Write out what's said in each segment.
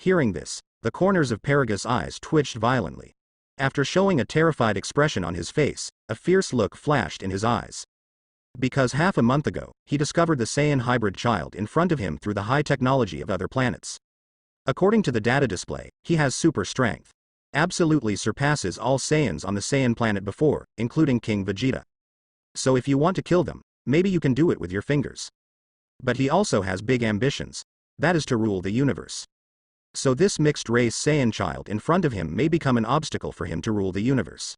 Hearing this, the corners of Paragus' eyes twitched violently. After showing a terrified expression on his face, a fierce look flashed in his eyes. Because half a month ago, he discovered the Saiyan hybrid child in front of him through the high technology of other planets. According to the data display, he has super strength. Absolutely surpasses all Saiyans on the Saiyan planet before, including King Vegeta. So if you want to kill them, maybe you can do it with your fingers. But he also has big ambitions. That is to rule the universe. So this mixed-race Saiyan child in front of him may become an obstacle for him to rule the universe.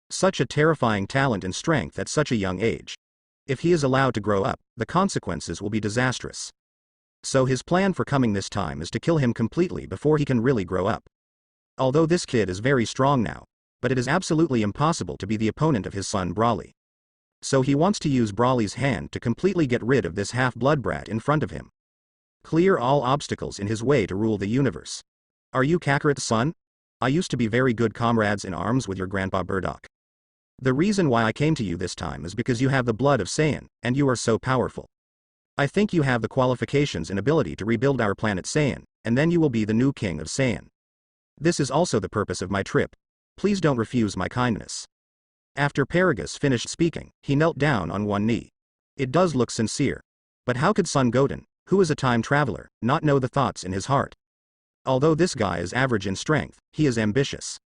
Such a terrifying talent and strength at such a young age. If he is allowed to grow up, the consequences will be disastrous. So his plan for coming this time is to kill him completely before he can really grow up. Although this kid is very strong now, but it is absolutely impossible to be the opponent of his son Broly. So he wants to use Broly's hand to completely get rid of this half-blood brat in front of him. Clear all obstacles in his way to rule the universe. Are you Kakarot's son? I used to be very good comrades in arms with your grandpa Burdock. The reason why I came to you this time is because you have the blood of Saiyan, and you are so powerful. I think you have the qualifications and ability to rebuild our planet Saiyan, and then you will be the new king of Saiyan. This is also the purpose of my trip. Please don't refuse my kindness. After Paragus finished speaking, he knelt down on one knee. It does look sincere. But how could Son Goten, who is a time traveler, not know the thoughts in his heart? Although this guy is average in strength, he is ambitious.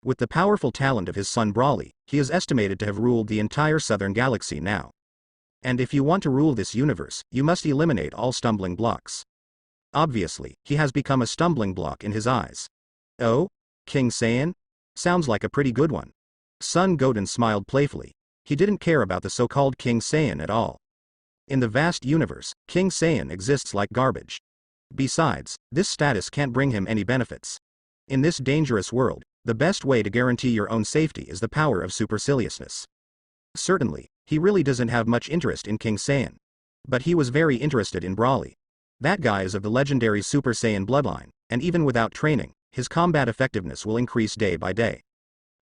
With the powerful talent of his son Broly, he is estimated to have ruled the entire southern galaxy now. And if you want to rule this universe, you must eliminate all stumbling blocks. Obviously, he has become a stumbling block in his eyes. Oh? King Saiyan? Sounds like a pretty good one. Son Goten smiled playfully. He didn't care about the so-called King Saiyan at all. In the vast universe, King Saiyan exists like garbage. Besides, this status can't bring him any benefits. In this dangerous world, the best way to guarantee your own safety is the power of superciliousness. Certainly, he really doesn't have much interest in King Saiyan. But he was very interested in Broly. That guy is of the legendary Super Saiyan bloodline, and even without training, his combat effectiveness will increase day by day.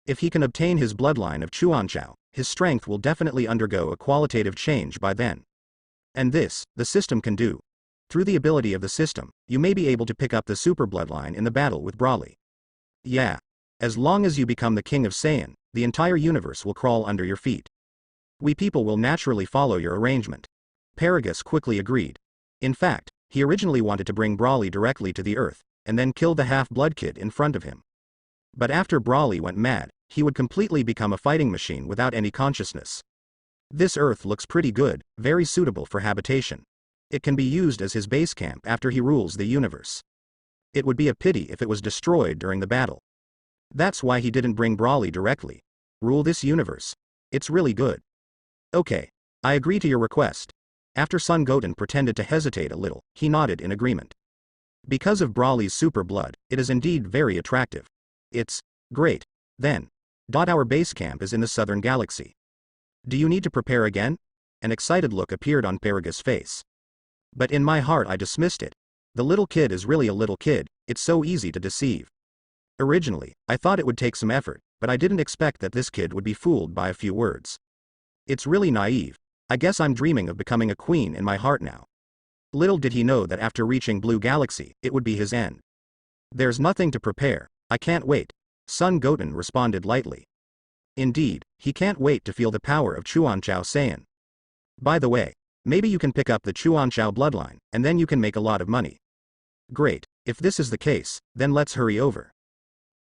If he can obtain his bloodline of Chuanchao, his strength will definitely undergo a qualitative change by then. And this, the system can do. Through the ability of the system, you may be able to pick up the super bloodline in the battle with Broly. Yeah. As long as you become the king of Saiyan, the entire universe will crawl under your feet. We people will naturally follow your arrangement. Paragus quickly agreed. In fact, he originally wanted to bring Broly directly to the earth, and then kill the half-blood kid in front of him. But after Broly went mad, he would completely become a fighting machine without any consciousness. This earth looks pretty good, very suitable for habitation. It can be used as his base camp after he rules the universe. It would be a pity if it was destroyed during the battle. That's why he didn't bring Broly directly. Rule this universe. It's really good. Okay. I agree to your request. After Son Goten pretended to hesitate a little, he nodded in agreement. Because of Broly's super blood, it is indeed very attractive. It's great. Then. Our base camp is in the southern galaxy. Do you need to prepare again? An excited look appeared on Paragus' face. But in my heart I dismissed it. The little kid is really a little kid, it's so easy to deceive. Originally, I thought it would take some effort, but I didn't expect that this kid would be fooled by a few words. It's really naive. I guess I'm dreaming of becoming a queen in my heart now. Little did he know that after reaching Blue Galaxy, it would be his end. There's nothing to prepare, I can't wait. Son Goten responded lightly. Indeed, he can't wait to feel the power of Chuanchao Saiyan. By the way, maybe you can pick up the Chuanchao bloodline, and then you can make a lot of money. Great, if this is the case, then let's hurry over.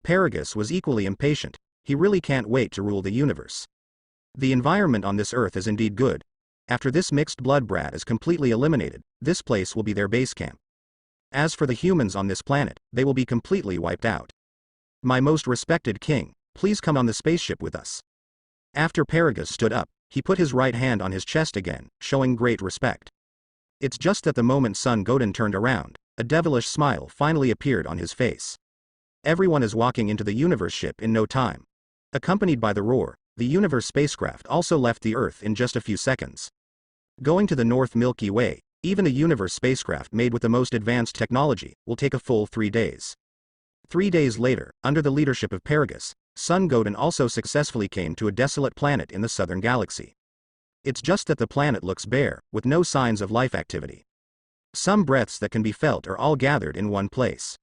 Paragus was equally impatient, he really can't wait to rule the universe. The environment on this earth is indeed good. After this mixed blood brat is completely eliminated, this place will be their base camp. As for the humans on this planet, they will be completely wiped out. My most respected king, please come on the spaceship with us. After Paragus stood up, he put his right hand on his chest again, showing great respect. It's just that the moment Son Goten turned around, a devilish smile finally appeared on his face. Everyone is walking into the universe ship in no time. Accompanied by the roar, the universe spacecraft also left the Earth in just a few seconds. Going to the North Milky Way, even a universe spacecraft made with the most advanced technology, will take a full 3 days. 3 days later, under the leadership of Paragus, Son Goten also successfully came to a desolate planet in the southern galaxy. It's just that the planet looks bare, with no signs of life activity. Some breaths that can be felt are all gathered in one place.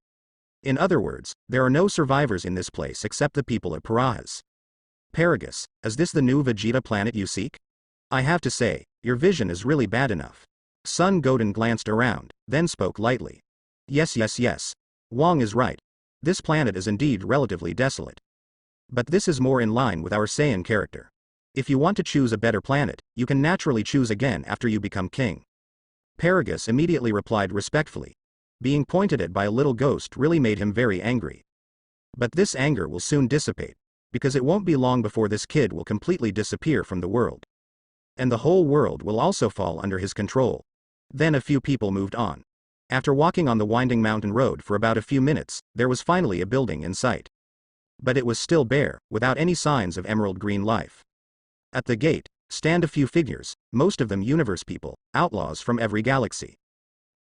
In other words, there are no survivors in this place except the people at Parajas. Paragus, is this the new Vegeta planet you seek? I have to say, your vision is really bad enough. Son Goten glanced around, then spoke lightly. Yes. Wong is right. This planet is indeed relatively desolate. But this is more in line with our Saiyan character. If you want to choose a better planet, you can naturally choose again after you become king. Paragus immediately replied respectfully. Being pointed at by a little ghost really made him very angry. But this anger will soon dissipate, because it won't be long before this kid will completely disappear from the world. And the whole world will also fall under his control. Then a few people moved on. After walking on the winding mountain road for about a few minutes, there was finally a building in sight. But it was still bare, without any signs of emerald green life. At the gate, stand a few figures, most of them universe people, outlaws from every galaxy.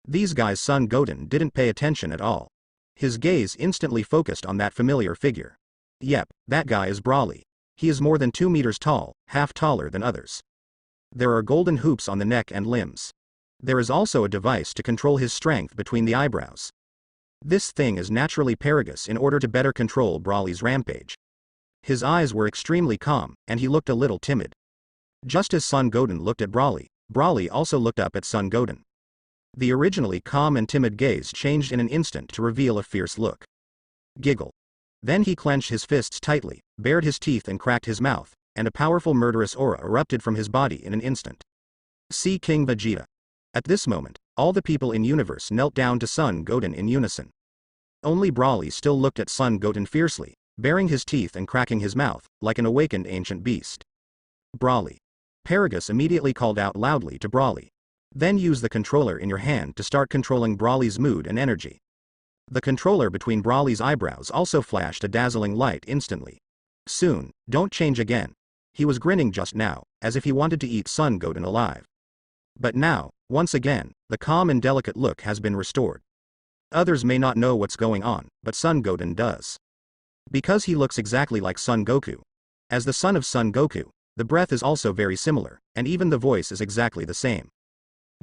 These guys Son Goten didn't pay attention at all. His gaze instantly focused on that familiar figure. Yep, that guy is Brawly. He is more than 2 meters tall, half taller than others. There are golden hoops on the neck and limbs. There is also a device to control his strength between the eyebrows. This thing is naturally Paragus in order to better control Brawly's rampage. His eyes were extremely calm, and he looked a little timid. Just as Son Goten looked at Brawly, Brawly also looked up at Son Goten. The originally calm and timid gaze changed in an instant to reveal a fierce look. Giggle. Then he clenched his fists tightly, bared his teeth and cracked his mouth, and a powerful murderous aura erupted from his body in an instant. See King Vegeta. At this moment, all the people in universe knelt down to Son Goten in unison. Only Brawly still looked at Son Goten fiercely, baring his teeth and cracking his mouth, like an awakened ancient beast. Brawly. Paragus immediately called out loudly to Brawly. Then use the controller in your hand to start controlling Brawly's mood and energy. The controller between Brawly's eyebrows also flashed a dazzling light instantly. Soon, don't change again. He was grinning just now, as if he wanted to eat Son Goten alive. But now, once again, the calm and delicate look has been restored. Others may not know what's going on, but Son Goten does. Because he looks exactly like Son Goku. As the son of Son Goku, the breath is also very similar, and even the voice is exactly the same.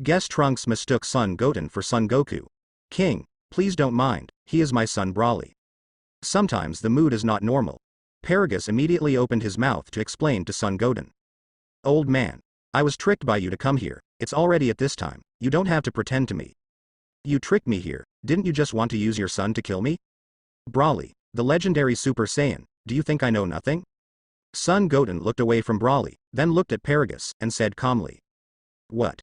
Guess Trunks mistook Son Goten for Son Goku. King, please don't mind, he is my son Brawly. Sometimes the mood is not normal. Paragus immediately opened his mouth to explain to Son Goten. Old man, I was tricked by you to come here, it's already at this time, you don't have to pretend to me. You tricked me here, didn't you just want to use your son to kill me? Brawly, the legendary Super Saiyan, do you think I know nothing? Son Goten looked away from Brawly, then looked at Paragus, and said calmly. What?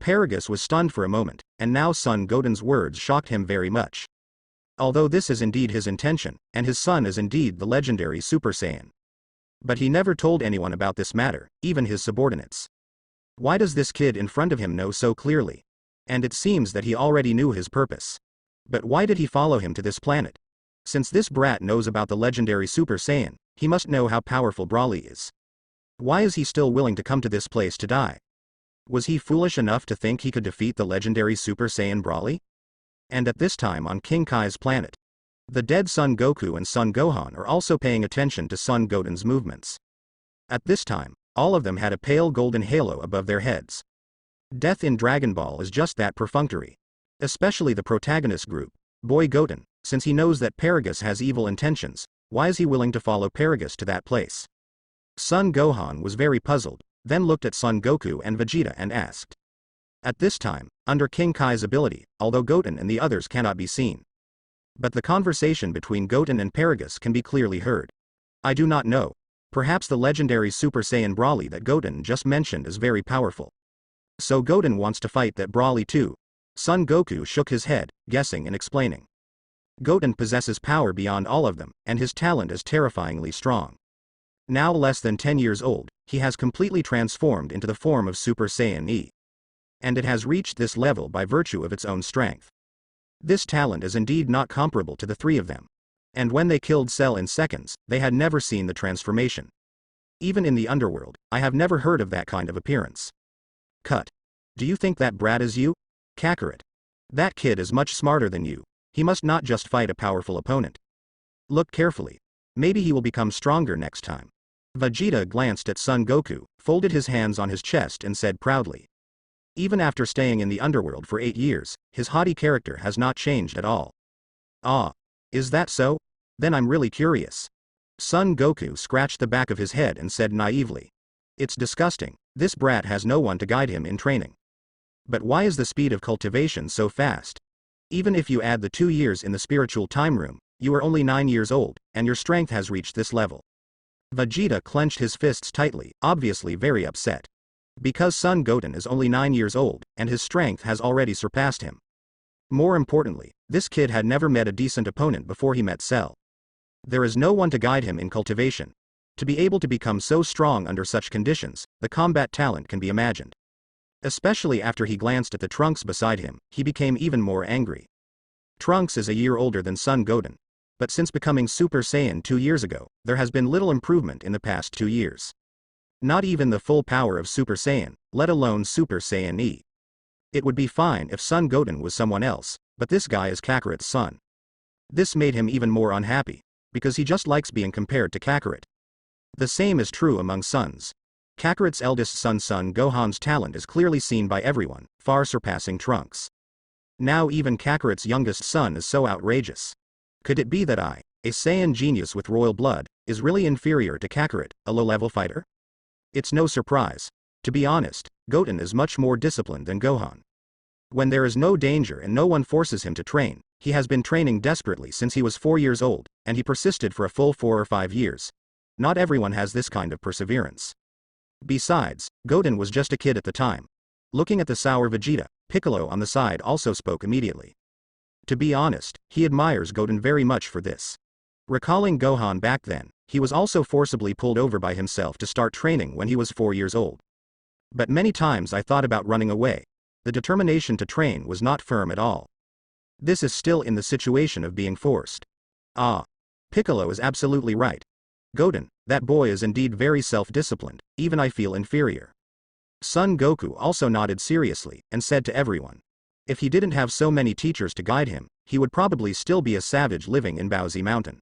Paragus was stunned for a moment, and now Son Goten's words shocked him very much. Although this is indeed his intention, and his son is indeed the legendary Super Saiyan. But he never told anyone about this matter, even his subordinates. Why does this kid in front of him know so clearly? And it seems that he already knew his purpose. But why did he follow him to this planet? Since this brat knows about the legendary Super Saiyan, he must know how powerful Brawly is. Why is he still willing to come to this place to die? Was he foolish enough to think he could defeat the legendary Super Saiyan Brawly? And at this time on King Kai's planet, the dead Son Goku and Son Gohan are also paying attention to Son Goten's movements. At this time, all of them had a pale golden halo above their heads. Death in Dragon Ball is just that perfunctory. Especially the protagonist group, Boy Goten, since he knows that Paragus has evil intentions, why is he willing to follow Paragus to that place? Son Gohan was very puzzled, then looked at Son Goku and Vegeta and asked. At this time, under King Kai's ability, although Goten and the others cannot be seen. But the conversation between Goten and Paragus can be clearly heard. I do not know. Perhaps the legendary Super Saiyan Brawly that Goten just mentioned is very powerful. So Goten wants to fight that Brawly too. Son Goku shook his head, guessing and explaining. Goten possesses power beyond all of them, and his talent is terrifyingly strong. Now less than 10 years old, he has completely transformed into the form of Super Saiyan E. And it has reached this level by virtue of its own strength. This talent is indeed not comparable to the three of them. And when they killed Cell in seconds, they had never seen the transformation. Even in the underworld, I have never heard of that kind of appearance. Cut. Do you think that brat is you? Kakarot. That kid is much smarter than you. He must not just fight a powerful opponent. Look carefully. Maybe he will become stronger next time. Vegeta glanced at Son Goku, folded his hands on his chest and said proudly. Even after staying in the underworld for 8 years, his haughty character has not changed at all. Ah. Is that so? Then I'm really curious. Son Goku scratched the back of his head and said naively. It's disgusting. This brat has no one to guide him in training. But why is the speed of cultivation so fast? Even if you add the 2 years in the spiritual time room, you are only 9 years old, and your strength has reached this level. Vegeta clenched his fists tightly, obviously very upset. Because Son Goten is only 9 years old, and his strength has already surpassed him. More importantly, this kid had never met a decent opponent before he met Cell. There is no one to guide him in cultivation. To be able to become so strong under such conditions, the combat talent can be imagined. Especially after he glanced at the Trunks beside him, he became even more angry. Trunks is a year older than Son Goten. But since becoming Super Saiyan 2 years ago, there has been little improvement in the past 2 years. Not even the full power of Super Saiyan, let alone Super Saiyan E. It would be fine if Son Goten was someone else, but this guy is Kakarot's son. This made him even more unhappy, because he just likes being compared to Kakarot. The same is true among sons. Kakarot's eldest son Son Gohan's talent is clearly seen by everyone, far surpassing Trunks. Now even Kakarot's youngest son is so outrageous. Could it be that I, a Saiyan genius with royal blood, is really inferior to Kakarot, a low-level fighter? It's no surprise. To be honest, Goten is much more disciplined than Gohan. When there is no danger and no one forces him to train, he has been training desperately since he was 4 years old, and he persisted for a full 4 or 5 years. Not everyone has this kind of perseverance. Besides, Goten was just a kid at the time. Looking at the sour Vegeta, Piccolo on the side also spoke immediately. To be honest, he admires Goten very much for this. Recalling Gohan back then, he was also forcibly pulled over by himself to start training when he was 4 years old. But many times I thought about running away. The determination to train was not firm at all. This is still in the situation of being forced. Ah. Piccolo is absolutely right. Goten, that boy is indeed very self-disciplined, even I feel inferior. Son Goku also nodded seriously, and said to everyone. If he didn't have so many teachers to guide him, he would probably still be a savage living in Baozi Mountain.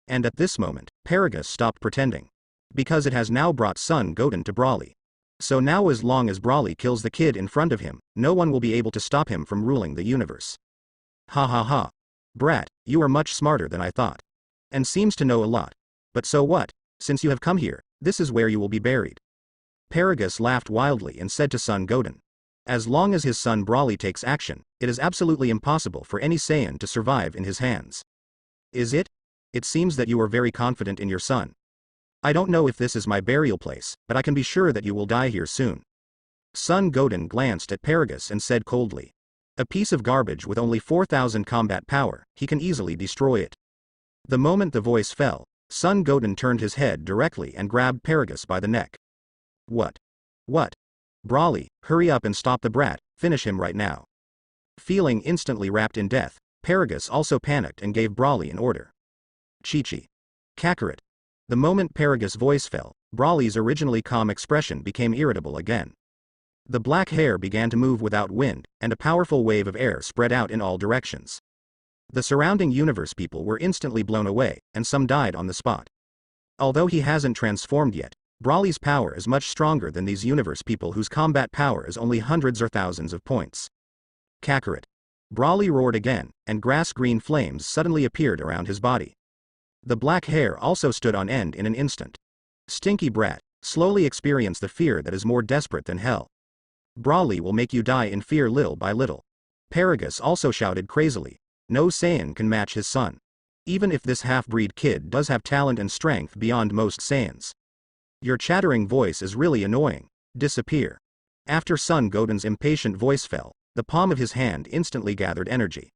And at this moment, Paragus stopped pretending. Because it has now brought Son Goten to Brawly. So now as long as Brawly kills the kid in front of him, no one will be able to stop him from ruling the universe. Ha ha ha. Brat, you are much smarter than I thought. And seems to know a lot. But so what? Since you have come here, this is where you will be buried. Paragus laughed wildly and said to Son Goten. As long as his son Brawly takes action, it is absolutely impossible for any Saiyan to survive in his hands. Is it? It seems that you are very confident in your son. I don't know if this is my burial place, but I can be sure that you will die here soon. Son Goten glanced at Paragus and said coldly. A piece of garbage with only 4,000 combat power, he can easily destroy it. The moment the voice fell, Son Goten turned his head directly and grabbed Paragus by the neck. What? What? Brawly, hurry up and stop the brat, finish him right now. Feeling instantly wrapped in death, Paragus also panicked and gave Brawly an order. Chi-Chi. Kakarot. The moment Paragus' voice fell, Brawly's originally calm expression became irritable again. The black hair began to move without wind, and a powerful wave of air spread out in all directions. The surrounding universe people were instantly blown away, and some died on the spot. Although he hasn't transformed yet, Brawly's power is much stronger than these universe people whose combat power is only hundreds or thousands of points. Kakarot. Brawly roared again, and grass-green flames suddenly appeared around his body. The black hair also stood on end in an instant. Stinky brat, slowly experience the fear that is more desperate than hell. Brawly will make you die in fear little by little. Paragus also shouted crazily. No Saiyan can match his son. Even if this half-breed kid does have talent and strength beyond most Saiyans. Your chattering voice is really annoying. Disappear. After Son Goten's impatient voice fell, the palm of his hand instantly gathered energy.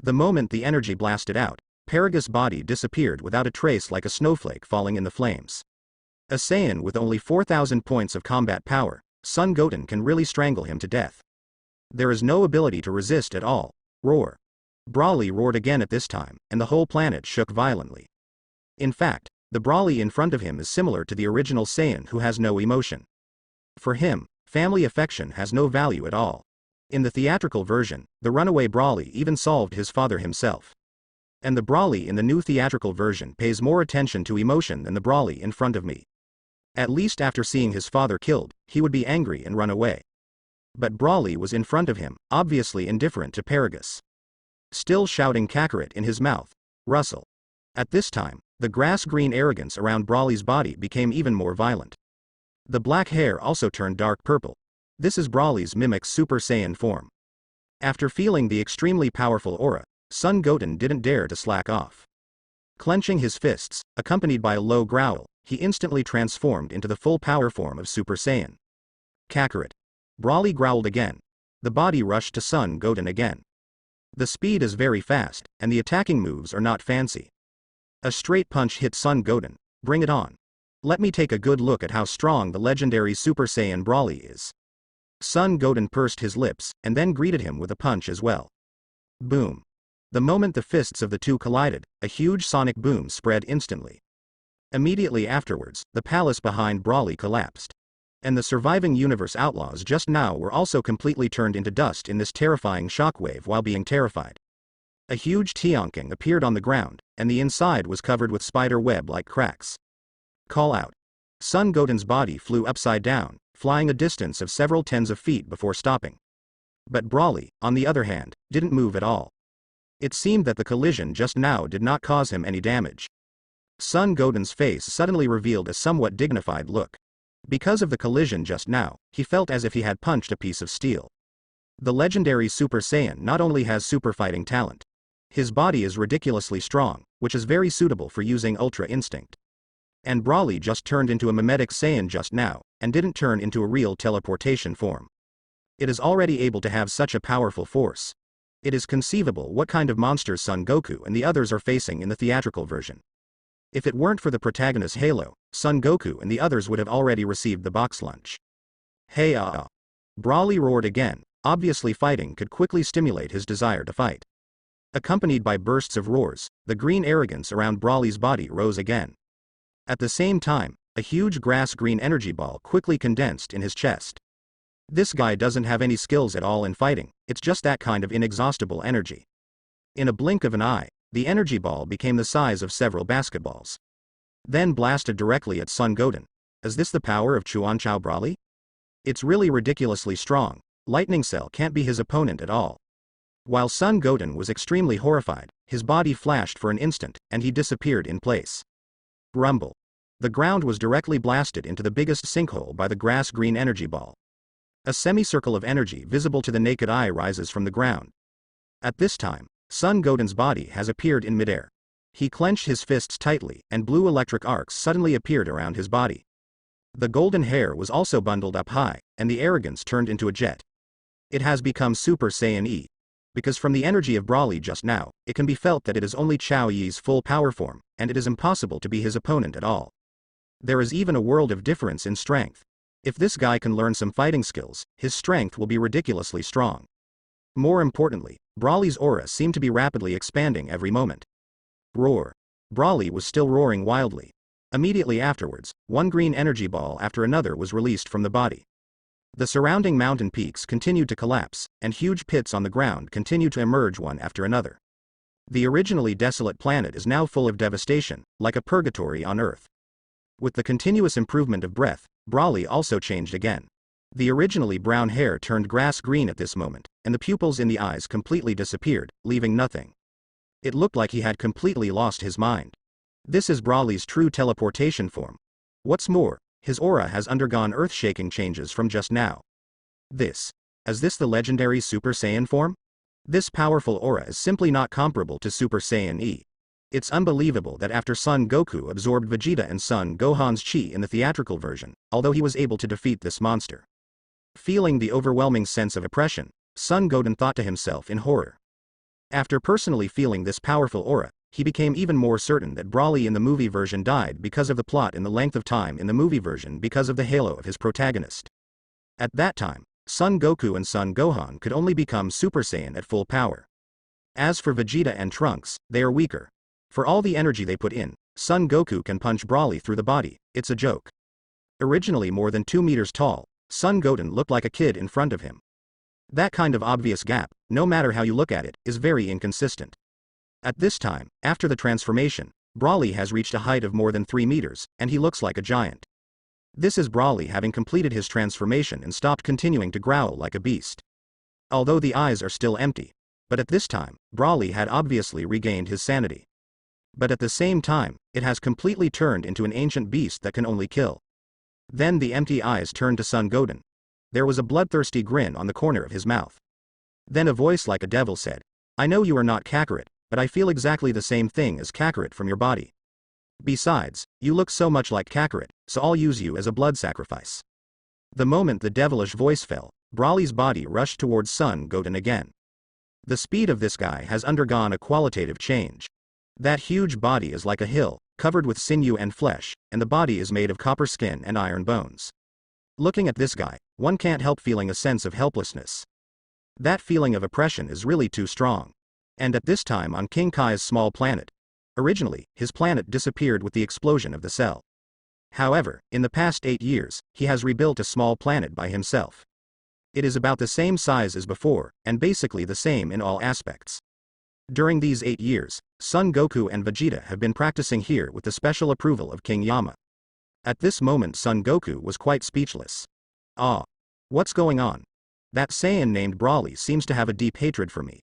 The moment the energy blasted out, Paragus' body disappeared without a trace like a snowflake falling in the flames. A Saiyan with only 4,000 points of combat power, Son Goten can really strangle him to death. There is no ability to resist at all. Roar. Brawly roared again at this time, and the whole planet shook violently. In fact, the Brawly in front of him is similar to the original Saiyan who has no emotion. For him, family affection has no value at all. In the theatrical version, the runaway Brawly even solved his father himself. And the Brawly in the new theatrical version pays more attention to emotion than the Brawly in front of me. At least after seeing his father killed, he would be angry and run away. But Brawly was in front of him, obviously indifferent to Paragus. Still shouting Kakarot in his mouth, Rustle. At this time, the grass-green arrogance around Brawly's body became even more violent. The black hair also turned dark purple. This is Brawly's mimic Super Saiyan form. After feeling the extremely powerful aura, Son Goten didn't dare to slack off. Clenching his fists, accompanied by a low growl, he instantly transformed into the full power form of Super Saiyan. Kakarot. Brawly growled again. The body rushed to Son Goten again. The speed is very fast, and the attacking moves are not fancy. A straight punch hit Son Goten. Bring it on. Let me take a good look at how strong the legendary Super Saiyan Brawly is. Son Goten pursed his lips, and then greeted him with a punch as well. Boom. The moment the fists of the two collided, a huge sonic boom spread instantly. Immediately afterwards, the palace behind Brawly collapsed. And the surviving universe outlaws just now were also completely turned into dust in this terrifying shockwave while being terrified. A huge Tianking appeared on the ground, and the inside was covered with spider web-like cracks. Call out. Son Goten's body flew upside down, flying a distance of several tens of feet before stopping. But Brawly, on the other hand, didn't move at all. It seemed that the collision just now did not cause him any damage. Son Goten's face suddenly revealed a somewhat dignified look. Because of the collision just now, he felt as if he had punched a piece of steel. The legendary Super Saiyan not only has super fighting talent. His body is ridiculously strong, which is very suitable for using Ultra Instinct. And Brawly just turned into a mimetic Saiyan just now, and didn't turn into a real teleportation form. It is already able to have such a powerful force. It is conceivable what kind of monsters Son Goku and the others are facing in the theatrical version. If it weren't for the protagonist Halo, Son Goku and the others would have already received the box lunch. Hey Brawly roared again. Obviously fighting could quickly stimulate his desire to fight. Accompanied by bursts of roars, the green arrogance around Brawly's body rose again. At the same time, a huge grass-green energy ball quickly condensed in his chest. This guy doesn't have any skills at all in fighting, it's just that kind of inexhaustible energy. In a blink of an eye, the energy ball became the size of several basketballs. Then blasted directly at Son Goten. Is this the power of Chuanchao Brawly? It's really ridiculously strong. Lightning Cell can't be his opponent at all. While Son Goten was extremely horrified, his body flashed for an instant, and he disappeared in place. Rumble. The ground was directly blasted into the biggest sinkhole by the grass-green energy ball. A semicircle of energy visible to the naked eye rises from the ground. At this time, Son Goten's body has appeared in midair. He clenched his fists tightly, and blue electric arcs suddenly appeared around his body. The golden hair was also bundled up high, and the arrogance turned into a jet. It has become Super Saiyan E. Because from the energy of Brawly just now, it can be felt that it is only Chao Yi's full power form, and it is impossible to be his opponent at all. There is even a world of difference in strength. If this guy can learn some fighting skills, his strength will be ridiculously strong. More importantly, Brawly's aura seemed to be rapidly expanding every moment. Roar. Brawly was still roaring wildly. Immediately afterwards, one green energy ball after another was released from the body. The surrounding mountain peaks continued to collapse, and huge pits on the ground continued to emerge one after another. The originally desolate planet is now full of devastation, like a purgatory on Earth. With the continuous improvement of breath, Brawly also changed again. The originally brown hair turned grass green at this moment, and the pupils in the eyes completely disappeared, leaving nothing. It looked like he had completely lost his mind. This is Brawly's true teleportation form. What's more, his aura has undergone earth-shaking changes from just now. Is this the legendary Super Saiyan form? This powerful aura is simply not comparable to Super Saiyan E. It's unbelievable that after Son Goku absorbed Vegeta and Son Gohan's chi in the theatrical version, although he was able to defeat this monster. Feeling the overwhelming sense of oppression, Son Goten thought to himself in horror. After personally feeling this powerful aura, he became even more certain that Brawly in the movie version died because of the plot and the length of time in the movie version because of the halo of his protagonist. At that time, Son Goku and Son Gohan could only become Super Saiyan at full power. As for Vegeta and Trunks, they are weaker. For all the energy they put in, Son Goku can punch Brawly through the body, it's a joke. Originally more than 2 meters tall, Son Goten looked like a kid in front of him. That kind of obvious gap, no matter how you look at it, is very inconsistent. At this time, after the transformation, Brawly has reached a height of more than 3 meters, and he looks like a giant. This is Brawly having completed his transformation and stopped continuing to growl like a beast. Although the eyes are still empty. But at this time, Brawly had obviously regained his sanity. But at the same time, it has completely turned into an ancient beast that can only kill. Then the empty eyes turned to Son Goten. There was a bloodthirsty grin on the corner of his mouth. Then a voice like a devil said, "I know you are not Kakarot, but I feel exactly the same thing as Kakarot from your body. Besides, you look so much like Kakarot, so I'll use you as a blood sacrifice." The moment the devilish voice fell, Brawly's body rushed towards Son Goten again. The speed of this guy has undergone a qualitative change. That huge body is like a hill, covered with sinew and flesh, and the body is made of copper skin and iron bones. Looking at this guy, one can't help feeling a sense of helplessness. That feeling of oppression is really too strong. And at this time on King Kai's small planet. Originally, his planet disappeared with the explosion of the cell. However, in the past 8 years, he has rebuilt a small planet by himself. It is about the same size as before, and basically the same in all aspects. During these 8 years, Son Goku and Vegeta have been practicing here with the special approval of King Yama. At this moment Son Goku was quite speechless. "Ah. What's going on? That Saiyan named Brawly seems to have a deep hatred for me.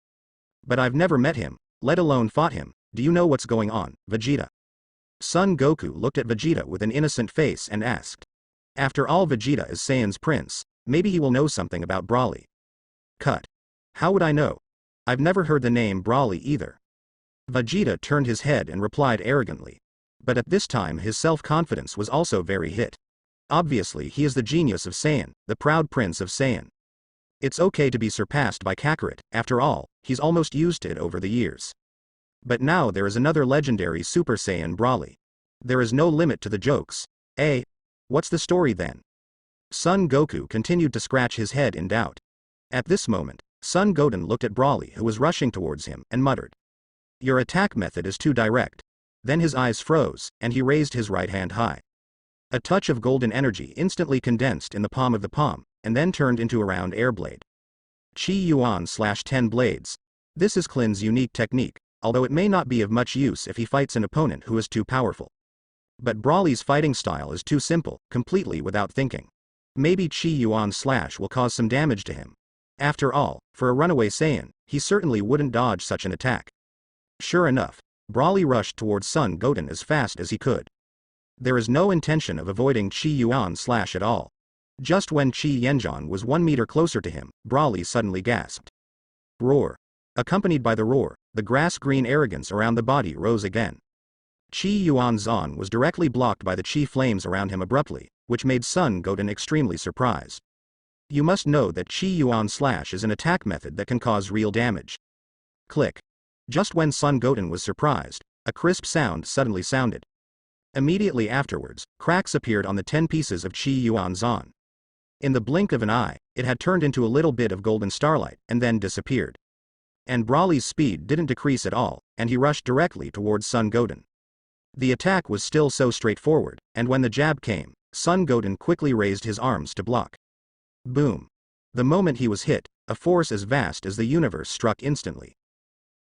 But I've never met him, let alone fought him. Do you know what's going on, Vegeta?" Son Goku looked at Vegeta with an innocent face and asked. After all, Vegeta is Saiyan's prince, maybe he will know something about Brawly. Cut. How would I know? I've never heard the name Brawly either. Vegeta turned his head and replied arrogantly. But at this time his self-confidence was also very hit. Obviously he is the genius of Saiyan, the proud prince of Saiyan. It's okay to be surpassed by Kakarot, after all, he's almost used to it over the years. But now there is another legendary Super Saiyan Brawly. There is no limit to the jokes. What's the story then? Son Goku continued to scratch his head in doubt. At this moment, Son Goten looked at Brawly who was rushing towards him and muttered. "Your attack method is too direct." Then his eyes froze, and he raised his right hand high. A touch of golden energy instantly condensed in the palm of the palm, and then turned into a round air blade. Chi Yuan/10 blades. This is Klin's unique technique, although it may not be of much use if he fights an opponent who is too powerful. But Brawly's fighting style is too simple, completely without thinking. Maybe Chi Yuan/ will cause some damage to him. After all, for a runaway Saiyan, he certainly wouldn't dodge such an attack. Sure enough, Brawly rushed towards Son Goten as fast as he could. There is no intention of avoiding Chi Yuan/ at all. Just when Chi Yanjian was 1 meter closer to him, Brawly suddenly gasped. Roar. Accompanied by the roar, the grass-green arrogance around the body rose again. Chi Yuan was directly blocked by the chi flames around him abruptly, which made Son Goten extremely surprised. You must know that Chi Yuan/ is an attack method that can cause real damage. Click. Just when Son Goten was surprised, a crisp sound suddenly sounded. Immediately afterwards, cracks appeared on the 10 pieces of Chi Yuan. In the blink of an eye, it had turned into a little bit of golden starlight, and then disappeared. And Brawly's speed didn't decrease at all, and he rushed directly towards Son Goten. The attack was still so straightforward, and when the jab came, Son Goten quickly raised his arms to block. Boom. The moment he was hit, a force as vast as the universe struck instantly.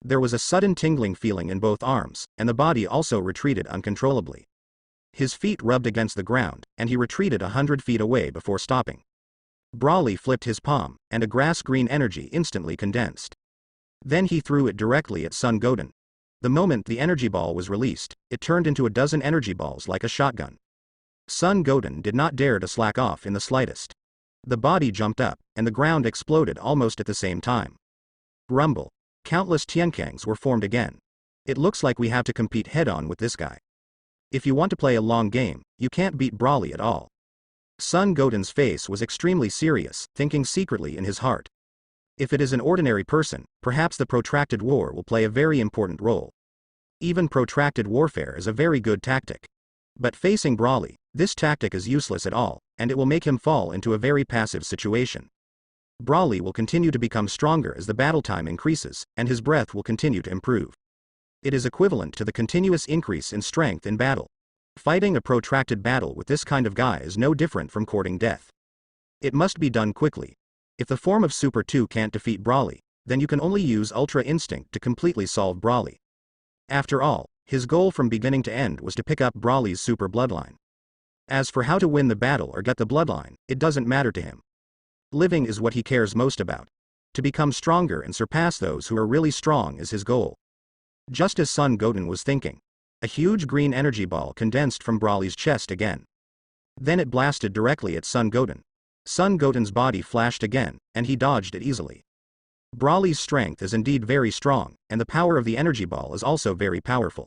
There was a sudden tingling feeling in both arms, and the body also retreated uncontrollably. His feet rubbed against the ground, and he retreated 100 feet away before stopping. Brawly flipped his palm, and a grass-green energy instantly condensed. Then he threw it directly at Son Goten. The moment the energy ball was released, it turned into a dozen energy balls like a shotgun. Son Goten did not dare to slack off in the slightest. The body jumped up, and the ground exploded almost at the same time. Rumble. Countless Tiankangs were formed again. It looks like we have to compete head-on with this guy. If you want to play a long game, you can't beat Brawly at all. Son Goten's face was extremely serious, thinking secretly in his heart. If it is an ordinary person, perhaps the protracted war will play a very important role. Even protracted warfare is a very good tactic. But facing Brawly, this tactic is useless at all, and it will make him fall into a very passive situation. Brawly will continue to become stronger as the battle time increases, and his breath will continue to improve. It is equivalent to the continuous increase in strength in battle. Fighting a protracted battle with this kind of guy is no different from courting death. It must be done quickly. If the form of Super 2 can't defeat Brawly, then you can only use Ultra Instinct to completely solve Brawly. After all, his goal from beginning to end was to pick up Brawly's super bloodline. As for how to win the battle or get the bloodline, it doesn't matter to him. Living is what he cares most about. To become stronger and surpass those who are really strong is his goal. Just as Son Goten was thinking, A huge green energy ball condensed from Brawly's chest again. Then it blasted directly at Son Goten. Son Goten's body flashed again, and he dodged it easily. Brawly's strength is indeed very strong, and the power of the energy ball is also very powerful.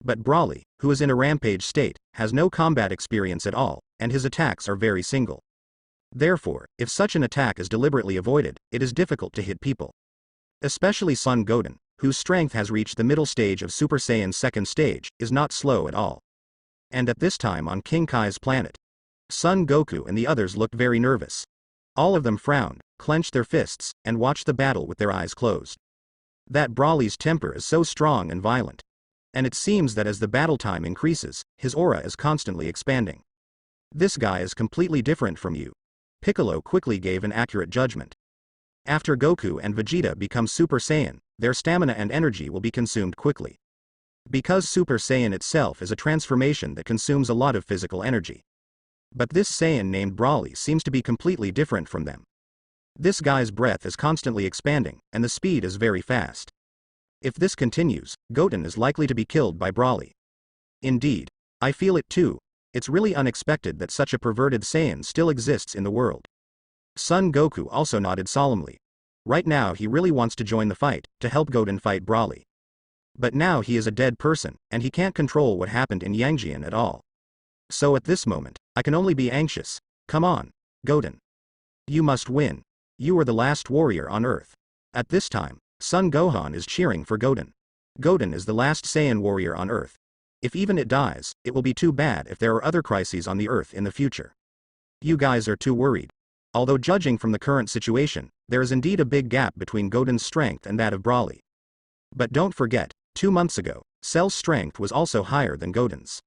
But Brawly, who is in a rampage state, has no combat experience at all, and his attacks are very single. Therefore, if such an attack is deliberately avoided, it is difficult to hit people. Especially Son Goten, whose strength has reached the middle stage of Super Saiyan's second stage, is not slow at all. And at this time on King Kai's planet, Son Goku and the others looked very nervous. All of them frowned, clenched their fists, and watched the battle with their eyes closed. That Brawly's temper is so strong and violent. And it seems that as the battle time increases, his aura is constantly expanding. This guy is completely different from you. Piccolo quickly gave an accurate judgment. After Goku and Vegeta become Super Saiyan, their stamina and energy will be consumed quickly. Because Super Saiyan itself is a transformation that consumes a lot of physical energy. But this Saiyan named Brawly seems to be completely different from them. This guy's breath is constantly expanding, and the speed is very fast. If this continues, Goten is likely to be killed by Brawly. Indeed, I feel it too. It's really unexpected that such a perverted Saiyan still exists in the world. Son Goku also nodded solemnly. Right now he really wants to join the fight, to help Goten fight Brawly. But now he is a dead person, and he can't control what happened in Yangjian at all. So at this moment, I can only be anxious. Come on, Goten. You must win. You are the last warrior on Earth. At this time, Son Gohan is cheering for Goten. Goten is the last Saiyan warrior on Earth. If even it dies, it will be too bad if there are other crises on the Earth in the future. You guys are too worried. Although judging from the current situation, there is indeed a big gap between Goten's strength and that of Brawly. But don't forget, 2 months ago, Cell's strength was also higher than Goten's.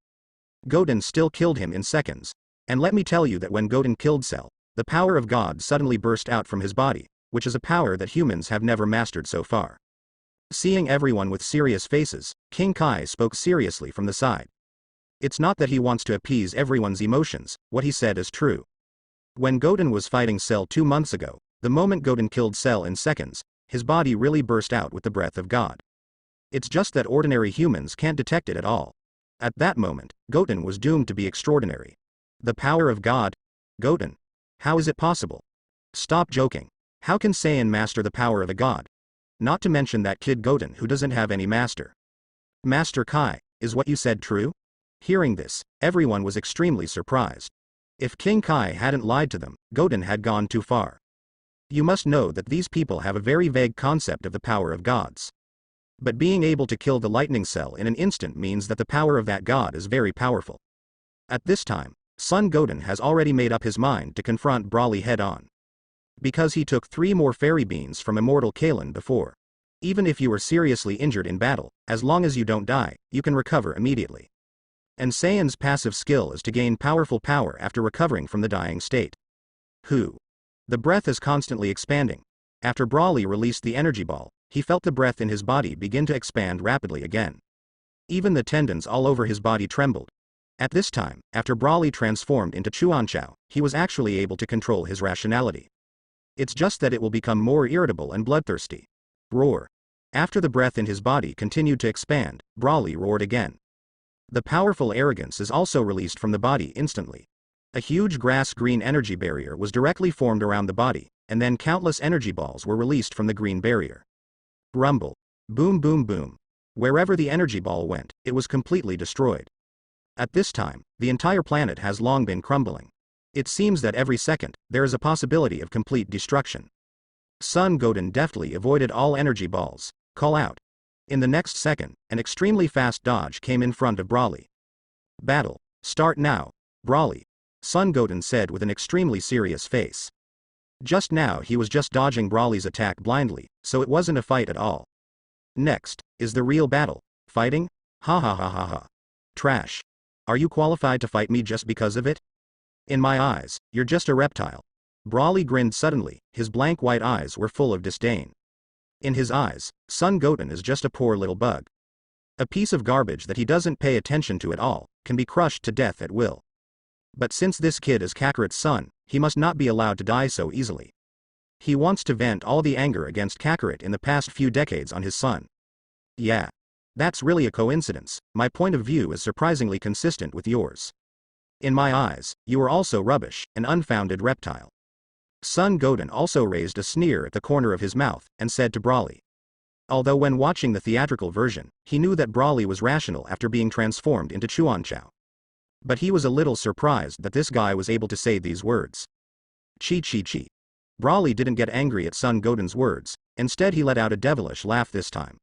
Goten still killed him in seconds. And let me tell you that when Goten killed Cell, the power of God suddenly burst out from his body, which is a power that humans have never mastered so far. Seeing everyone with serious faces, King Kai spoke seriously from the side. It's not that he wants to appease everyone's emotions, what he said is true. When Goten was fighting Cell 2 months ago, the moment Goten killed Cell in seconds, his body really burst out with the breath of God. It's just that ordinary humans can't detect it at all. At that moment, Goten was doomed to be extraordinary. The power of God? Goten? How is it possible? Stop joking. How can Saiyan master the power of a god? Not to mention that kid Goten who doesn't have any master. Master Kai, is what you said true? Hearing this, everyone was extremely surprised. If King Kai hadn't lied to them, Goten had gone too far. You must know that these people have a very vague concept of the power of gods. But being able to kill the lightning cell in an instant means that the power of that god is very powerful. At this time, Son Goten has already made up his mind to confront Brawly head-on. Because he took 3 more fairy beans from immortal Kalen before. Even if you are seriously injured in battle, as long as you don't die, you can recover immediately. And Saiyan's passive skill is to gain powerful power after recovering from the dying state. The breath is constantly expanding. After Brawly released the energy ball, he felt the breath in his body begin to expand rapidly again. Even the tendons all over his body trembled. At this time, after Brawly transformed into Chuanchao, he was actually able to control his rationality. It's just that it will become more irritable and bloodthirsty. Roar. After the breath in his body continued to expand, Brawly roared again. The powerful arrogance is also released from the body instantly. A huge grass-green energy barrier was directly formed around the body, and then countless energy balls were released from the green barrier. Rumble. Boom boom boom. Wherever the energy ball went, it was completely destroyed. At this time, the entire planet has long been crumbling. It seems that every second, there is a possibility of complete destruction. Son Goten deftly avoided all energy balls. Call out. In the next second, an extremely fast dodge came in front of Brawly. Battle. Start now, Brawly. Son Goten said with an extremely serious face. Just now he was just dodging Brawly's attack blindly, so it wasn't a fight at all. Next, is the real battle. Fighting? Ha ha ha ha ha. Trash. Are you qualified to fight me just because of it? In my eyes, you're just a reptile. Brawly grinned suddenly, his blank white eyes were full of disdain. In his eyes, Son Goten is just a poor little bug. A piece of garbage that he doesn't pay attention to at all, can be crushed to death at will. But since this kid is Kakarot's son, he must not be allowed to die so easily. He wants to vent all the anger against Kakarot in the past few decades on his son. Yeah. That's really a coincidence. My point of view is surprisingly consistent with yours. In my eyes, you are also rubbish, an unfounded reptile. Son Goten also raised a sneer at the corner of his mouth, and said to Brawley. Although when watching the theatrical version, he knew that Brawley was rational after being transformed into Chuanchao. But he was a little surprised that this guy was able to say these words. Chi chi chi. Brawley didn't get angry at Son Goten's words, instead he let out a devilish laugh this time.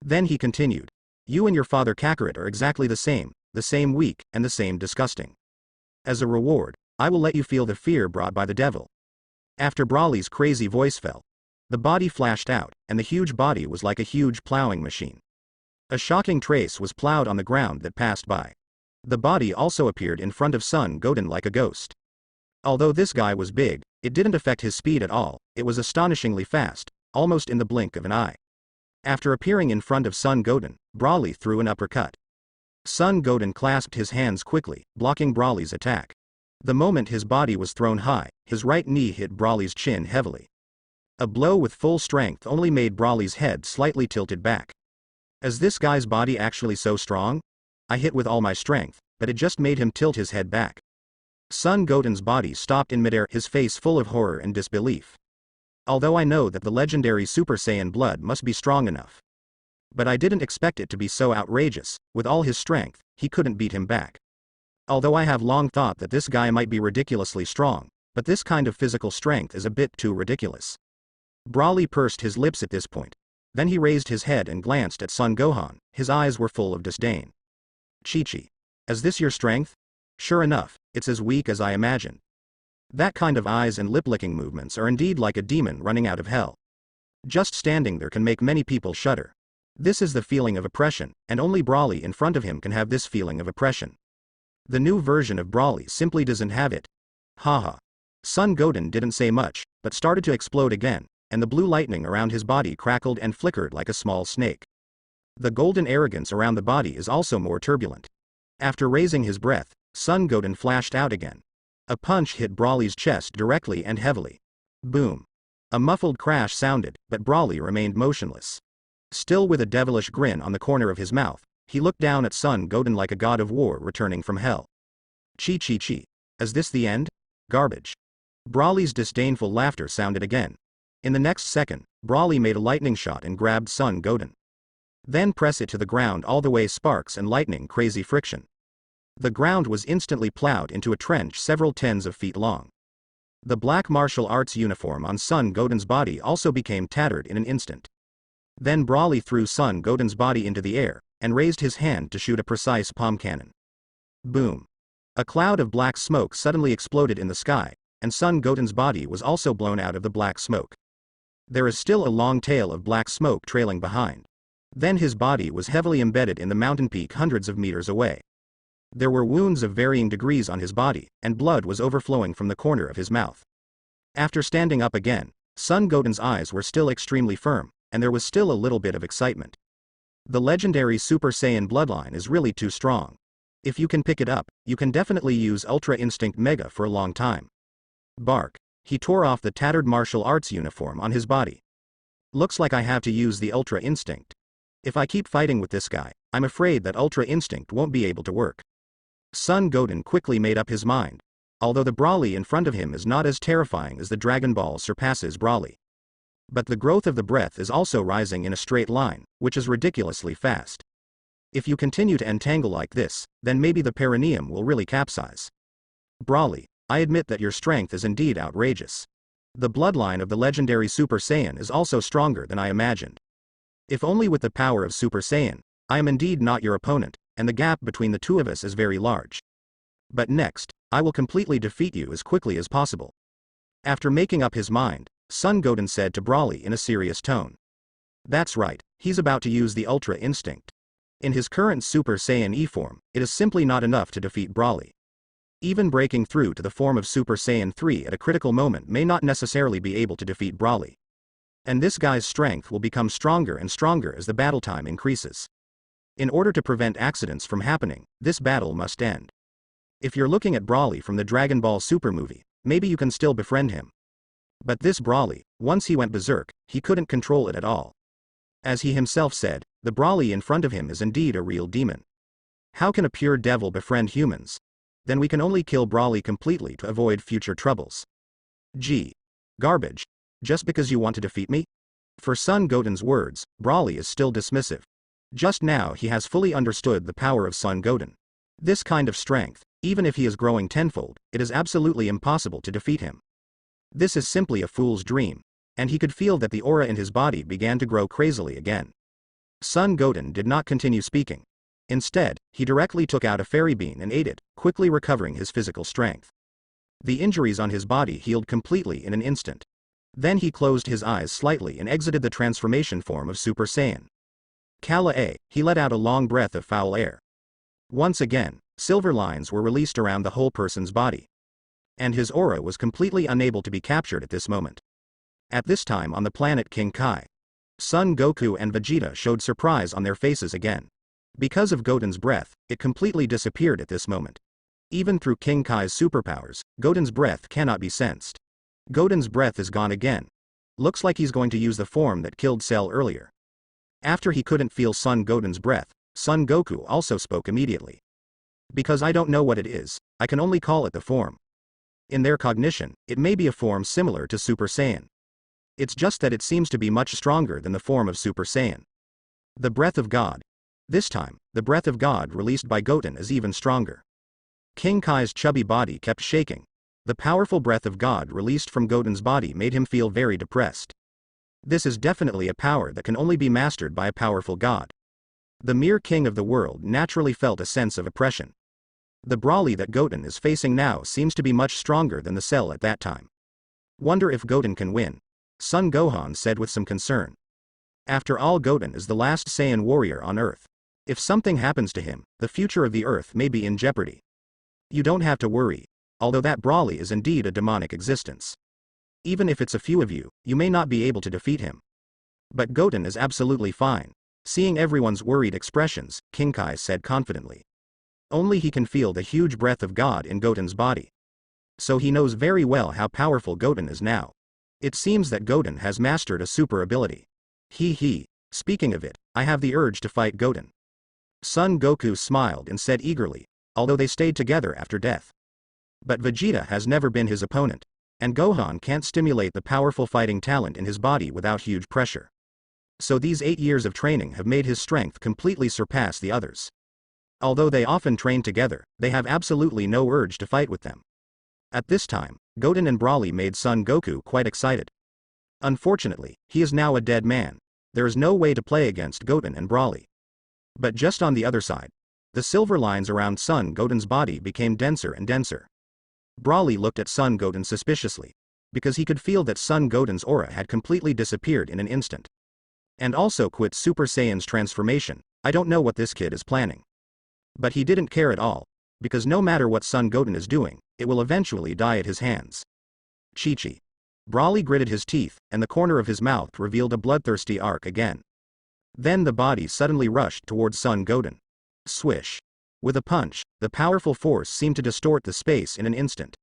Then he continued. You and your father Kakarot are exactly the same weak, and the same disgusting. As a reward, I will let you feel the fear brought by the devil. After Brawley's crazy voice fell, the body flashed out, and the huge body was like a huge plowing machine. A shocking trace was plowed on the ground that passed by. The body also appeared in front of Son Goten like a ghost. Although this guy was big, it didn't affect his speed at all, it was astonishingly fast, almost in the blink of an eye. After appearing in front of Son Goten, Brawley threw an uppercut. Son Goten clasped his hands quickly, blocking Brawley's attack. The moment his body was thrown high, his right knee hit Brawley's chin heavily. A blow with full strength only made Brawley's head slightly tilted back. Is this guy's body actually so strong? I hit with all my strength, but it just made him tilt his head back. Son Goten's body stopped in midair, his face full of horror and disbelief. Although I know that the legendary Super Saiyan blood must be strong enough. But I didn't expect it to be so outrageous. With all his strength, he couldn't beat him back. Although I have long thought that this guy might be ridiculously strong, but this kind of physical strength is a bit too ridiculous. Brawley pursed his lips at this point. Then he raised his head and glanced at Son Gohan, his eyes were full of disdain. Chi-Chi. Is this your strength? Sure enough, it's as weak as I imagined. That kind of eyes and lip-licking movements are indeed like a demon running out of hell. Just standing there can make many people shudder. This is the feeling of oppression, and only Brawley in front of him can have this feeling of oppression. The new version of Brawley simply doesn't have it. Haha. Son Goten didn't say much, but started to explode again, and the blue lightning around his body crackled and flickered like a small snake. The golden arrogance around the body is also more turbulent. After raising his breath, Son Goten flashed out again. A punch hit Brawley's chest directly and heavily. Boom. A muffled crash sounded, but Brawley remained motionless. Still with a devilish grin on the corner of his mouth, he looked down at Son Goten like a god of war returning from hell. Chi chi chi. Is this the end? Garbage. Brawley's disdainful laughter sounded again. In the next second, Brawley made a lightning shot and grabbed Son Goten. Then press it to the ground all the way, sparks and lightning, crazy friction. The ground was instantly plowed into a trench several tens of feet long. The black martial arts uniform on Son Goten's body also became tattered in an instant. Then Brawley threw Son Goten's body into the air, and raised his hand to shoot a precise palm cannon. Boom. A cloud of black smoke suddenly exploded in the sky, and Son Goten's body was also blown out of the black smoke. There is still a long tail of black smoke trailing behind. Then his body was heavily embedded in the mountain peak hundreds of meters away. There were wounds of varying degrees on his body, and blood was overflowing from the corner of his mouth. After standing up again, Son Goten's eyes were still extremely firm, and there was still a little bit of excitement. The legendary Super Saiyan bloodline is really too strong. If you can pick it up, you can definitely use Ultra Instinct Mega for a long time. Bark. He tore off the tattered martial arts uniform on his body. Looks like I have to use the Ultra Instinct. If I keep fighting with this guy, I'm afraid that Ultra Instinct won't be able to work. Son Goten quickly made up his mind. Although the Brawley in front of him is not as terrifying as the Dragon Ball surpasses Brawley. But the growth of the breath is also rising in a straight line, which is ridiculously fast. If you continue to entangle like this, then maybe the perineum will really capsize. Brawley, I admit that your strength is indeed outrageous. The bloodline of the legendary Super Saiyan is also stronger than I imagined. If only with the power of Super Saiyan, I am indeed not your opponent, and the gap between the two of us is very large. But next, I will completely defeat you as quickly as possible. After making up his mind, Son Goten said to Brawley in a serious tone. That's right, he's about to use the Ultra Instinct. In his current Super Saiyan E form, it is simply not enough to defeat Brawley. Even breaking through to the form of Super Saiyan 3 at a critical moment may not necessarily be able to defeat Brawley. And this guy's strength will become stronger and stronger as the battle time increases. In order to prevent accidents from happening, this battle must end. If you're looking at Brawley from the Dragon Ball Super movie, maybe you can still befriend him. But this Brawley, once he went berserk, he couldn't control it at all. As he himself said, The Brawly in front of him is indeed a real demon. How can a pure devil befriend humans? Then we can only kill Brawly completely to avoid future troubles. Gee. Garbage. Just because you want to defeat me? For Son Goten's words, Brawly is still dismissive. Just now he has fully understood the power of Son Goten. This kind of strength, even if he is growing tenfold, it is absolutely impossible to defeat him. This is simply a fool's dream, and he could feel that the aura in his body began to grow crazily again. Son Goten did not continue speaking. Instead, he directly took out a fairy bean and ate it, quickly recovering his physical strength. The injuries on his body healed completely in an instant. Then he closed his eyes slightly and exited the transformation form of Super Saiyan. Kala-A, he let out a long breath of foul air. Once again, silver lines were released around the whole person's body. And his aura was completely unable to be captured at this moment. At this time on the planet King Kai, Son Goku and Vegeta showed surprise on their faces again. Because of Goten's breath, it completely disappeared at this moment. Even through King Kai's superpowers, Goten's breath cannot be sensed. Goten's breath is gone again. Looks like he's going to use the form that killed Cell earlier. After he couldn't feel Son Goten's breath, Son Goku also spoke immediately. Because I don't know what it is, I can only call it the form. In their cognition, it may be a form similar to Super Saiyan. It's just that it seems to be much stronger than the form of Super Saiyan. The breath of God. This time, the breath of God released by Goten is even stronger. King Kai's chubby body kept shaking. The powerful breath of God released from Goten's body made him feel very depressed. This is definitely a power that can only be mastered by a powerful god. The mere king of the world naturally felt a sense of oppression. The Brawly that Goten is facing now seems to be much stronger than the Cell at that time. Wonder if Goten can win, Son Gohan said with some concern. After all, Goten is the last Saiyan warrior on Earth. If something happens to him, the future of the Earth may be in jeopardy. You don't have to worry, although that Brawly is indeed a demonic existence. Even if it's a few of you, you may not be able to defeat him. But Goten is absolutely fine. Seeing everyone's worried expressions, King Kai said confidently. Only he can feel the huge breath of God in Goten's body. So he knows very well how powerful Goten is now. It seems that Goten has mastered a super ability. Speaking of it, I have the urge to fight Goten. Son Goku smiled and said eagerly, although they stayed together after death. But Vegeta has never been his opponent, and Gohan can't stimulate the powerful fighting talent in his body without huge pressure. So these 8 years of training have made his strength completely surpass the others. Although they often train together, they have absolutely no urge to fight with them. At this time, Goten and Brawly made Son Goku quite excited. Unfortunately, he is now a dead man. There is no way to play against Goten and Brawly. But just on the other side, the silver lines around Son Goten's body became denser and denser. Brawly looked at Son Goten suspiciously, because he could feel that Son Goten's aura had completely disappeared in an instant. And also quit Super Saiyan's transformation. I don't know what this kid is planning. But he didn't care at all, because no matter what Son Goten is doing, it will eventually die at his hands. Chi-Chi. Brawly gritted his teeth, and the corner of his mouth revealed a bloodthirsty arc again. Then the body suddenly rushed towards Son Goten. Swish. With a punch, the powerful force seemed to distort the space in an instant.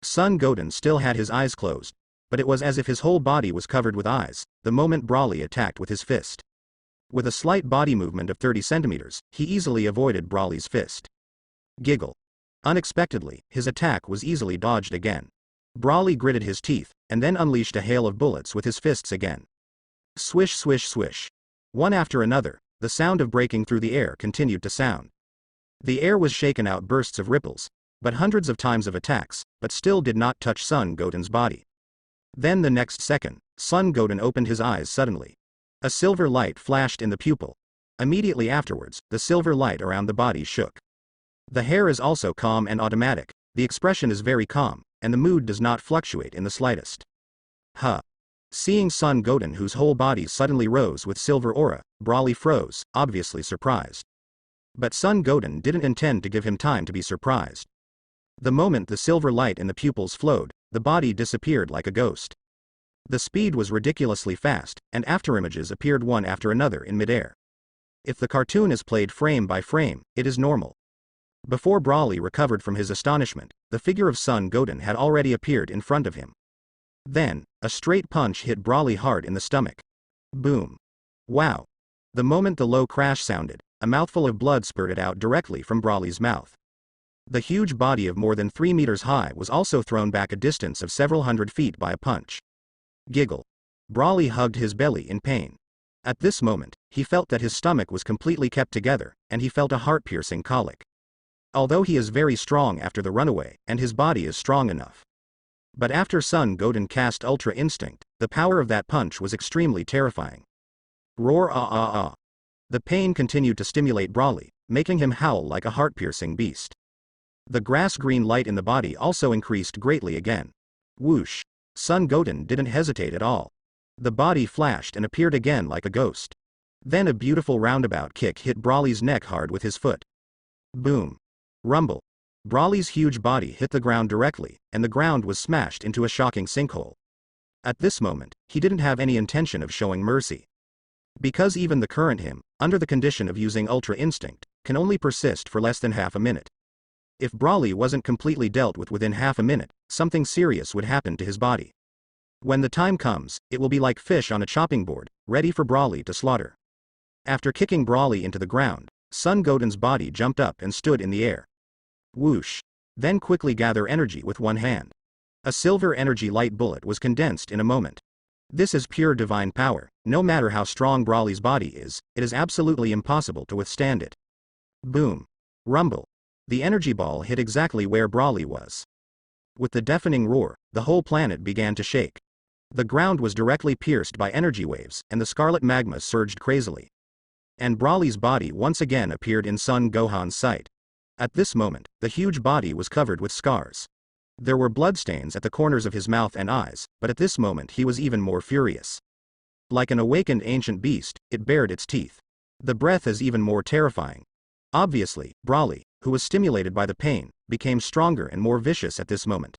Son Goten still had his eyes closed, but it was as if his whole body was covered with eyes, the moment Brawly attacked with his fist. With a slight body movement of 30 centimeters, he easily avoided Brawly's fist. Giggle. Unexpectedly, his attack was easily dodged again. Brawly gritted his teeth, and then unleashed a hail of bullets with his fists again. Swish swish swish. One after another, the sound of breaking through the air continued to sound. The air was shaken out bursts of ripples, but hundreds of times of attacks, but still did not touch Son Goten's body. Then the next second, Son Goten opened his eyes suddenly. A silver light flashed in the pupil. Immediately afterwards, the silver light around the body shook. The hair is also calm and automatic, the expression is very calm, and the mood does not fluctuate in the slightest. Seeing Son Goten, whose whole body suddenly rose with silver aura, Brawly froze, obviously surprised. But Son Goten didn't intend to give him time to be surprised. The moment the silver light in the pupils flowed, the body disappeared like a ghost. The speed was ridiculously fast, and afterimages appeared one after another in midair. If the cartoon is played frame by frame, it is normal. Before Brawly recovered from his astonishment, the figure of Son Goten had already appeared in front of him. Then, a straight punch hit Brawly hard in the stomach. Boom. Wow. The moment the low crash sounded, a mouthful of blood spurted out directly from Brawley's mouth. The huge body of more than 3 meters high was also thrown back a distance of several hundred feet by a punch. Giggle. Brawley hugged his belly in pain. At this moment, he felt that his stomach was completely kept together, and he felt a heart-piercing colic. Although he is very strong after the runaway, and his body is strong enough. But after Son Goten cast Ultra Instinct, the power of that punch was extremely terrifying. Roar ah ah ah. The pain continued to stimulate Brawley, making him howl like a heart-piercing beast. The grass-green light in the body also increased greatly again. Whoosh. Son Goten didn't hesitate at all. The body flashed and appeared again like a ghost. Then a beautiful roundabout kick hit Brawley's neck hard with his foot. Boom. Rumble. Brawley's huge body hit the ground directly, and the ground was smashed into a shocking sinkhole. At this moment, he didn't have any intention of showing mercy. Because even the current him, under the condition of using Ultra Instinct, can only persist for less than half a minute. If Brawley wasn't completely dealt with within half a minute, something serious would happen to his body. When the time comes, it will be like fish on a chopping board, ready for Brawley to slaughter. After kicking Brawley into the ground, Son Goten's body jumped up and stood in the air. Whoosh. Then quickly gather energy with one hand. A silver energy light bullet was condensed in a moment. This is pure divine power. No matter how strong Brawley's body is, it is absolutely impossible to withstand it. Boom. Rumble. The energy ball hit exactly where Brawley was. With the deafening roar, the whole planet began to shake. The ground was directly pierced by energy waves, and the scarlet magma surged crazily. And Brawley's body once again appeared in Son Gohan's sight. At this moment, the huge body was covered with scars. There were bloodstains at the corners of his mouth and eyes, but at this moment he was even more furious. Like an awakened ancient beast, it bared its teeth. The breath is even more terrifying. Obviously, Brawley, who was stimulated by the pain, became stronger and more vicious at this moment.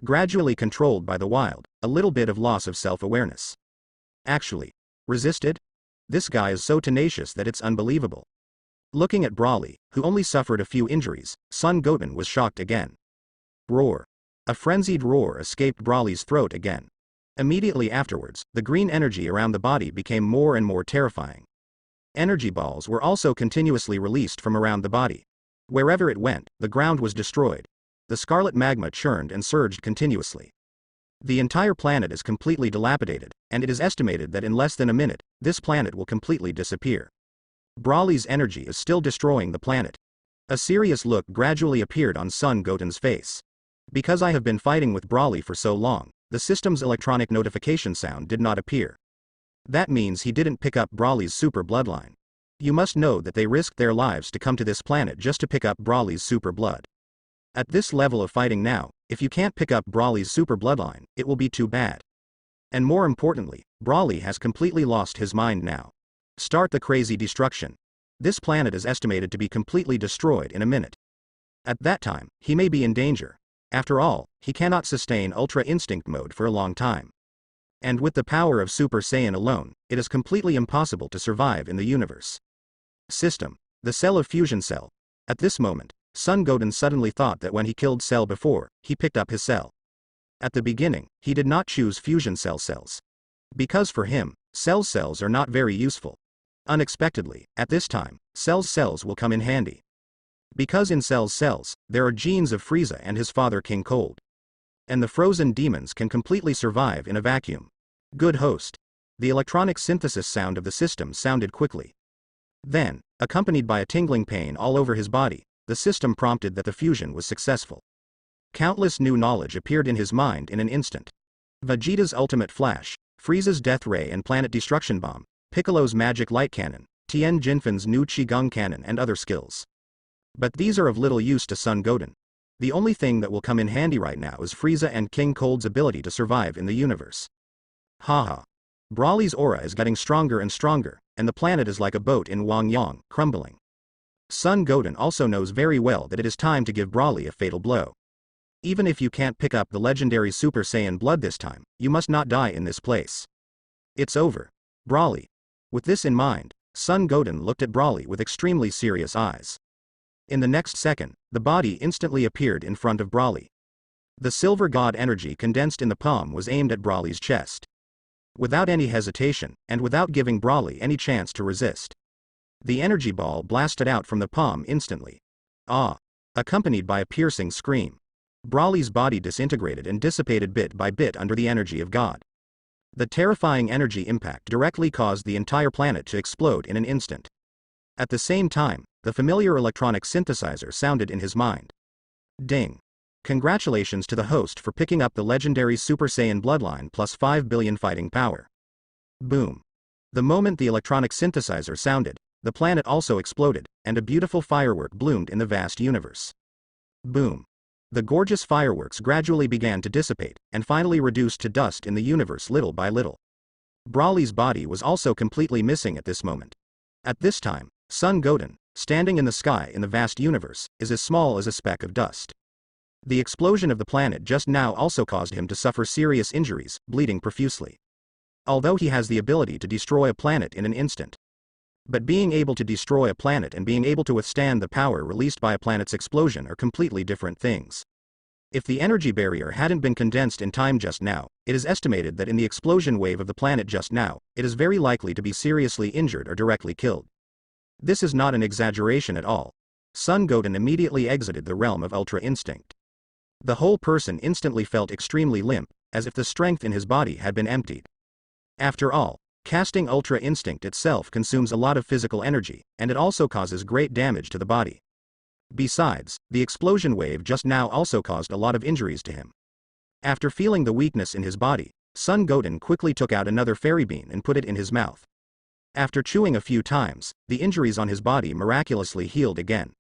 Gradually controlled by the wild, a little bit of loss of self-awareness. Actually, resisted? This guy is so tenacious that it's unbelievable. Looking at Brawley, who only suffered a few injuries, Son Goten was shocked again. Roar. A frenzied roar escaped Brawley's throat again. Immediately afterwards, the green energy around the body became more and more terrifying. Energy balls were also continuously released from around the body. Wherever it went, the ground was destroyed. The scarlet magma churned and surged continuously. The entire planet is completely dilapidated, and it is estimated that in less than a minute, this planet will completely disappear. Brawley's energy is still destroying the planet. A serious look gradually appeared on Son Goten's face. Because I have been fighting with Brawley for so long, the system's electronic notification sound did not appear. That means he didn't pick up Brawley's super bloodline. You must know that they risked their lives to come to this planet just to pick up Brawley's super blood. At this level of fighting now, if you can't pick up Brawley's super bloodline, it will be too bad. And more importantly, Brawley has completely lost his mind now. Start the crazy destruction. This planet is estimated to be completely destroyed in a minute. At that time, he may be in danger. After all, he cannot sustain Ultra Instinct mode for a long time. And with the power of Super Saiyan alone, it is completely impossible to survive in the universe. System. The cell of fusion cell. At this moment, Son Goten suddenly thought that when he killed Cell before, he picked up his cell. At the beginning, he did not choose fusion cell cells. Because for him, Cell's cells are not very useful. Unexpectedly, at this time, Cell's cells will come in handy. Because in Cell's cells, there are genes of Frieza and his father King Cold. And the frozen demons can completely survive in a vacuum. Good host. The electronic synthesis sound of the system sounded quickly. Then, accompanied by a tingling pain all over his body, the system prompted that the fusion was successful. Countless new knowledge appeared in his mind in an instant. Vegeta's ultimate flash, Frieza's death ray and planet destruction bomb, Piccolo's magic light cannon, Tien Jinfan's new Qigong cannon and other skills. But these are of little use to Son Goten. The only thing that will come in handy right now is Frieza and King Cold's ability to survive in the universe. Haha. Brawley's aura is getting stronger and stronger, and the planet is like a boat in Wangyang, crumbling. Son Goten also knows very well that it is time to give Brawley a fatal blow. Even if you can't pick up the legendary Super Saiyan blood this time, you must not die in this place. It's over. Brawley. With this in mind, Son Goten looked at Brawley with extremely serious eyes. In the next second, the body instantly appeared in front of Brawley. The silver god energy condensed in the palm was aimed at Brawley's chest. without any hesitation, and without giving Brawley any chance to resist. The energy ball blasted out from the palm instantly. Ah! Accompanied by a piercing scream. Brawley's body disintegrated and dissipated bit by bit under the energy of God. The terrifying energy impact directly caused the entire planet to explode in an instant. At the same time, the familiar electronic synthesizer sounded in his mind. Ding! Congratulations to the host for picking up the legendary Super Saiyan bloodline plus 5 billion fighting power. Boom! The moment the electronic synthesizer sounded, the planet also exploded, and a beautiful firework bloomed in the vast universe. Boom! The gorgeous fireworks gradually began to dissipate, and finally reduced to dust in the universe little by little. Brawley's body was also completely missing at this moment. At this time, Son Goten, standing in the sky in the vast universe, is as small as a speck of dust. The explosion of the planet just now also caused him to suffer serious injuries, bleeding profusely. Although he has the ability to destroy a planet in an instant. But being able to destroy a planet and being able to withstand the power released by a planet's explosion are completely different things. If the energy barrier hadn't been condensed in time just now, it is estimated that in the explosion wave of the planet just now, it is very likely to be seriously injured or directly killed. This is not an exaggeration at all. Son Goten immediately exited the realm of Ultra Instinct. The whole person instantly felt extremely limp, as if the strength in his body had been emptied. After all, casting Ultra Instinct itself consumes a lot of physical energy, and it also causes great damage to the body. Besides, the explosion wave just now also caused a lot of injuries to him. After feeling the weakness in his body, Son Goten quickly took out another fairy bean and put it in his mouth. After chewing a few times, the injuries on his body miraculously healed again.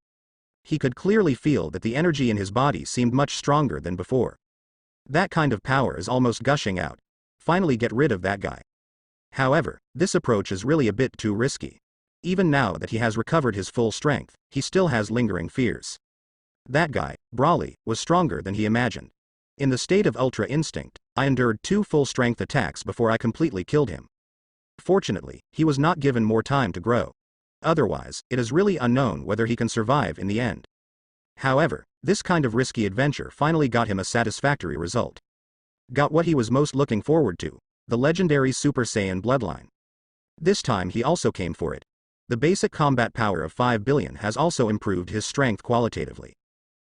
He could clearly feel that the energy in his body seemed much stronger than before. That kind of power is almost gushing out. Finally get rid of that guy. However, this approach is really a bit too risky. Even now that he has recovered his full strength, he still has lingering fears. That guy, Brawley, was stronger than he imagined. In the state of Ultra Instinct, I endured 2 full-strength attacks before I completely killed him. Fortunately, he was not given more time to grow. Otherwise, it is really unknown whether he can survive in the end. However, this kind of risky adventure finally got him a satisfactory result. Got what he was most looking forward to, the legendary Super Saiyan bloodline. This time he also came for it. The basic combat power of 5 billion has also improved his strength qualitatively.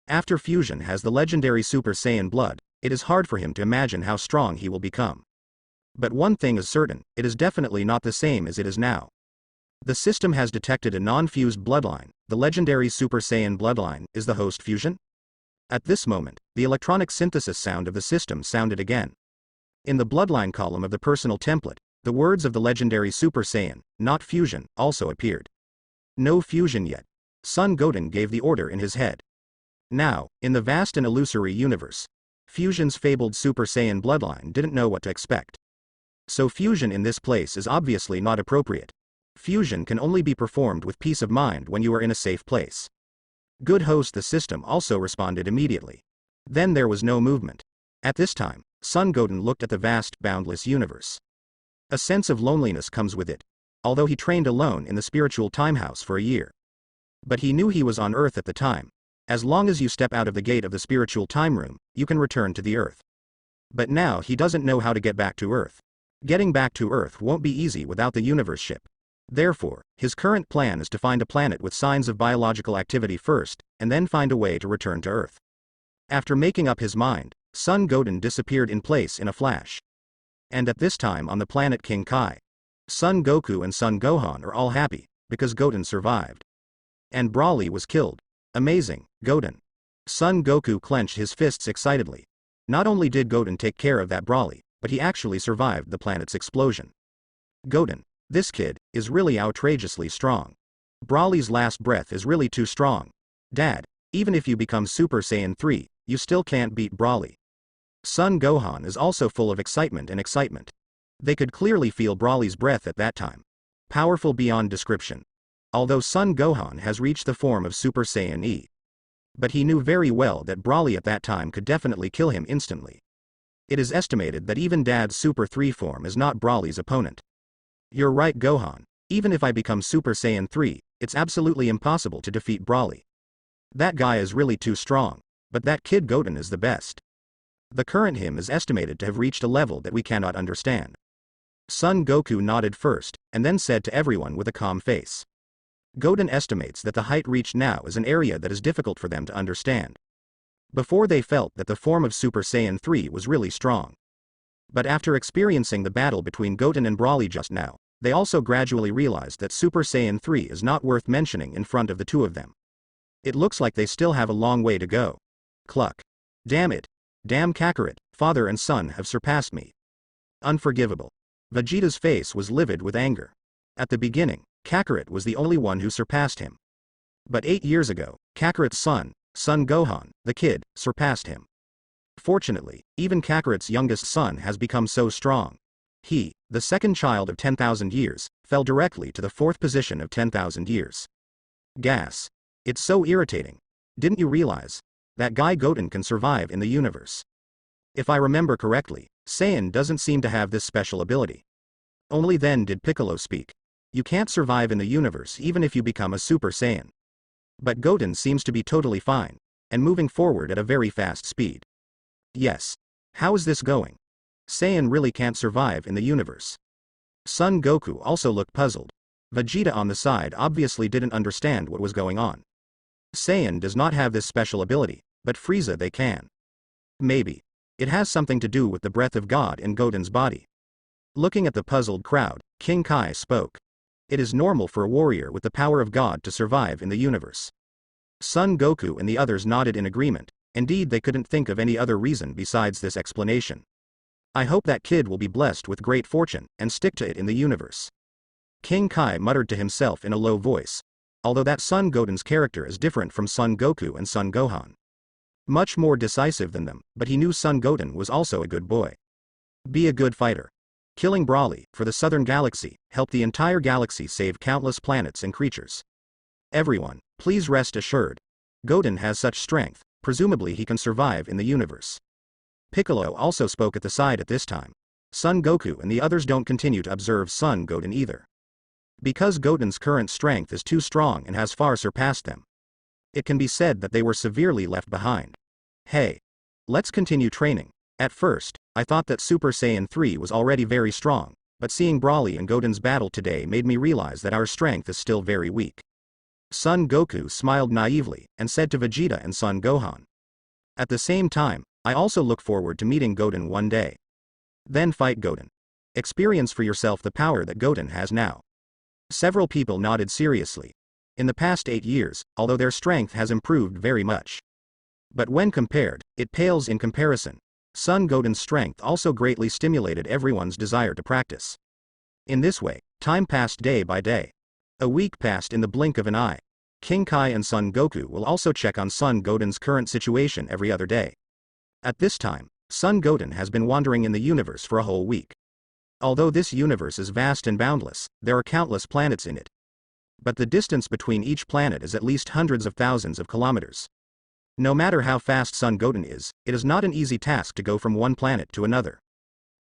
After fusion has the legendary Super Saiyan blood, it is hard for him to imagine how strong he will become. But one thing is certain, it is definitely not the same as it is now. The system has detected a non-fused bloodline. The legendary Super Saiyan bloodline is the host fusion? At this moment, the electronic synthesis sound of the system sounded again. In the bloodline column of the personal template, the words of the legendary Super Saiyan, not fusion, also appeared. No fusion yet. Son Goten gave the order in his head. Now, in the vast and illusory universe, fusion's fabled Super Saiyan bloodline didn't know what to expect. So fusion in this place is obviously not appropriate. Fusion can only be performed with peace of mind when you are in a safe place. Good host, the system also responded immediately. Then there was no movement. At this time, Son Goten looked at the vast, boundless universe. A sense of loneliness comes with it, although he trained alone in the spiritual time house for a year. But he knew he was on Earth at the time. As long as you step out of the gate of the spiritual time room, you can return to the Earth. But now he doesn't know how to get back to Earth. Getting back to Earth won't be easy without the universe ship. Therefore, his current plan is to find a planet with signs of biological activity first, and then find a way to return to Earth. After making up his mind, Son Goten disappeared in place in a flash. And at this time on the planet King Kai, Son Goku and Son Gohan are all happy, because Goten survived. And Brawley was killed. Amazing, Goten. Son Goku clenched his fists excitedly. Not only did Goten take care of that Brawley, but he actually survived the planet's explosion. Goten, this kid, is really outrageously strong. Brawley's last breath is really too strong. Dad, even if you become Super Saiyan 3, you still can't beat Brawley. Son Gohan is also full of excitement and excitement. They could clearly feel Brawley's breath at that time. Powerful beyond description. Although Son Gohan has reached the form of Super Saiyan E. But he knew very well that Brawley at that time could definitely kill him instantly. It is estimated that even Dad's Super 3 form is not Brawley's opponent. You're right, Gohan. Even if I become Super Saiyan 3, it's absolutely impossible to defeat Brawley. That guy is really too strong, but that kid Goten is the best. The current him is estimated to have reached a level that we cannot understand. Son Goku nodded first, and then said to everyone with a calm face. Goten estimates that the height reached now is an area that is difficult for them to understand. Before they felt that the form of Super Saiyan 3 was really strong. But after experiencing the battle between Goten and Broly just now, they also gradually realized that Super Saiyan 3 is not worth mentioning in front of the two of them. It looks like they still have a long way to go. Cluck. Damn it. Damn Kakarot, father and son have surpassed me. Unforgivable. Vegeta's face was livid with anger. At the beginning, Kakarot was the only one who surpassed him. But 8 years ago, Kakarot's son Gohan, the kid, surpassed him. Fortunately, even Kakarot's youngest son has become so strong. He, the second child of 10,000 years, fell directly to the fourth position of 10,000 years. Gas. It's so irritating. Didn't you realize? That guy Goten can survive in the universe. If I remember correctly, Saiyan doesn't seem to have this special ability. Only then did Piccolo speak. You can't survive in the universe even if you become a Super Saiyan. But Goten seems to be totally fine, and moving forward at a very fast speed. Yes. How is this going? Saiyan really can't survive in the universe. Son Goku also looked puzzled. Vegeta on the side obviously didn't understand what was going on. Saiyan does not have this special ability, but Frieza they can. Maybe. It has something to do with the breath of God in Goten's body. Looking at the puzzled crowd, King Kai spoke. It is normal for a warrior with the power of God to survive in the universe. Son Goku and the others nodded in agreement. Indeed, they couldn't think of any other reason besides this explanation. I hope that kid will be blessed with great fortune and stick to it in the universe. King Kai muttered to himself in a low voice. Although that Son Goten's character is different from Son Goku and Son Gohan. Much more decisive than them, but he knew Son Goten was also a good boy. Be a good fighter. Killing Broly, for the Southern Galaxy, helped the entire galaxy save countless planets and creatures. Everyone, please rest assured. Goten has such strength, presumably he can survive in the universe. Piccolo also spoke at the side at this time. Son Goku and the others don't continue to observe Son Goten either. Because Goten's current strength is too strong and has far surpassed them. It can be said that they were severely left behind. Hey. Let's continue training. At first, I thought that Super Saiyan 3 was already very strong, but seeing Broly and Goten's battle today made me realize that our strength is still very weak. Son Goku smiled naively and said to Vegeta and Son Gohan. At the same time, I also look forward to meeting Goten one day. Then fight Goten. Experience for yourself the power that Goten has now. Several people nodded seriously. In the past 8 years, although their strength has improved very much. But when compared, it pales in comparison. Son Goten's strength also greatly stimulated everyone's desire to practice. In this way, time passed day by day. A week passed in the blink of an eye. King Kai and Son Goku will also check on Son Goten's current situation every other day. At this time, Son Goten has been wandering in the universe for a whole week. Although this universe is vast and boundless, there are countless planets in it. But the distance between each planet is at least hundreds of thousands of kilometers. No matter how fast Son Goten is, it is not an easy task to go from one planet to another.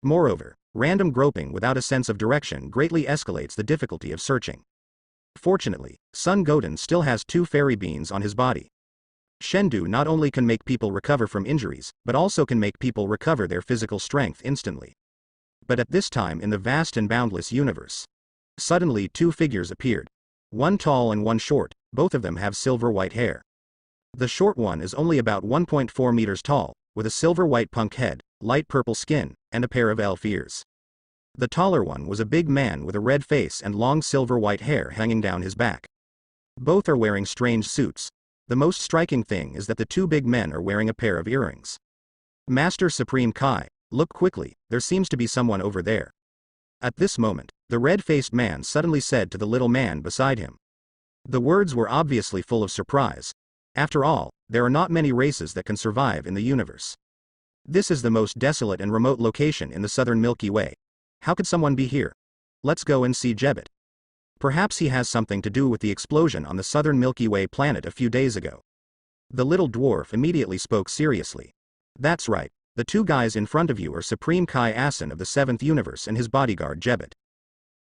Moreover, random groping without a sense of direction greatly escalates the difficulty of searching. Fortunately, Son Goten still has 2 fairy beans on his body. Shendu not only can make people recover from injuries, but also can make people recover their physical strength instantly. But at this time in the vast and boundless universe, suddenly 2 figures appeared. One tall and one short, both of them have silver white hair. The short one is only about 1.4 meters tall, with a silver white punk head, light purple skin, and a pair of elf ears. The taller one was a big man with a red face and long silver white hair hanging down his back. Both are wearing strange suits. The most striking thing is that the 2 big men are wearing a pair of earrings. Master Supreme Kai, look quickly, there seems to be someone over there. At this moment, the red-faced man suddenly said to the little man beside him. The words were obviously full of surprise. After all, there are not many races that can survive in the universe. This is the most desolate and remote location in the southern Milky Way. How could someone be here? Let's go and see Jebbet. Perhaps he has something to do with the explosion on the southern Milky Way planet a few days ago. The little dwarf immediately spoke seriously. That's right, the 2 guys in front of you are Supreme Kai Asin of the 7th universe and his bodyguard Jebbet.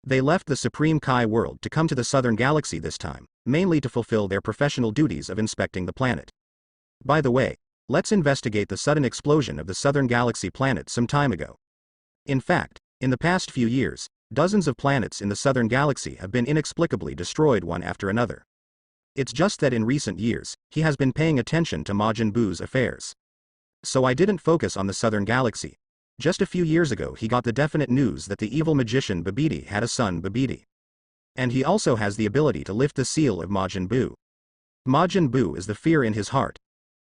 They left the Supreme Kai world to come to the southern galaxy this time, mainly to fulfill their professional duties of inspecting the planet. By the way, let's investigate the sudden explosion of the southern galaxy planet some time ago. In fact, In the past few years, dozens of planets in the southern galaxy have been inexplicably destroyed one after another. It's just that in recent years, he has been paying attention to Majin Buu's affairs. So I didn't focus on the southern galaxy. Just a few years ago he got the definite news that the evil magician Babidi had a son Babidi. And he also has the ability to lift the seal of Majin Buu. Majin Buu is the fear in his heart.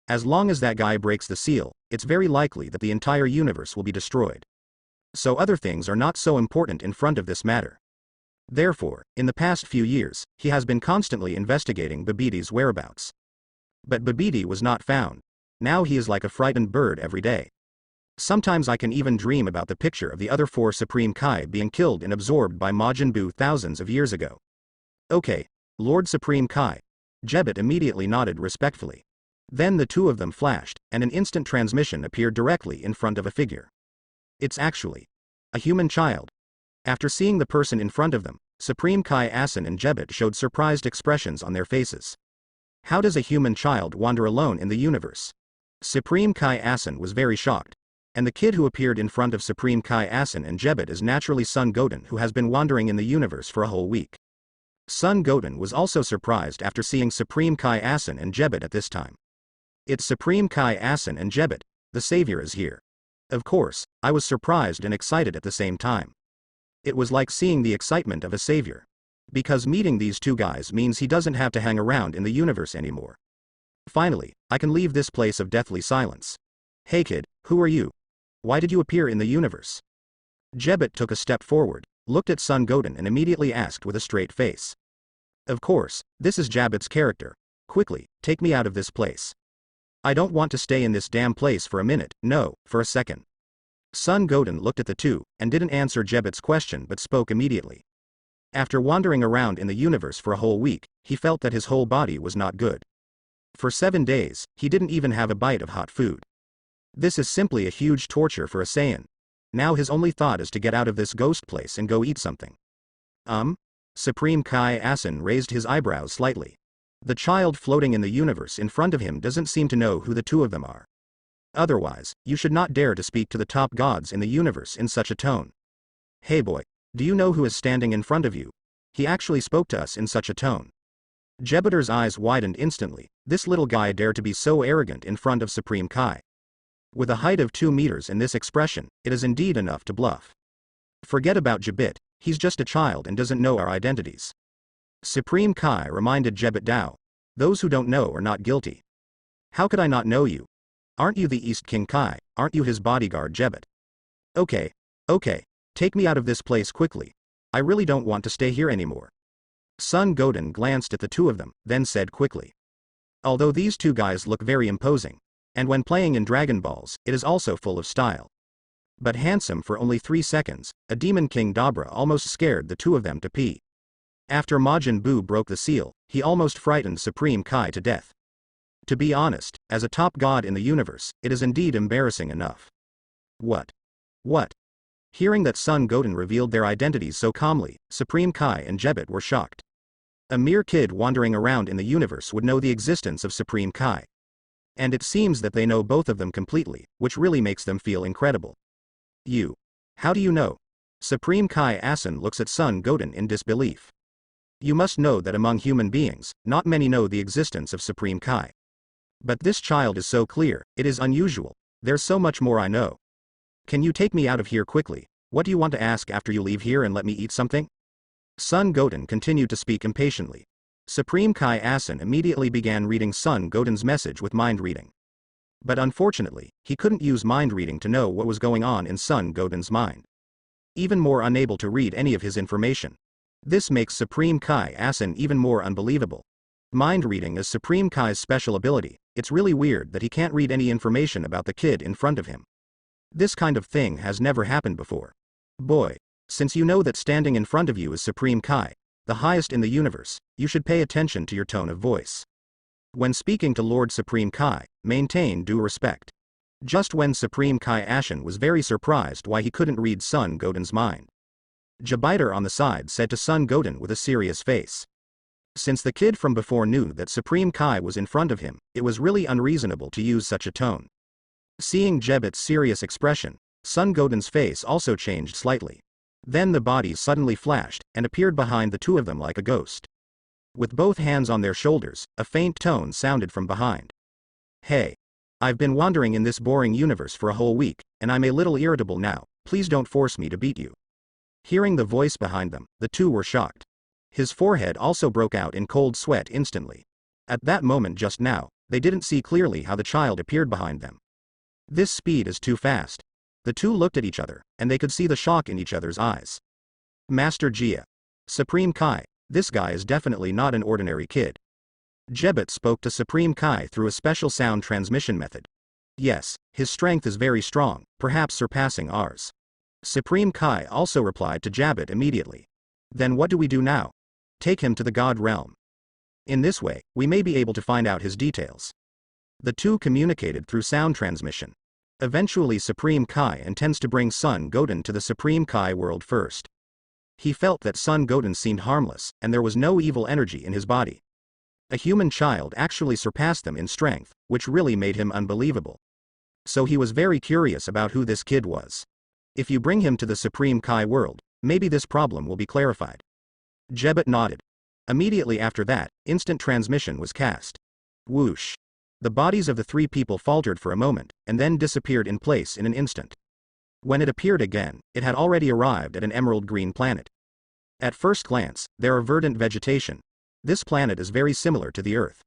As long as that guy breaks the seal, it's very likely that the entire universe will be destroyed. So other things are not so important in front of this matter. Therefore, in the past few years, he has been constantly investigating Babidi's whereabouts. But Babidi was not found. Now he is like a frightened bird every day. Sometimes I can even dream about the picture of the other 4 Supreme Kai being killed and absorbed by Majin Buu thousands of years ago. Okay, Lord Supreme Kai. Jebet immediately nodded respectfully. Then the two of them flashed, and an instant transmission appeared directly in front of a figure. It's actually a human child. After seeing the person in front of them, Supreme Kai Asin and Jebet showed surprised expressions on their faces. How does a human child wander alone in the universe? Supreme Kai Asin was very shocked. And the kid who appeared in front of Supreme Kai Asin and Jebet is naturally son Goten, who has been wandering in the universe for a whole week. Son Goten was also surprised after seeing Supreme Kai Asin and Jebet at this time. It's Supreme Kai Asin and Jebet, the savior is here. Of course, I was surprised and excited at the same time. It was like seeing the excitement of a savior. Because meeting these two guys means he doesn't have to hang around in the universe anymore. Finally, I can leave this place of deathly silence. Hey kid, who are you? Why did you appear in the universe? Jebet took a step forward, looked at son Goten and immediately asked with a straight face. Of course, this is Jebet's character. Quickly, take me out of this place. I don't want to stay in this damn place for a minute, no, for a second. Son Goten looked at the two, and didn't answer Jebet's question but spoke immediately. After wandering around in the universe for a whole week, he felt that his whole body was not good. For 7 days, he didn't even have a bite of hot food. This is simply a huge torture for a Saiyan. Now his only thought is to get out of this ghost place and go eat something. Supreme Kai Asin raised his eyebrows slightly. The child floating in the universe in front of him doesn't seem to know who the two of them are. Otherwise, you should not dare to speak to the top gods in the universe in such a tone. Hey boy, do you know who is standing in front of you? He actually spoke to us in such a tone. Jebet's eyes widened instantly. This little guy dared to be so arrogant in front of Supreme Kai. With a height of 2 meters and this expression, it is indeed enough to bluff. Forget about Jebet, he's just a child and doesn't know our identities. Supreme Kai reminded Jebet Dao. Those who don't know are not guilty. How could I not know you? Aren't you the East King Kai? Aren't you his bodyguard Jebet? Okay, take me out of this place quickly. I really don't want to stay here anymore. Son Goten glanced at the two of them, then said quickly. Although these two guys look very imposing, and when playing in Dragon Balls, it is also full of style. But handsome for only 3 seconds, a Demon King Dabra almost scared the two of them to pee. After Majin Buu broke the seal, he almost frightened Supreme Kai to death. To be honest, as a top god in the universe, it is indeed embarrassing enough. What? Hearing that Son Goten revealed their identities so calmly, Supreme Kai and Jebet were shocked. A mere kid wandering around in the universe would know the existence of Supreme Kai. And it seems that they know both of them completely, which really makes them feel incredible. How do you know? Supreme Kai Asin looks at Son Goten in disbelief. You must know that among human beings, not many know the existence of Supreme Kai. But this child is so clear, it is unusual. There's so much more I know. Can you take me out of here quickly? What do you want to ask after you leave here and let me eat something? Son Goten continued to speak impatiently. Supreme Kai Asin immediately began reading Son Goten's message with mind reading. But unfortunately, he couldn't use mind reading to know what was going on in Son Goten's mind. Even more unable to read any of his information. This makes Supreme Kai Asin even more unbelievable. Mind reading is Supreme Kai's special ability. It's really weird that he can't read any information about the kid in front of him. This kind of thing has never happened before. Boy, since you know that standing in front of you is Supreme Kai, the highest in the universe, you should pay attention to your tone of voice. When speaking to Lord Supreme Kai, maintain due respect. Just when Supreme Kai Asin was very surprised why he couldn't read Son Goten's mind. Jebiter on the side said to Son Goten with a serious face. Since the kid from before knew that Supreme Kai was in front of him, it was really unreasonable to use such a tone. Seeing Jebet's serious expression, Sun Goten's face also changed slightly. Then the bodies suddenly flashed, and appeared behind the two of them like a ghost. With both hands on their shoulders, a faint tone sounded from behind. Hey. I've been wandering in this boring universe for a whole week, and I'm a little irritable now, please don't force me to beat you. Hearing the voice behind them, the two were shocked. His forehead also broke out in cold sweat instantly. At that moment just now, they didn't see clearly how the child appeared behind them. This speed is too fast. The two looked at each other, and they could see the shock in each other's eyes. Master Jia. Supreme Kai, this guy is definitely not an ordinary kid. Jebet spoke to Supreme Kai through a special sound transmission method. Yes, his strength is very strong, perhaps surpassing ours. Supreme Kai also replied to Jabet immediately. Then what do we do now? Take him to the God realm. In this way, we may be able to find out his details. The two communicated through sound transmission. Eventually Supreme Kai intends to bring Sun Goten to the Supreme Kai world first. He felt that Sun Goten seemed harmless, and there was no evil energy in his body. A human child actually surpassed them in strength, which really made him unbelievable. So he was very curious about who this kid was. If you bring him to the Supreme Kai world, maybe this problem will be clarified. Jebet nodded. Immediately after that, instant transmission was cast. Whoosh. The bodies of the three people faltered for a moment, and then disappeared in place in an instant. When it appeared again, it had already arrived at an emerald green planet. At first glance, there are verdant vegetation. This planet is very similar to the Earth.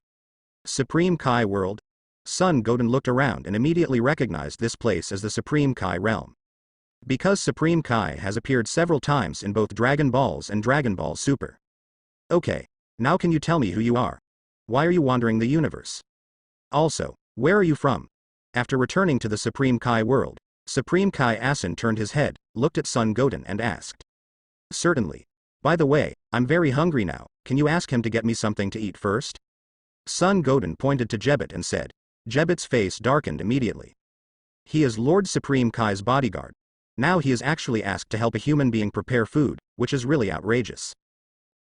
Supreme Kai world? Sun Goten looked around and immediately recognized this place as the Supreme Kai realm. Because Supreme Kai has appeared several times in both Dragon Balls and Dragon Ball Super. Okay, now can you tell me who you are? Why are you wandering the universe? Also, where are you from? After returning to the Supreme Kai world, Supreme Kai Asin turned his head, looked at Sun Goten and asked. Certainly. By the way, I'm very hungry now, can you ask him to get me something to eat first? Sun Goten pointed to Jebet and said. Jebet's face darkened immediately. He is Lord Supreme Kai's bodyguard. Now he is actually asked to help a human being prepare food, which is really outrageous.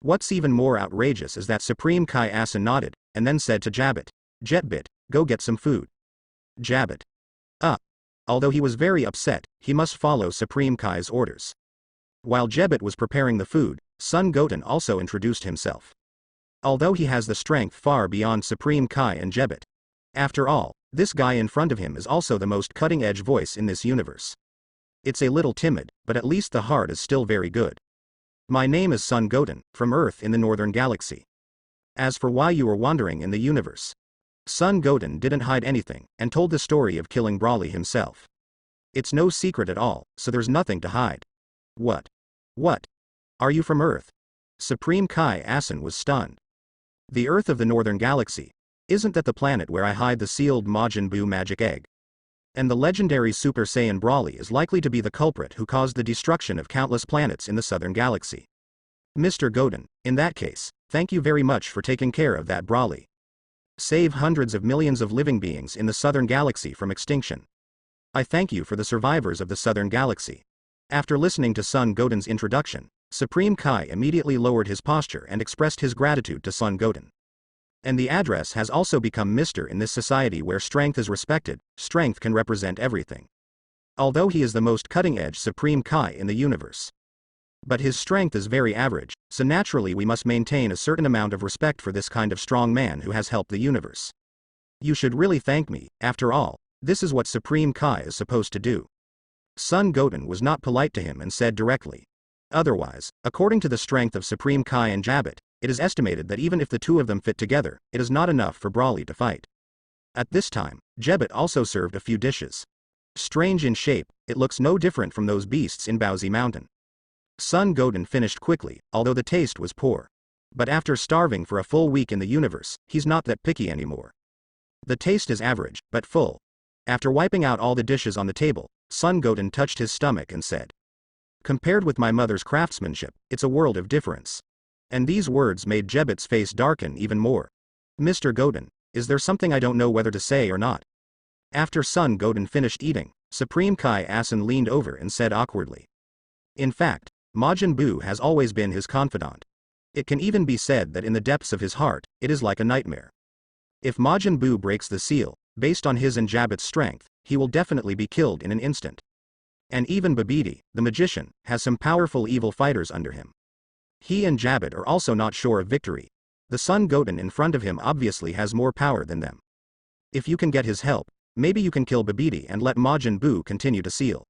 What's even more outrageous is that Supreme Kai Asin nodded, and then said to Jabet, Jetbit, go get some food. Jabet. Although he was very upset, he must follow Supreme Kai's orders. While Jebet was preparing the food, Sun Goten also introduced himself. Although he has the strength far beyond Supreme Kai and Jebet. After all, this guy in front of him is also the most cutting-edge voice in this universe. It's a little timid, but at least the heart is still very good. My name is Sun Goten, from Earth in the Northern Galaxy. As for why you were wandering in the universe. Sun Goten didn't hide anything, and told the story of killing Brawly himself. It's no secret at all, so there's nothing to hide. What? What? Are you from Earth? Supreme Kai Asin was stunned. The Earth of the Northern Galaxy. Isn't that the planet where I hide the sealed Majin Buu magic egg? And the legendary Super Saiyan Brawly is likely to be the culprit who caused the destruction of countless planets in the Southern Galaxy. Mr. Goten, in that case, thank you very much for taking care of that Brawly. Save hundreds of millions of living beings in the Southern Galaxy from extinction. I thank you for the survivors of the Southern Galaxy. After listening to Sun Goten's introduction, Supreme Kai immediately lowered his posture and expressed his gratitude to Sun Goten. And the address has also become Mr. in this society where strength is respected, strength can represent everything. Although he is the most cutting-edge Supreme Kai in the universe. But his strength is very average, so naturally we must maintain a certain amount of respect for this kind of strong man who has helped the universe. You should really thank me, after all, this is what Supreme Kai is supposed to do. Sun Goten was not polite to him and said directly. Otherwise, according to the strength of Supreme Kai and Jabet, it is estimated that even if the two of them fit together, it is not enough for Brawly to fight. At this time, Jebet also served a few dishes. Strange in shape, it looks no different from those beasts in Bowsy Mountain. Sun Goten finished quickly, although the taste was poor. But after starving for a full week in the universe, he's not that picky anymore. The taste is average, but full. After wiping out all the dishes on the table, Sun Goten touched his stomach and said. Compared with my mother's craftsmanship, it's a world of difference. And these words made Jebet's face darken even more. Mr. Goten, is there something I don't know whether to say or not? After Sun Goten finished eating, Supreme Kai Asin leaned over and said awkwardly. In fact, Majin Buu has always been his confidant. It can even be said that in the depths of his heart, it is like a nightmare. If Majin Buu breaks the seal, based on his and Jabet's strength, he will definitely be killed in an instant. And even Babidi, the magician, has some powerful evil fighters under him. He and Jabbit are also not sure of victory. The son Goten in front of him obviously has more power than them. If you can get his help, maybe you can kill Babidi and let Majin Buu continue to seal.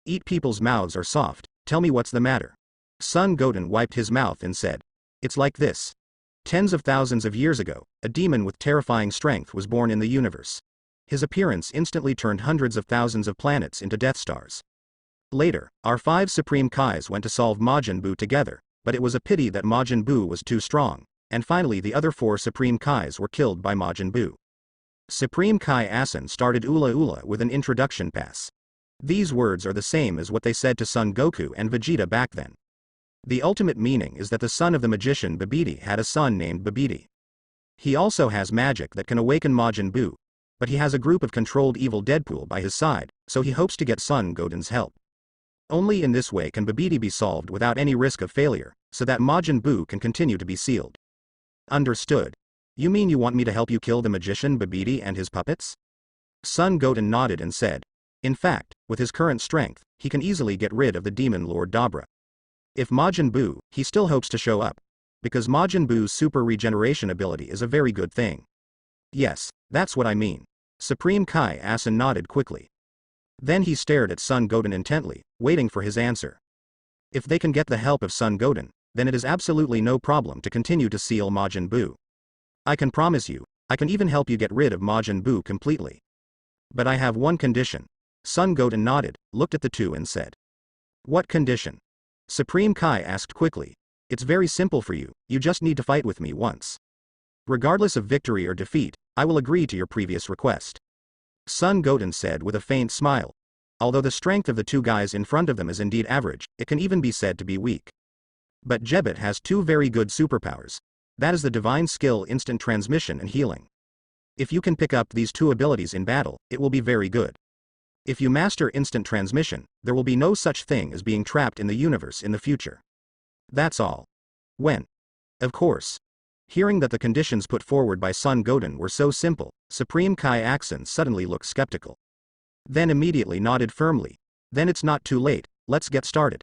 Eat people's mouths are soft, tell me what's the matter. Son Goten wiped his mouth and said, it's like this. Tens of thousands of years ago, a demon with terrifying strength was born in the universe. His appearance instantly turned hundreds of thousands of planets into Death Stars. Later, our 5 Supreme Kais went to solve Majin Buu together, but it was a pity that Majin Buu was too strong, and finally the other 4 Supreme Kais were killed by Majin Buu. Supreme Kai Asen started Ula Ula with an introduction pass. These words are the same as what they said to Son Goku and Vegeta back then. The ultimate meaning is that the son of the magician Babidi had a son named Babidi. He also has magic that can awaken Majin Buu, but he has a group of controlled evil Deadpool by his side, so he hopes to get Son Goten's help. Only in this way can Babidi be solved without any risk of failure, so that Majin Buu can continue to be sealed. Understood. You mean you want me to help you kill the magician Babidi and his puppets? Son Goten nodded and said, in fact, with his current strength, he can easily get rid of the demon Lord Dabra. If Majin Buu, he still hopes to show up, because Majin Buu's super regeneration ability is a very good thing. Yes, that's what I mean. Supreme Kai Asen nodded quickly. Then he stared at Son Goten intently, waiting for his answer. If they can get the help of Son Goten, then it is absolutely no problem to continue to seal Majin Buu. I can promise you, I can even help you get rid of Majin Buu completely. But I have one condition. Son Goten nodded, looked at the two and said. What condition? Supreme Kai asked quickly. It's very simple for you, you just need to fight with me once. Regardless of victory or defeat, I will agree to your previous request. Son Goten said with a faint smile. Although the strength of the 2 guys in front of them is indeed average, it can even be said to be weak. But Jabbit has 2 very good superpowers. That is the divine skill instant transmission and healing. If you can pick up these 2 abilities in battle, it will be very good. If you master instant transmission, there will be no such thing as being trapped in the universe in the future. That's all. When? Of course. Hearing that the conditions put forward by Son Goten were so simple, Supreme Kai Asen suddenly looked skeptical. Then immediately nodded firmly. Then it's not too late, let's get started.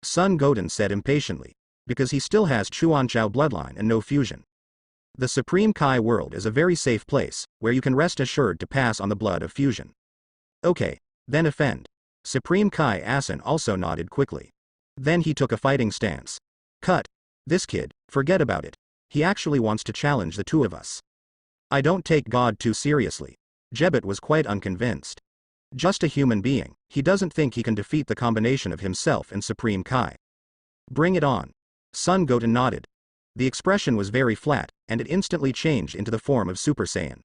Son Goten said impatiently, because he still has Chuanchao bloodline and no fusion. The Supreme Kai world is a very safe place, where you can rest assured to pass on the blood of fusion. Okay, then offend. Supreme Kai Asen also nodded quickly. Then he took a fighting stance. Cut. This kid, forget about it. He actually wants to challenge the 2 of us. I don't take God too seriously. Jabbit was quite unconvinced. Just a human being, he doesn't think he can defeat the combination of himself and Supreme Kai. Bring it on. Son Goten nodded. The expression was very flat, and it instantly changed into the form of Super Saiyan.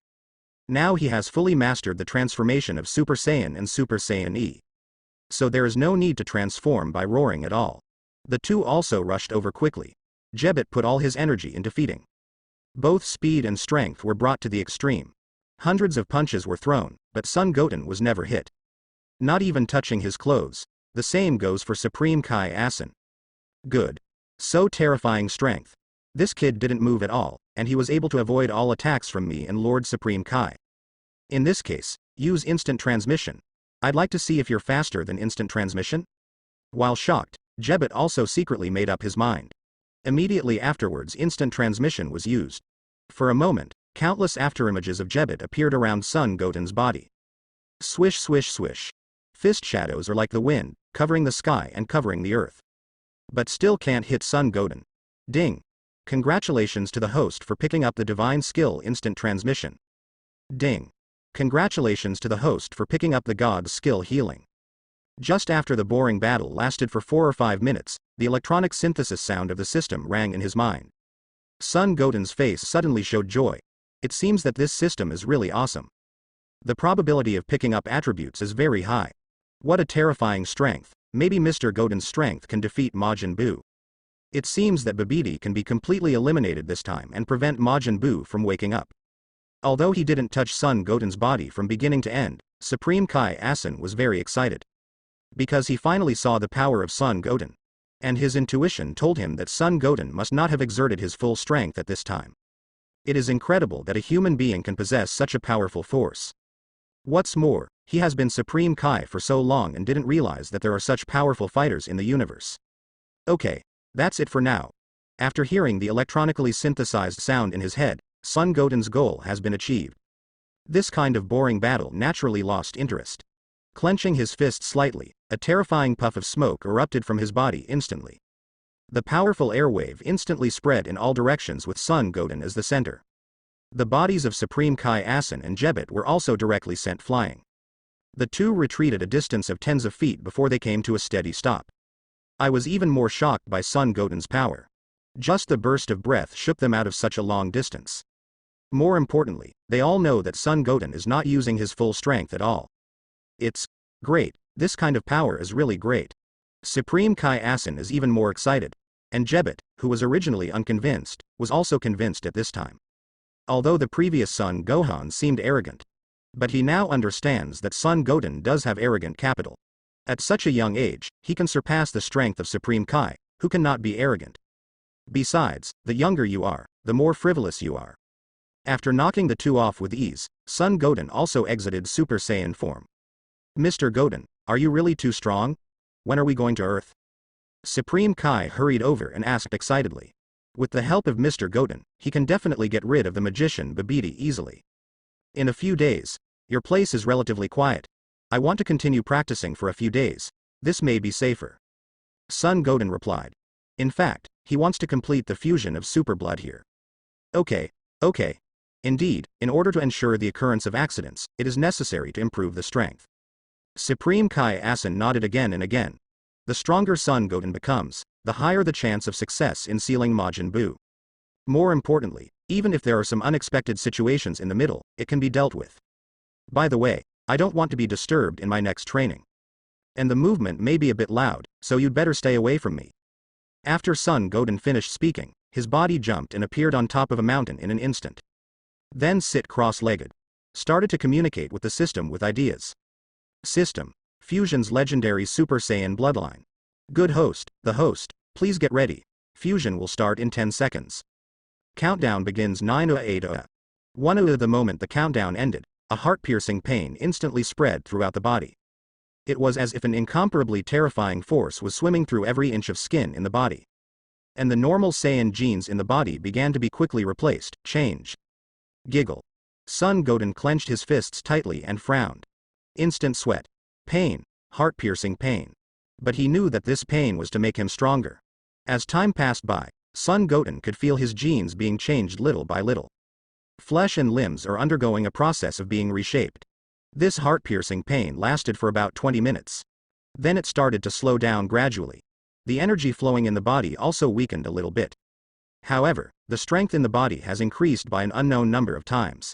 Now he has fully mastered the transformation of Super Saiyan and Super Saiyan E. So there is no need to transform by roaring at all. The 2 also rushed over quickly. Jabbit put all his energy into defeating. Both speed and strength were brought to the extreme. Hundreds of punches were thrown, but Son Goten was never hit. Not even touching his clothes. The same goes for Supreme Kai Asen. Good. So terrifying strength. This kid didn't move at all, and he was able to avoid all attacks from me and Lord Supreme Kai. In this case, use instant transmission. I'd like to see if you're faster than instant transmission. While shocked, Jabbit also secretly made up his mind. Immediately afterwards instant transmission was used. For a moment, countless afterimages of Jabbit appeared around Son Goten's body. Swish swish swish. Fist shadows are like the wind, covering the sky and covering the earth. But still can't hit Son Goten. Ding. Congratulations to the host for picking up the divine skill instant transmission. Ding. Congratulations to the host for picking up the god's skill healing. Just after the boring battle lasted for 4 or 5 minutes, the electronic synthesis sound of the system rang in his mind. Son Goten's face suddenly showed joy. It seems that this system is really awesome. The probability of picking up attributes is very high. What a terrifying strength. Maybe Mr. Goten's strength can defeat Majin Buu. It seems that Babidi can be completely eliminated this time and prevent Majin Buu from waking up. Although he didn't touch Son Goten's body from beginning to end, Supreme Kai Asen was very excited. Because he finally saw the power of Son Goten. And his intuition told him that Son Goten must not have exerted his full strength at this time. It is incredible that a human being can possess such a powerful force. What's more, he has been Supreme Kai for so long and didn't realize that there are such powerful fighters in the universe. Okay, that's it for now. After hearing the electronically synthesized sound in his head, Son Goten's goal has been achieved. This kind of boring battle naturally lost interest. Clenching his fist slightly, a terrifying puff of smoke erupted from his body instantly. The powerful airwave instantly spread in all directions with Son Goten as the center. The bodies of Supreme Kai Asen and Jebet were also directly sent flying. The two retreated a distance of tens of feet before they came to a steady stop. I was even more shocked by Son Goten's power. Just the burst of breath shook them out of such a long distance. More importantly, they all know that Son Goten is not using his full strength at all. It's great, this kind of power is really great. Supreme Kai Asen is even more excited, and Jebet, who was originally unconvinced, was also convinced at this time. Although the previous Son Gohan seemed arrogant, but he now understands that Son Goten does have arrogant capital. At such a young age, he can surpass the strength of Supreme Kai, who cannot be arrogant. Besides, the younger you are, the more frivolous you are. After knocking the two off with ease, Son Goten also exited Super Saiyan form. Mr. Goten, are you really too strong? When are we going to Earth? Supreme Kai hurried over and asked excitedly. With the help of Mr. Goten, he can definitely get rid of the magician Babidi easily. In a few days. Your place is relatively quiet. I want to continue practicing for a few days. This may be safer. Son Goten replied. In fact, he wants to complete the fusion of super blood here. Okay. Indeed, in order to ensure the occurrence of accidents, it is necessary to improve the strength. Supreme Kai Asen nodded again and again. The stronger Son Goten becomes, the higher the chance of success in sealing Majin Buu. More importantly, even if there are some unexpected situations in the middle, it can be dealt with. By the way, I don't want to be disturbed in my next training. And the movement may be a bit loud, so you'd better stay away from me. After Son Goten finished speaking, his body jumped and appeared on top of a mountain in an instant. Then sit cross-legged. Started to communicate with the system with ideas. System. Fusion's legendary Super Saiyan bloodline. Good host, the host, please get ready. Fusion will start in 10 seconds. Countdown begins 9 8 1 The moment the countdown ended, a heart-piercing pain instantly spread throughout the body. It was as if an incomparably terrifying force was swimming through every inch of skin in the body. And the normal Saiyan genes in the body began to be quickly replaced. Change. Giggle. Son Goten clenched his fists tightly and frowned. Instant sweat. Pain. Heart-piercing pain. But he knew that this pain was to make him stronger. As time passed by, Son Goten could feel his genes being changed little by little. Flesh and limbs are undergoing a process of being reshaped. This heart-piercing pain lasted for about 20 minutes. Then it started to slow down gradually. The energy flowing in the body also weakened a little bit. However, the strength in the body has increased by an unknown number of times.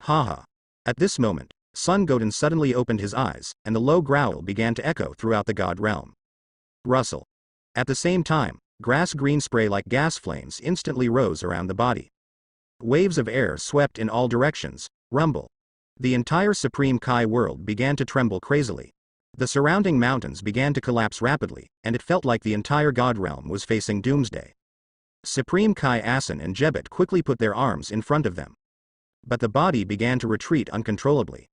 Haha. At this moment, Son Goten suddenly opened his eyes, and the low growl began to echo throughout the God realm. Rustle. At the same time, grass-green spray like gas flames instantly rose around the body. Waves of air swept in all directions. Rumble. The entire Supreme Kai world began to tremble crazily. The surrounding mountains began to collapse rapidly, and it felt like the entire God realm was facing doomsday. Supreme Kai Asen and Jebet quickly put their arms in front of them. But the body began to retreat uncontrollably.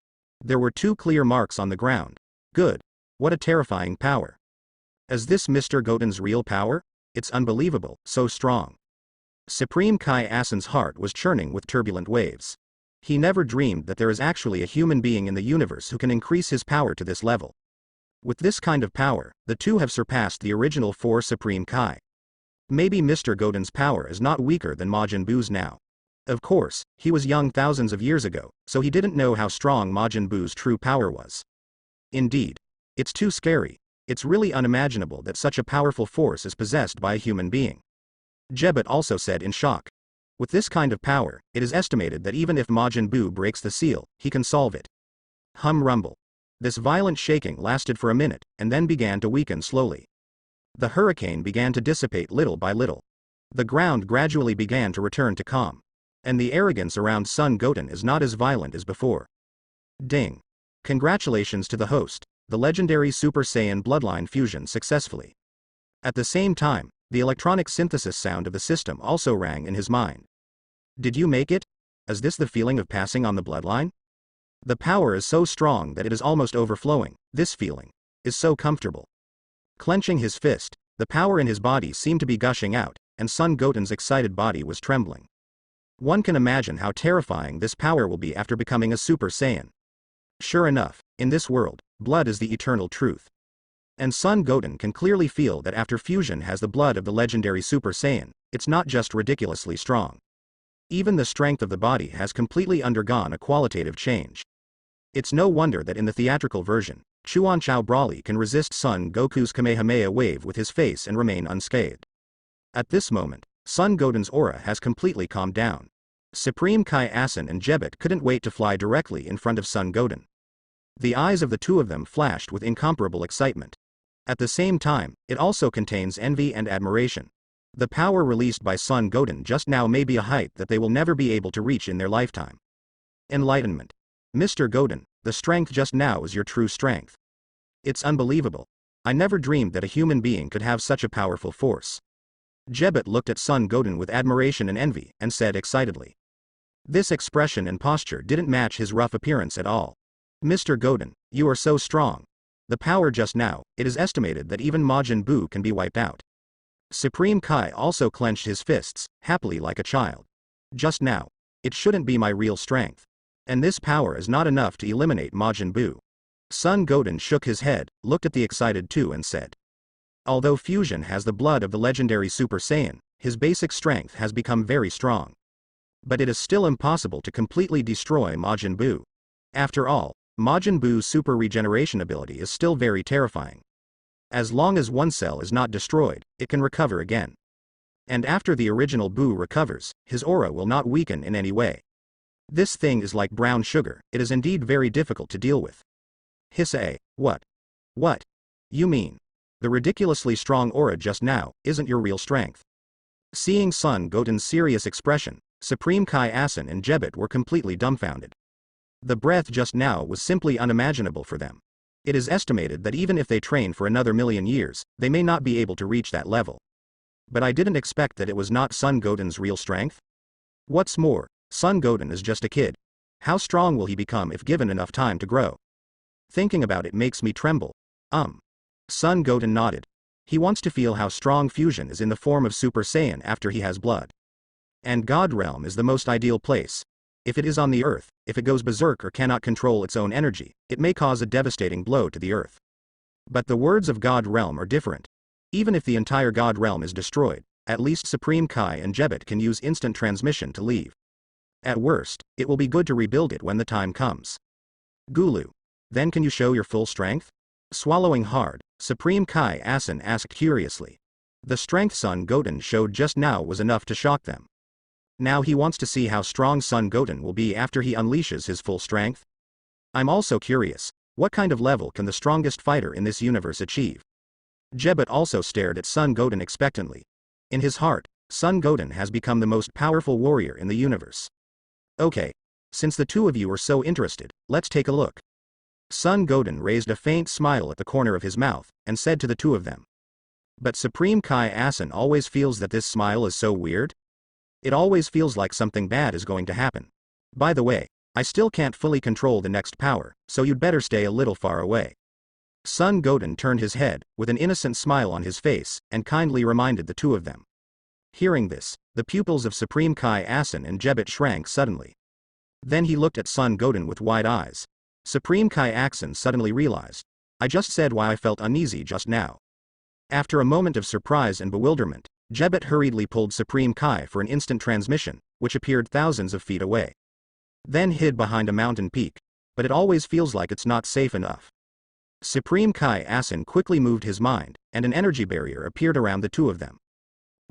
There were 2 clear marks on the ground. Good. What a terrifying power. Is this Mr. Goten's real power? It's unbelievable, so strong. Supreme Kai Asen's heart was churning with turbulent waves. He never dreamed that there is actually a human being in the universe who can increase his power to this level. With this kind of power, the two have surpassed the original 4 Supreme Kai. Maybe Mr. Goten's power is not weaker than Majin Buu's now. Of course, he was young thousands of years ago, so he didn't know how strong Majin Buu's true power was. Indeed. It's too scary. It's really unimaginable that such a powerful force is possessed by a human being. Jebet also said in shock. With this kind of power, it is estimated that even if Majin Buu breaks the seal, he can solve it. Rumble. This violent shaking lasted for a minute, and then began to weaken slowly. The hurricane began to dissipate little by little. The ground gradually began to return to calm. And the arrogance around Son Goten is not as violent as before. Ding. Congratulations to the host, the legendary Super Saiyan bloodline fusion successfully. At the same time, the electronic synthesis sound of the system also rang in his mind. Did you make it? Is this the feeling of passing on the bloodline? The power is so strong that it is almost overflowing. This feeling is so comfortable. Clenching his fist, the power in his body seemed to be gushing out, and Sun Goten's excited body was trembling. One can imagine how terrifying this power will be after becoming a Super Saiyan. Sure enough, in this world, blood is the eternal truth. And Sun Goten can clearly feel that after fusion has the blood of the legendary Super Saiyan, it's not just ridiculously strong. Even the strength of the body has completely undergone a qualitative change. It's no wonder that in the theatrical version, Chuanchao Broly can resist Son Goku's Kamehameha wave with his face and remain unscathed. At this moment, Sun Goten's aura has completely calmed down. Supreme Kai Asin and Jebet couldn't wait to fly directly in front of Sun Goten. The eyes of the two of them flashed with incomparable excitement. At the same time, it also contains envy and admiration. The power released by Sun Goten just now may be a height that they will never be able to reach in their lifetime. Enlightenment. Mr. Goten, the strength just now is your true strength. It's unbelievable. I never dreamed that a human being could have such a powerful force. Jebet looked at Sun Goten with admiration and envy, and said excitedly. This expression and posture didn't match his rough appearance at all. Mr. Goten, you are so strong. The power just now, it is estimated that even Majin Buu can be wiped out. Supreme Kai also clenched his fists, happily like a child. Just now. It shouldn't be my real strength. And this power is not enough to eliminate Majin Buu. Sun Goten shook his head, looked at the excited two and said. Although fusion has the blood of the legendary Super Saiyan, his basic strength has become very strong. But it is still impossible to completely destroy Majin Buu. After all, Majin Buu's super regeneration ability is still very terrifying. As long as one cell is not destroyed, it can recover again. And after the original Buu recovers, his aura will not weaken in any way. This thing is like brown sugar, it is indeed very difficult to deal with. Hissa, what? What? You mean? The ridiculously strong aura just now isn't your real strength. Seeing Sun Goten's serious expression, Supreme Kai Asin and Jebet were completely dumbfounded. The breath just now was simply unimaginable for them. It is estimated that even if they train for another 1,000,000 years, they may not be able to reach that level. But I didn't expect that it was not Sun Goten's real strength. What's more, Sun Goten is just a kid. How strong will he become if given enough time to grow? Thinking about it makes me tremble. Sun Goten nodded. He wants to feel how strong fusion is in the form of Super Saiyan after he has blood. And God Realm is the most ideal place. If it is on the earth, if it goes berserk or cannot control its own energy, it may cause a devastating blow to the earth. But the words of God Realm are different. Even if the entire God Realm is destroyed, at least Supreme Kai and Jebet can use instant transmission to leave. At worst, it will be good to rebuild it when the time comes. Gulu. Then can you show your full strength? Swallowing hard, Supreme Kai Asin asked curiously. The strength Sun Goten showed just now was enough to shock them. Now he wants to see how strong Sun Goten will be after he unleashes his full strength. I'm also curious, what kind of level can the strongest fighter in this universe achieve? Jebet also stared at Sun Goten expectantly. In his heart, Sun Goten has become the most powerful warrior in the universe. Okay. Since the two of you are so interested, let's take a look. Sun Goten raised a faint smile at the corner of his mouth, and said to the two of them. But Supreme Kai Asin always feels that this smile is so weird. It always feels like something bad is going to happen. By the way, I still can't fully control the next power, so you'd better stay a little far away. Sun Goten turned his head, with an innocent smile on his face, and kindly reminded the two of them. Hearing this, the pupils of Supreme Kai Asin and Jebet shrank suddenly. Then he looked at Sun Goten with wide eyes. Supreme Kai Asin suddenly realized. I just said why I felt uneasy just now. After a moment of surprise and bewilderment, Jebet hurriedly pulled Supreme Kai for an instant transmission, which appeared thousands of feet away. Then hid behind a mountain peak. But it always feels like it's not safe enough. Supreme Kai Asin quickly moved his mind, and an energy barrier appeared around the two of them.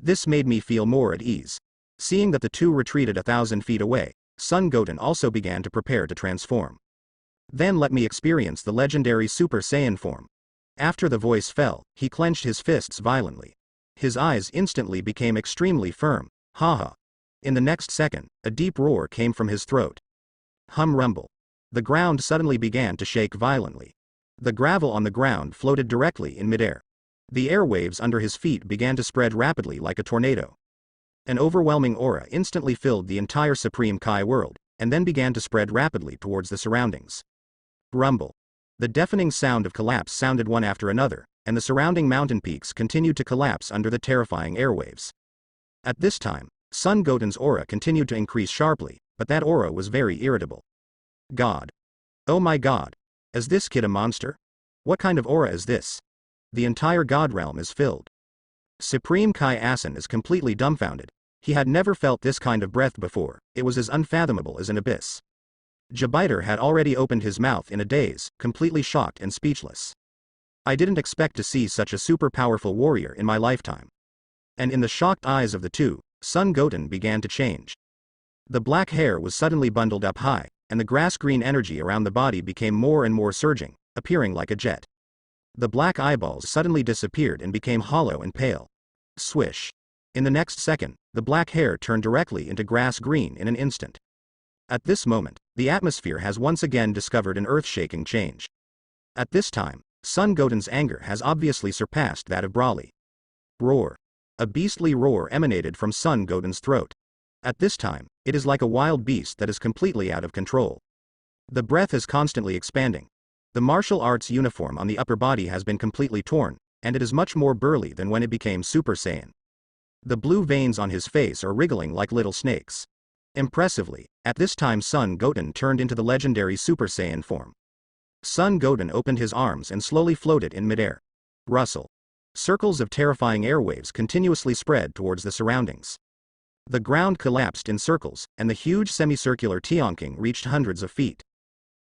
This made me feel more at ease. Seeing that the two retreated 1,000 feet away, Sun Goten also began to prepare to transform. Then let me experience the legendary Super Saiyan form. After the voice fell, he clenched his fists violently. His eyes instantly became extremely firm. Ha. In the next second, a deep roar came from his throat. Rumble. The ground suddenly began to shake violently. The gravel on the ground floated directly in midair. The airwaves under his feet began to spread rapidly like a tornado. An overwhelming aura instantly filled the entire Supreme Kai world, and then began to spread rapidly towards the surroundings. Rumble. The deafening sound of collapse sounded one after another, and the surrounding mountain peaks continued to collapse under the terrifying airwaves. At this time, Son Goten's aura continued to increase sharply, but that aura was very irritable. God. Oh my God. Is this kid a monster? What kind of aura is this? The entire God realm is filled. Supreme Kai Asen is completely dumbfounded. He had never felt this kind of breath before. It was as unfathomable as an abyss. Jupiter had already opened his mouth in a daze, completely shocked and speechless. I didn't expect to see such a super powerful warrior in my lifetime. And in the shocked eyes of the two, Son Goten began to change. The black hair was suddenly bundled up high, and the grass-green energy around the body became more and more surging, appearing like a jet. The black eyeballs suddenly disappeared and became hollow and pale. Swish. In the next second, the black hair turned directly into grass green in an instant. At this moment, the atmosphere has once again discovered an earth-shaking change. At this time, Son Goten's anger has obviously surpassed that of Broly. Roar. A beastly roar emanated from Son Goten's throat. At this time, it is like a wild beast that is completely out of control. The breath is constantly expanding. The martial arts uniform on the upper body has been completely torn, and it is much more burly than when it became Super Saiyan. The blue veins on his face are wriggling like little snakes. Impressively, at this time Son Goten turned into the legendary Super Saiyan form. Son Goten opened his arms and slowly floated in midair. Rustle. Circles of terrifying airwaves continuously spread towards the surroundings. The ground collapsed in circles, and the huge semicircular Tianqing reached hundreds of feet.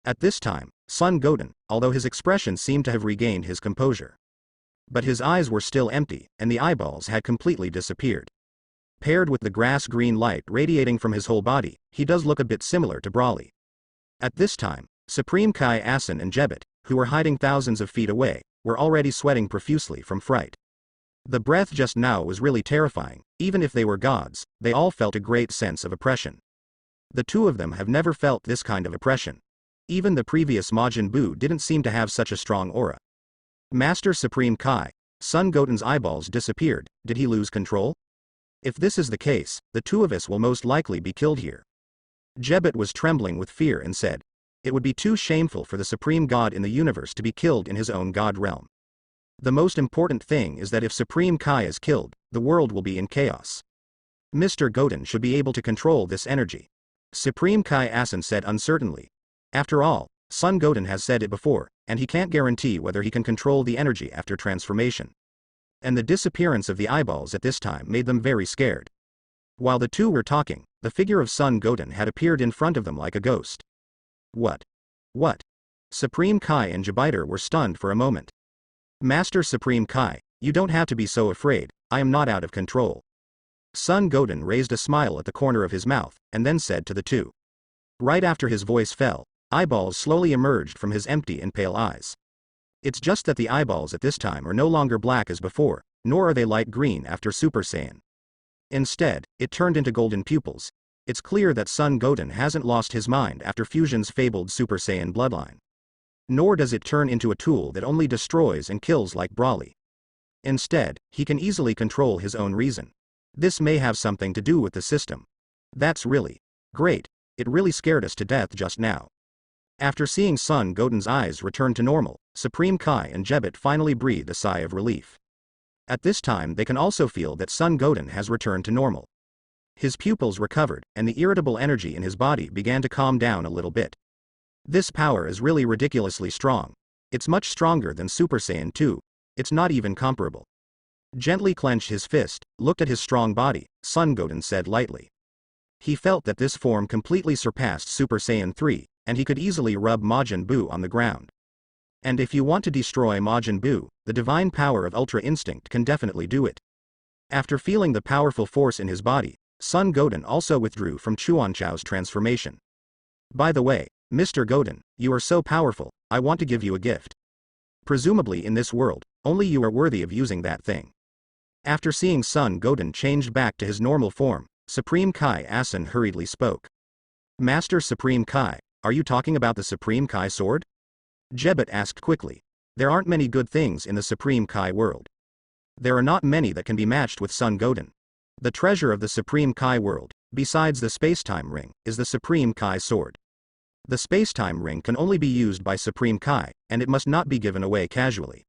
At this time, Son Goten, although his expression seemed to have regained his composure. But his eyes were still empty, and the eyeballs had completely disappeared. Paired with the grass-green light radiating from his whole body, he does look a bit similar to Broly. At this time, Supreme Kai Asen and Jebet, who were hiding thousands of feet away, were already sweating profusely from fright. The breath just now was really terrifying. Even if they were gods, they all felt a great sense of oppression. The two of them have never felt this kind of oppression. Even the previous Majin Buu didn't seem to have such a strong aura. Master Supreme Kai, Son Goten's eyeballs disappeared. Did he lose control? If this is the case, the two of us will most likely be killed here. Jebet was trembling with fear and said, it would be too shameful for the Supreme God in the universe to be killed in his own God realm. The most important thing is that if Supreme Kai is killed, the world will be in chaos. Mr. Goten should be able to control this energy. Supreme Kai Asen said uncertainly. After all, Son Goten has said it before, and he can't guarantee whether he can control the energy after transformation. And the disappearance of the eyeballs at this time made them very scared. While the two were talking, the figure of Son Goten had appeared in front of them like a ghost. What? What? Supreme Kai and Jupiter were stunned for a moment. Master Supreme Kai, you don't have to be so afraid, I am not out of control. Son Goten raised a smile at the corner of his mouth, and then said to the two. Right after his voice fell, eyeballs slowly emerged from his empty and pale eyes. It's just that the eyeballs at this time are no longer black as before, nor are they light green after Super Saiyan. Instead, it turned into golden pupils. It's clear that Son Goten hasn't lost his mind after Fusion's fabled Super Saiyan bloodline. Nor does it turn into a tool that only destroys and kills like Broly. Instead, he can easily control his own reason. This may have something to do with the system. That's really great. It really scared us to death just now. After seeing Son Goten's eyes return to normal, Supreme Kai and Jebet finally breathed a sigh of relief. At this time they can also feel that Son Goten has returned to normal. His pupils recovered, and the irritable energy in his body began to calm down a little bit. This power is really ridiculously strong. It's much stronger than Super Saiyan 2. It's not even comparable. Gently clenched his fist, looked at his strong body, Son Goten said lightly. He felt that this form completely surpassed Super Saiyan 3, and he could easily rub Majin Buu on the ground. And if you want to destroy Majin Buu, the divine power of Ultra Instinct can definitely do it. After feeling the powerful force in his body, Son Goten also withdrew from Chuanchao's transformation. By the way, Mr. Goten, you are so powerful, I want to give you a gift. Presumably in this world, only you are worthy of using that thing. After seeing Son Goten changed back to his normal form, Supreme Kai Asen hurriedly spoke. Master Supreme Kai, are you talking about the Supreme Kai sword? Jebet asked quickly. There aren't many good things in the Supreme Kai world. There are not many that can be matched with Son Goten. The treasure of the Supreme Kai world, besides the space-time ring, is the Supreme Kai sword. The space-time ring can only be used by Supreme Kai, and it must not be given away casually.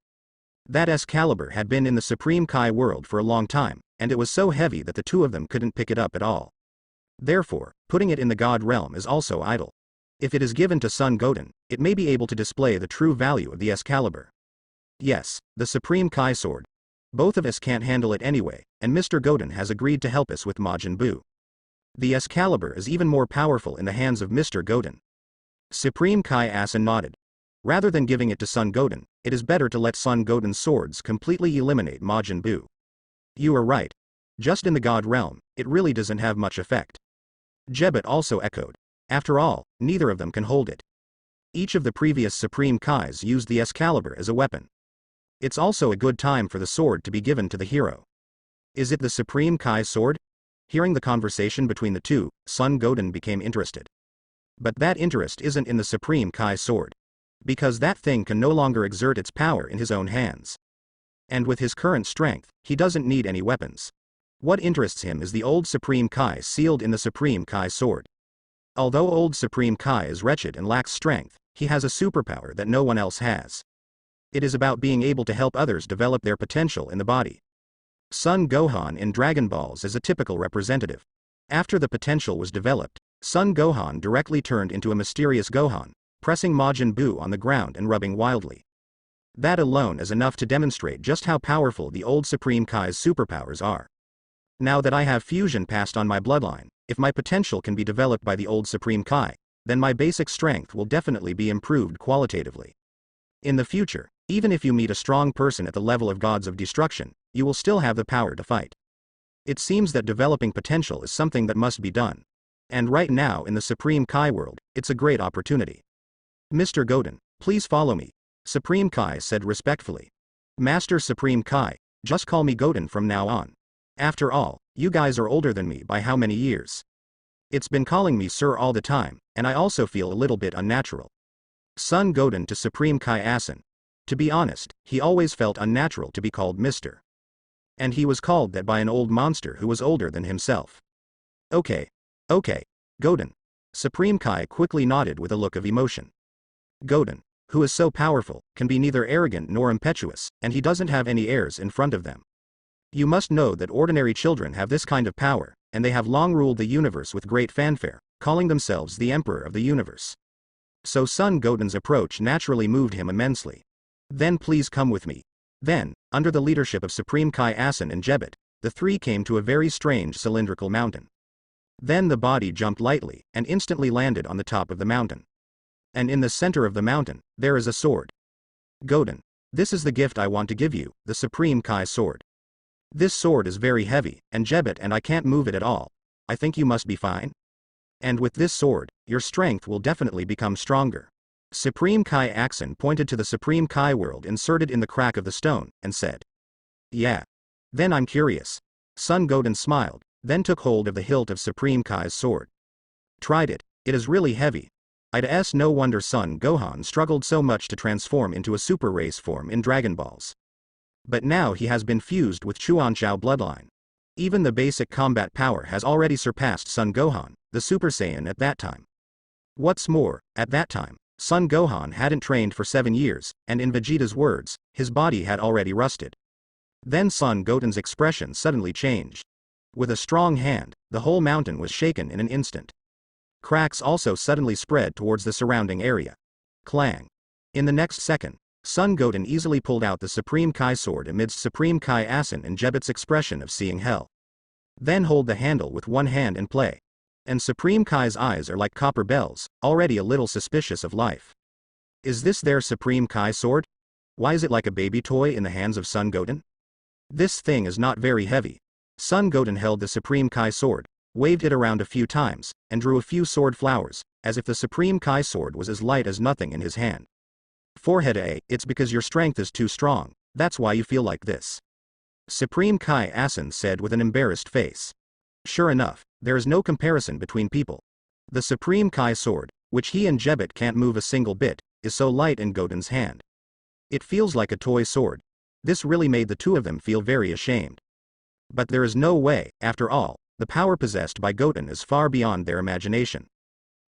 That Excalibur had been in the Supreme Kai world for a long time, and it was so heavy that the two of them couldn't pick it up at all. Therefore, putting it in the God realm is also idle. If it is given to son Goten, it may be able to display the true value of the Excalibur. Yes, the Supreme Kai sword. Both of us can't handle it anyway, and Mr. Goten has agreed to help us with Majin Buu. The Excalibur is even more powerful in the hands of Mr. Goten. Supreme Kai Asen nodded. Rather than giving it to son Goten, it is better to let son Goten's swords completely eliminate Majin Buu. You are right. Just in the God realm, it really doesn't have much effect. Jebet also echoed. After all, neither of them can hold it. Each of the previous Supreme Kais used the Excalibur as a weapon. It's also a good time for the sword to be given to the hero. Is it the Supreme Kai sword? Hearing the conversation between the two, son Goten became interested. But that interest isn't in the Supreme Kai sword. Because that thing can no longer exert its power in his own hands. And with his current strength, he doesn't need any weapons. What interests him is the old Supreme Kai sealed in the Supreme Kai sword. Although old Supreme Kai is wretched and lacks strength, he has a superpower that no one else has. It is about being able to help others develop their potential in the body. Son Gohan in Dragon Balls is a typical representative. After the potential was developed, Son Gohan directly turned into a mysterious Gohan, pressing Majin Buu on the ground and rubbing wildly. That alone is enough to demonstrate just how powerful the old Supreme Kai's superpowers are. Now that I have fusion passed on my bloodline, if my potential can be developed by the old Supreme Kai, then my basic strength will definitely be improved qualitatively. In the future, even if you meet a strong person at the level of gods of destruction, you will still have the power to fight. It seems that developing potential is something that must be done. And right now in the Supreme Kai world, it's a great opportunity. Mr. Goten, please follow me, Supreme Kai said respectfully. Master Supreme Kai, just call me Goten from now on. After all, you guys are older than me by how many years? It's been calling me sir all the time, and I also feel a little bit unnatural. Son Goten to Supreme Kai Asen. To be honest, he always felt unnatural to be called Mr. And he was called that by an old monster who was older than himself. Okay, Goten. Supreme Kai quickly nodded with a look of emotion. Goten, who is so powerful, can be neither arrogant nor impetuous, and he doesn't have any heirs in front of them. You must know that ordinary children have this kind of power, and they have long ruled the universe with great fanfare, calling themselves the Emperor of the Universe. So son Goten's approach naturally moved him immensely. Then please come with me. Then, under the leadership of Supreme Kai Asen and Jebet, the three came to a very strange cylindrical mountain. Then the body jumped lightly, and instantly landed on the top of the mountain. And in the center of the mountain, there is a sword. Goten, this is the gift I want to give you, the Supreme Kai sword. This sword is very heavy, and Jebet and I can't move it at all. I think you must be fine. And with this sword, your strength will definitely become stronger. Supreme Kai Asen pointed to the Supreme Kai world inserted in the crack of the stone, and said. Yeah. Then I'm curious. Son Goten smiled, then took hold of the hilt of Supreme Kai's sword. Tried it, it is really heavy. It's no wonder son Gohan struggled so much to transform into a super race form in Dragon Balls. But now he has been fused with Chuanchao bloodline. Even the basic combat power has already surpassed Son Gohan, the Super Saiyan at that time. What's more, at that time, Son Gohan hadn't trained for 7 years, and in Vegeta's words, his body had already rusted. Then Son Goten's expression suddenly changed. With a strong hand, the whole mountain was shaken in an instant. Cracks also suddenly spread towards the surrounding area. Clang. In the next second, Son Goten easily pulled out the Supreme Kai sword amidst Supreme Kai Asen and Jebet's expression of seeing hell. Then hold the handle with one hand and play. And Supreme Kai's eyes are like copper bells, already a little suspicious of life. Is this their Supreme Kai sword? Why is it like a baby toy in the hands of Son Goten? This thing is not very heavy. Son Goten held the Supreme Kai sword, waved it around a few times, and drew a few sword flowers, as if the Supreme Kai sword was as light as nothing in his hand. Forehead it's because your strength is too strong, that's why you feel like this. Supreme Kai Asen said with an embarrassed face. Sure enough, there is no comparison between people. The Supreme Kai sword, which he and Jebet can't move a single bit, is so light in Goten's hand. It feels like a toy sword. This really made the two of them feel very ashamed. But there is no way, after all, the power possessed by Goten is far beyond their imagination.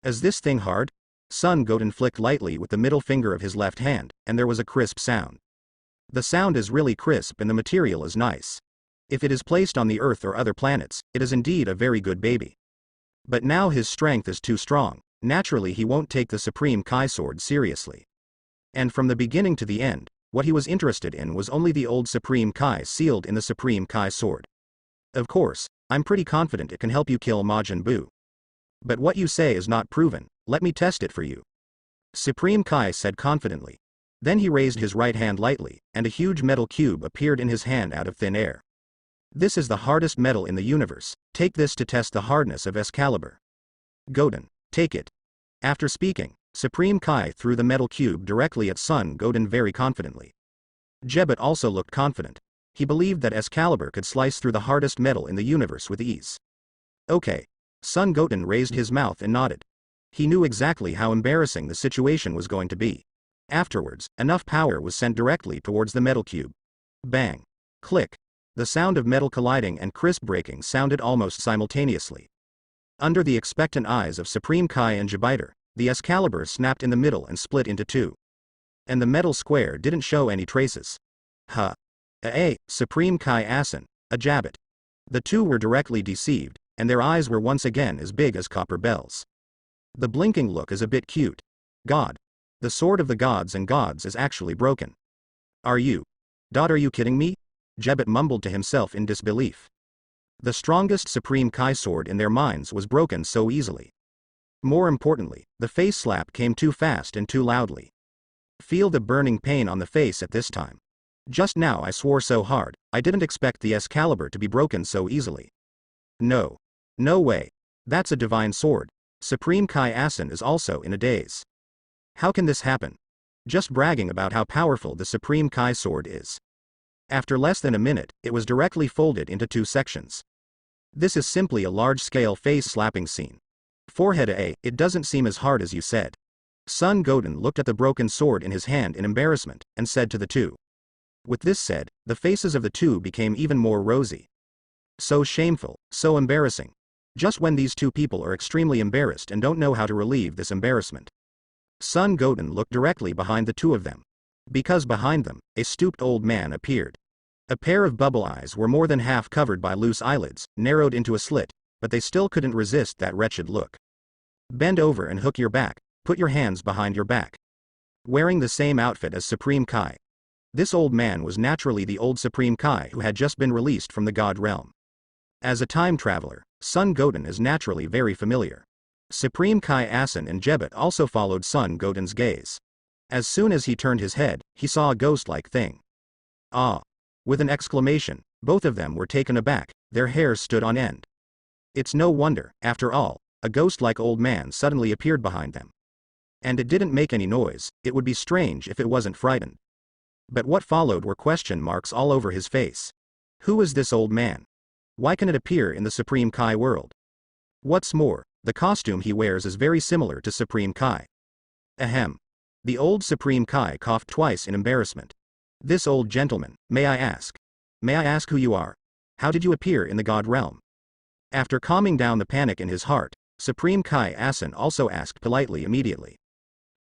Is this thing hard? Son Goten flicked lightly with the middle finger of his left hand, and there was a crisp sound. The sound is really crisp and the material is nice. If it is placed on the Earth or other planets, it is indeed a very good baby. But now his strength is too strong, naturally he won't take the Supreme Kai sword seriously. And from the beginning to the end, what he was interested in was only the old Supreme Kai sealed in the Supreme Kai sword. Of course, I'm pretty confident it can help you kill Majin Buu. But what you say is not proven, let me test it for you. Supreme Kai said confidently. Then he raised his right hand lightly, and a huge metal cube appeared in his hand out of thin air. This is the hardest metal in the universe, take this to test the hardness of Excalibur. Goten, take it. After speaking, Supreme Kai threw the metal cube directly at Son Goten very confidently. Jebat also looked confident. He believed that Excalibur could slice through the hardest metal in the universe with ease. Okay. Son Goten raised his mouth and nodded. He knew exactly how embarrassing the situation was going to be. Afterwards, enough power was sent directly towards the metal cube. Bang. Click. The sound of metal colliding and crisp breaking sounded almost simultaneously. Under the expectant eyes of Supreme Kai and Jabiter, the Excalibur snapped in the middle and split into two. And the metal square didn't show any traces. Huh. Supreme Kai Asin, a Jabit. The two were directly deceived, and their eyes were once again as big as copper bells. The blinking look is a bit cute. God. The sword of the gods and gods is actually broken. Are you kidding me? Jebat mumbled to himself in disbelief. The strongest Supreme Kai sword in their minds was broken so easily. More importantly, the face slap came too fast and too loudly. Feel the burning pain on the face at this time. Just now I swore so hard, I didn't expect the Excalibur to be broken so easily. No. No way. That's a divine sword. Supreme Kai Asin is also in a daze. How can this happen? Just bragging about how powerful the Supreme Kai sword is. After less than a minute, it was directly folded into two sections. This is simply a large-scale face-slapping scene. Forehead it doesn't seem as hard as you said. Son Goten looked at the broken sword in his hand in embarrassment, and said to the two. With this said, the faces of the two became even more rosy. So shameful, so embarrassing. Just when these two people are extremely embarrassed and don't know how to relieve this embarrassment. Son Goten looked directly behind the two of them. Because behind them, a stooped old man appeared. A pair of bubble eyes were more than half covered by loose eyelids, narrowed into a slit, but they still couldn't resist that wretched look. Bend over and hook your back, put your hands behind your back. Wearing the same outfit as Supreme Kai. This old man was naturally the old Supreme Kai who had just been released from the God realm. As a time traveler, Son Goten is naturally very familiar. Supreme Kai Asin and Jebat also followed Son Goten's gaze. As soon as he turned his head, he saw a ghost-like thing. Ah! With an exclamation, both of them were taken aback, their hair stood on end. It's no wonder, after all, a ghost-like old man suddenly appeared behind them. And it didn't make any noise, it would be strange if it wasn't frightened. But what followed were question marks all over his face. Who is this old man? Why can it appear in the Supreme Kai world? What's more, the costume he wears is very similar to Supreme Kai. Ahem. The old Supreme Kai coughed twice in embarrassment. This old gentleman, may I ask who you are? How did you appear in the God realm? After calming down the panic in his heart, Supreme Kai Asin also asked politely immediately.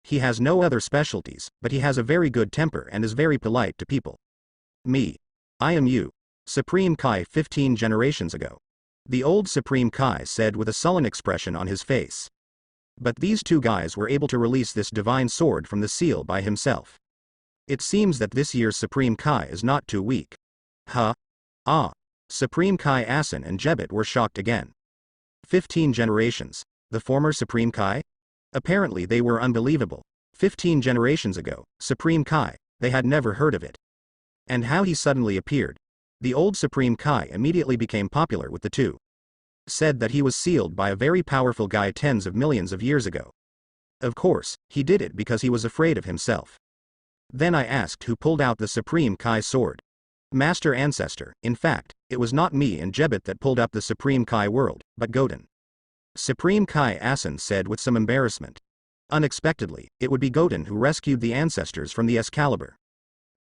He has no other specialties, but he has a very good temper and is very polite to people. Me. I am you. Supreme Kai 15 generations ago. The old Supreme Kai said with a sullen expression on his face. But these two guys were able to release this divine sword from the seal by himself. It seems that this year's Supreme Kai is not too weak. Huh? Ah. Supreme Kai Asin and Jebat were shocked again. 15 generations. The former Supreme Kai? Apparently they were unbelievable. 15 generations ago, Supreme Kai, they had never heard of it. And how he suddenly appeared. The old Supreme Kai immediately became popular with the two. Said that he was sealed by a very powerful guy tens of millions of years ago. Of course, he did it because he was afraid of himself. Then I asked who pulled out the Supreme Kai sword. Master Ancestor, in fact, it was not me and Jebat that pulled up the Supreme Kai world, but Goten. Supreme Kai Asin said with some embarrassment. Unexpectedly, it would be Goten who rescued the ancestors from the Excalibur.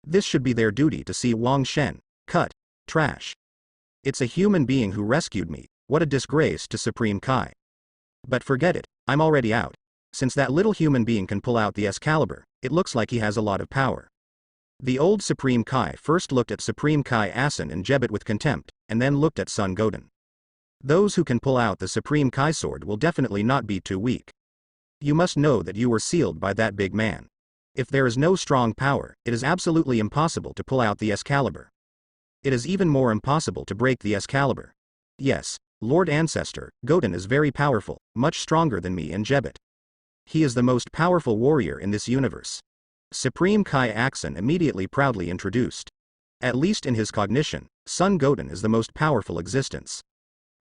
This should be their duty to see Wang Shen, cut, trash. It's a human being who rescued me, What a disgrace to Supreme Kai. But forget it, I'm already out. Since that little human being can pull out the Excalibur, it looks like he has a lot of power. The old Supreme Kai first looked at Supreme Kai Asen and Jebet with contempt, and then looked at Sun Goten. Those who can pull out the Supreme Kai sword will definitely not be too weak. You must know that you were sealed by that big man. If there is no strong power, it is absolutely impossible to pull out the Excalibur. It is even more impossible to break the Excalibur. Yes, Lord Ancestor, Goten is very powerful, much stronger than me and Jebet. He is the most powerful warrior in this universe. Supreme Kai Axon immediately proudly introduced. At least in his cognition, Sun Goten is the most powerful existence.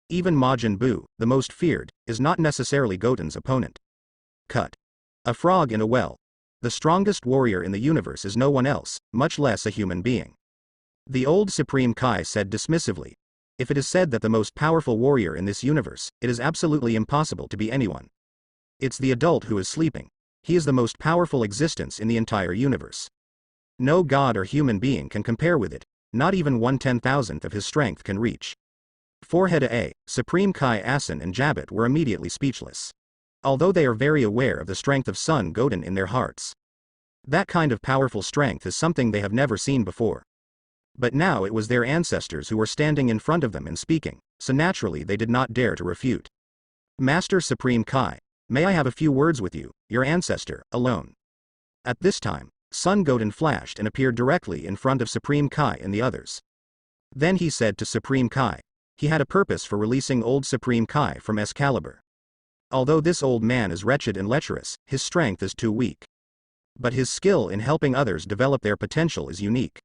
Even Majin Buu, the most feared, is not necessarily Goten's opponent. Cut. A frog in a well. The strongest warrior in the universe is no one else, much less a human being. The old Supreme Kai said dismissively. If it is said that the most powerful warrior in this universe, it is absolutely impossible to be anyone. It's the adult who is sleeping. He is the most powerful existence in the entire universe. No god or human being can compare with it, not even 1/10,000th of his strength can reach. Forehead A, Supreme Kai Asen and Jabet were immediately speechless. Although they are very aware of the strength of Sun Goten in their hearts. That kind of powerful strength is something they have never seen before. But now it was their ancestors who were standing in front of them and speaking, so naturally they did not dare to refute. Master Supreme Kai, may I have a few words with you, your ancestor, alone? At this time, Sun Goten flashed and appeared directly in front of Supreme Kai and the others. Then he said to Supreme Kai. He had a purpose for releasing old Supreme Kai from Excalibur. Although this old man is wretched and lecherous, his strength is too weak. But his skill in helping others develop their potential is unique.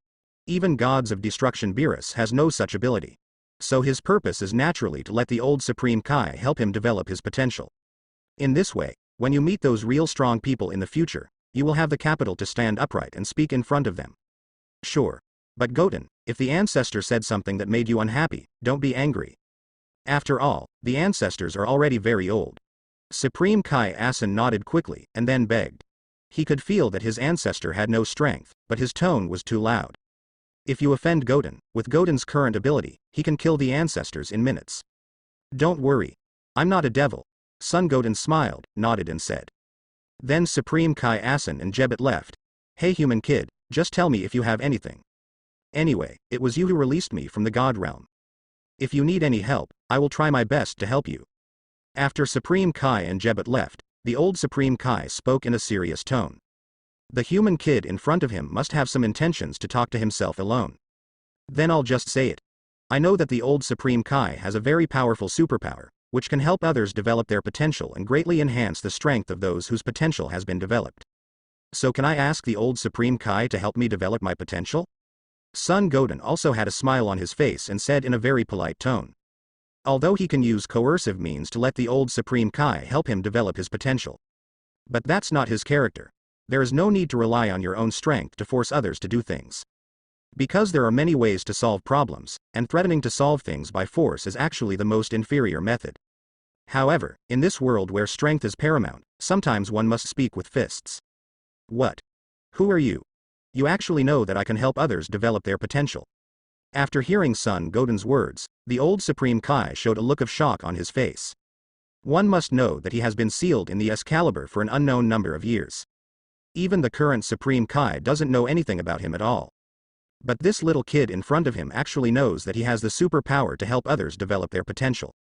Even gods of destruction Beerus has no such ability. So his purpose is naturally to let the old Supreme Kai help him develop his potential. In this way, when you meet those real strong people in the future, you will have the capital to stand upright and speak in front of them. Sure. But Goten, if the ancestor said something that made you unhappy, don't be angry. After all, the ancestors are already very old. Supreme Kai Asen nodded quickly, and then begged. He could feel that his ancestor had no strength, but his tone was too loud. If you offend Goten, with Goten's current ability, he can kill the ancestors in minutes. Don't worry. I'm not a devil. Sun Goten smiled, nodded and said. Then Supreme Kai Asen and Jebet left. Hey human kid, just tell me if you have anything. Anyway, it was you who released me from the God realm. If you need any help, I will try my best to help you. After Supreme Kai and Jebet left, the old Supreme Kai spoke in a serious tone. The human kid in front of him must have some intentions to talk to himself alone. Then I'll just say it. I know that the old Supreme Kai has a very powerful superpower, which can help others develop their potential and greatly enhance the strength of those whose potential has been developed. So can I ask the old Supreme Kai to help me develop my potential? Sun Goten also had a smile on his face and said in a very polite tone. Although he can use coercive means to let the old Supreme Kai help him develop his potential. But that's not his character. There is no need to rely on your own strength to force others to do things. Because there are many ways to solve problems, and threatening to solve things by force is actually the most inferior method. However, in this world where strength is paramount, sometimes one must speak with fists. What? Who are you? You actually know that I can help others develop their potential. After hearing Sun Goten's words, the old Supreme Kai showed a look of shock on his face. One must know that he has been sealed in the Excalibur for an unknown number of years. Even the current Supreme Kai doesn't know anything about him at all. But this little kid in front of him actually knows that he has the superpower to help others develop their potential.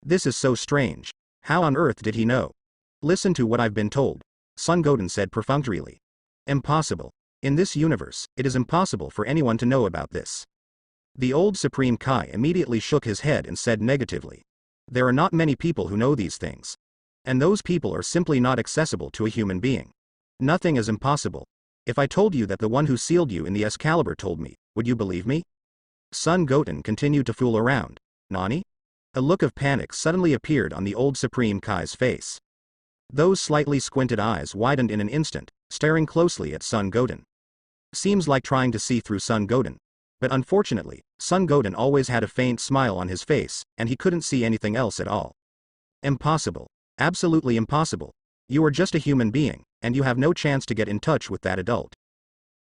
This is so strange. How on earth did he know? Listen to what I've been told, Sun Goten said perfunctorily. Impossible. In this universe, it is impossible for anyone to know about this. The old Supreme Kai immediately shook his head and said negatively. There are not many people who know these things. And those people are simply not accessible to a human being. Nothing is impossible. If I told you that the one who sealed you in the Excalibur told me, would you believe me? Sun Goten continued to fool around. Nani? A look of panic suddenly appeared on the old Supreme Kai's face. Those slightly squinted eyes widened in an instant, staring closely at Sun Goten. Seems like trying to see through Sun Goten. But unfortunately, Sun Goten always had a faint smile on his face, and he couldn't see anything else at all. Impossible. Absolutely impossible. You are just a human being, and you have no chance to get in touch with that adult.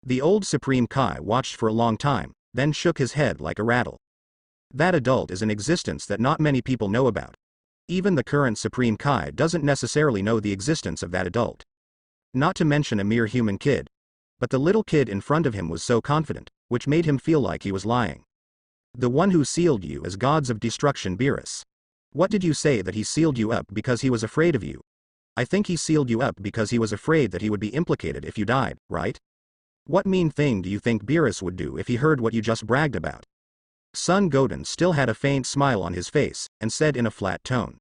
The old Supreme Kai watched for a long time, then shook his head like a rattle. That adult is an existence that not many people know about. Even the current Supreme Kai doesn't necessarily know the existence of that adult. Not to mention a mere human kid. But the little kid in front of him was so confident, which made him feel like he was lying. The one who sealed you as gods of destruction, Beerus. What did you say that he sealed you up because he was afraid of you? I think he sealed you up because he was afraid that he would be implicated if you died, right? What mean thing do you think Beerus would do if he heard what you just bragged about? Son Goten still had a faint smile on his face, and said in a flat tone.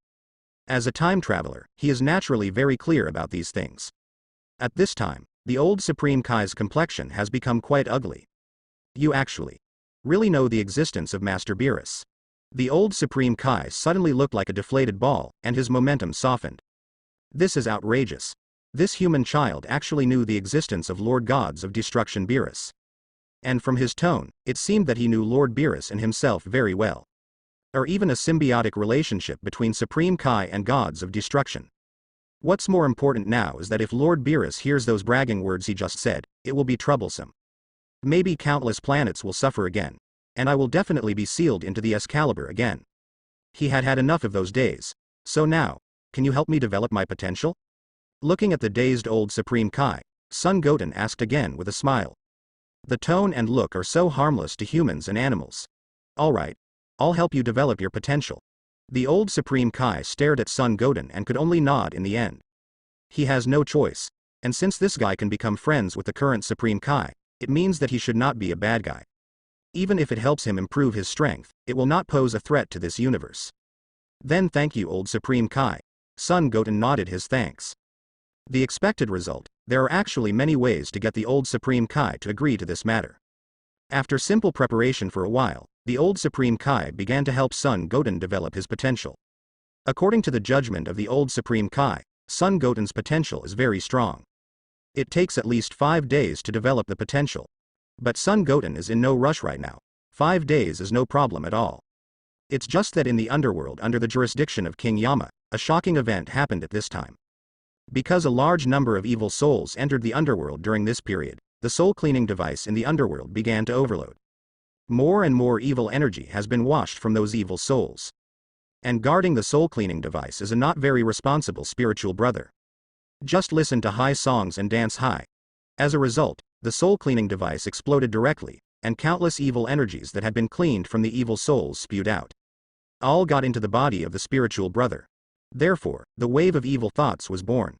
As a time traveler, he is naturally very clear about these things. At this time, the old Supreme Kai's complexion has become quite ugly. You actually really know the existence of Master Beerus. The old Supreme Kai suddenly looked like a deflated ball, and his momentum softened. This is outrageous. This human child actually knew the existence of Lord Gods of Destruction Beerus. And from his tone, it seemed that he knew Lord Beerus and himself very well. Or even a symbiotic relationship between Supreme Kai and Gods of Destruction. What's more important now is that if Lord Beerus hears those bragging words he just said, it will be troublesome. Maybe countless planets will suffer again. And I will definitely be sealed into the Excalibur again. He had had enough of those days. So now, can you help me develop my potential? Looking at the dazed old Supreme Kai, Son Goten asked again with a smile. The tone and look are so harmless to humans and animals. Alright. I'll help you develop your potential. The old Supreme Kai stared at Son Goten and could only nod in the end. He has no choice. And since this guy can become friends with the current Supreme Kai, it means that he should not be a bad guy. Even if it helps him improve his strength, it will not pose a threat to this universe. Then thank you, old Supreme Kai. Son Goten nodded his thanks. The expected result, there are actually many ways to get the old Supreme Kai to agree to this matter. After simple preparation for a while, the old Supreme Kai began to help Son Goten develop his potential. According to the judgment of the old Supreme Kai, Son Goten's potential is very strong. It takes at least 5 days to develop the potential. But Son Goten is in no rush right now. 5 days is no problem at all. It's just that in the underworld under the jurisdiction of King Yama, a shocking event happened at this time. Because a large number of evil souls entered the underworld during this period, the soul cleaning device in the underworld began to overload. More and more evil energy has been washed from those evil souls. And guarding the soul cleaning device is a not very responsible spiritual brother. Just listen to high songs and dance high. As a result, the soul cleaning device exploded directly, and countless evil energies that had been cleaned from the evil souls spewed out. All got into the body of the spiritual brother. Therefore, the wave of evil thoughts was born.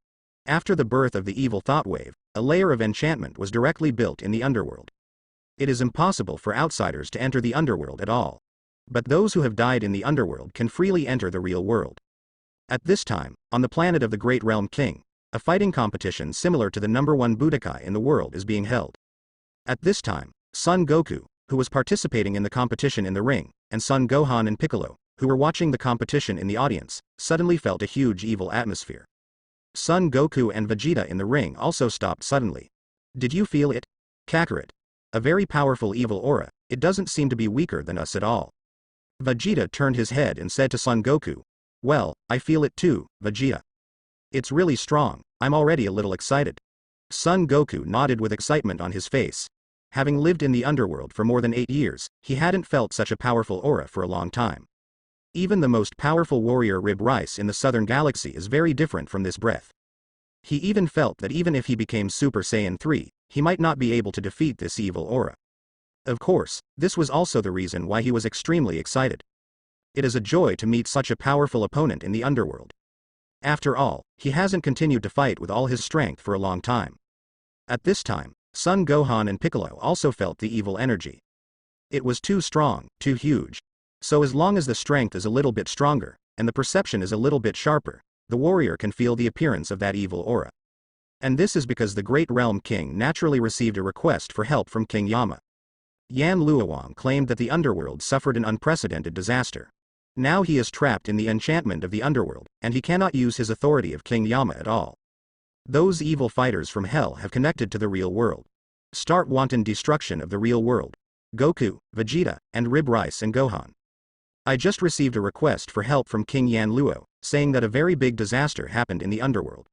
After the birth of the evil thought wave, a layer of enchantment was directly built in the underworld. It is impossible for outsiders to enter the underworld at all. But those who have died in the underworld can freely enter the real world. At this time, on the planet of the Great Realm King, a fighting competition similar to the #1 Budokai in the world is being held. At this time, Son Goku, who was participating in the competition in the ring, and Son Gohan and Piccolo, who were watching the competition in the audience, suddenly felt a huge evil atmosphere. Son Goku and Vegeta in the ring also stopped suddenly. Did you feel it? Kakarot. A very powerful evil aura, it doesn't seem to be weaker than us at all. Vegeta turned his head and said to Son Goku, "Well, I feel it too, Vegeta. It's really strong, I'm already a little excited." Son Goku nodded with excitement on his face. Having lived in the underworld for more than 8 years, he hadn't felt such a powerful aura for a long time. Even the most powerful warrior Rib Rice in the southern galaxy is very different from this breath. He even felt that even if he became Super Saiyan 3, he might not be able to defeat this evil aura. Of course, this was also the reason why he was extremely excited. It is a joy to meet such a powerful opponent in the underworld. After all, he hasn't continued to fight with all his strength for a long time. At this time, Son Gohan and Piccolo also felt the evil energy. It was too strong, too huge. So as long as the strength is a little bit stronger, and the perception is a little bit sharper, the warrior can feel the appearance of that evil aura. And this is because the Great Realm King naturally received a request for help from King Yama. Yan Luowang claimed that the underworld suffered an unprecedented disaster. Now he is trapped in the enchantment of the underworld, and he cannot use his authority of King Yama at all. Those evil fighters from hell have connected to the real world. Start wanton destruction of the real world. Goku, Vegeta, and Rib Rice and Gohan. I just received a request for help from King Yan Luo, saying that a very big disaster happened in the underworld.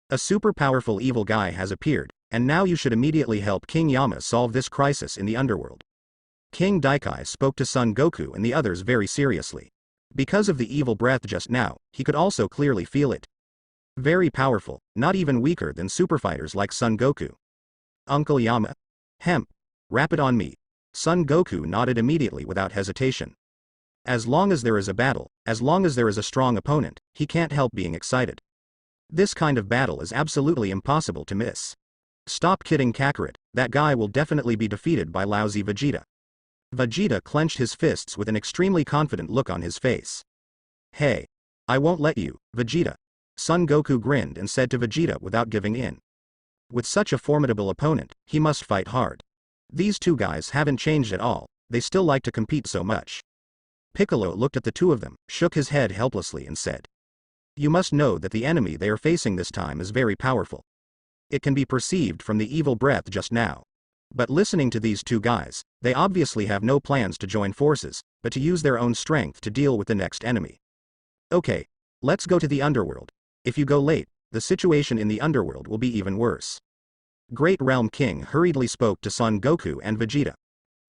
A super powerful evil guy has appeared, and now you should immediately help King Yama solve this crisis in the underworld. King Daikai spoke to Son Goku and the others very seriously. Because of the evil breath just now, he could also clearly feel it. Very powerful, not even weaker than superfighters like Son Goku. Uncle Yama? Hemp. Wrap it on me. Son Goku nodded immediately without hesitation. As long as there is a battle, as long as there is a strong opponent, he can't help being excited. This kind of battle is absolutely impossible to miss. Stop kidding Kakarot, that guy will definitely be defeated by lousy Vegeta. Vegeta clenched his fists with an extremely confident look on his face. Hey. I won't let you, Vegeta. Son Goku grinned and said to Vegeta without giving in. With such a formidable opponent, he must fight hard. These two guys haven't changed at all, they still like to compete so much. Piccolo looked at the two of them, shook his head helplessly and said. You must know that the enemy they are facing this time is very powerful. It can be perceived from the evil breath just now. But listening to these two guys, they obviously have no plans to join forces, but to use their own strength to deal with the next enemy. Okay. Let's go to the underworld. If you go late, the situation in the underworld will be even worse. Great Realm King hurriedly spoke to Son Goku and Vegeta.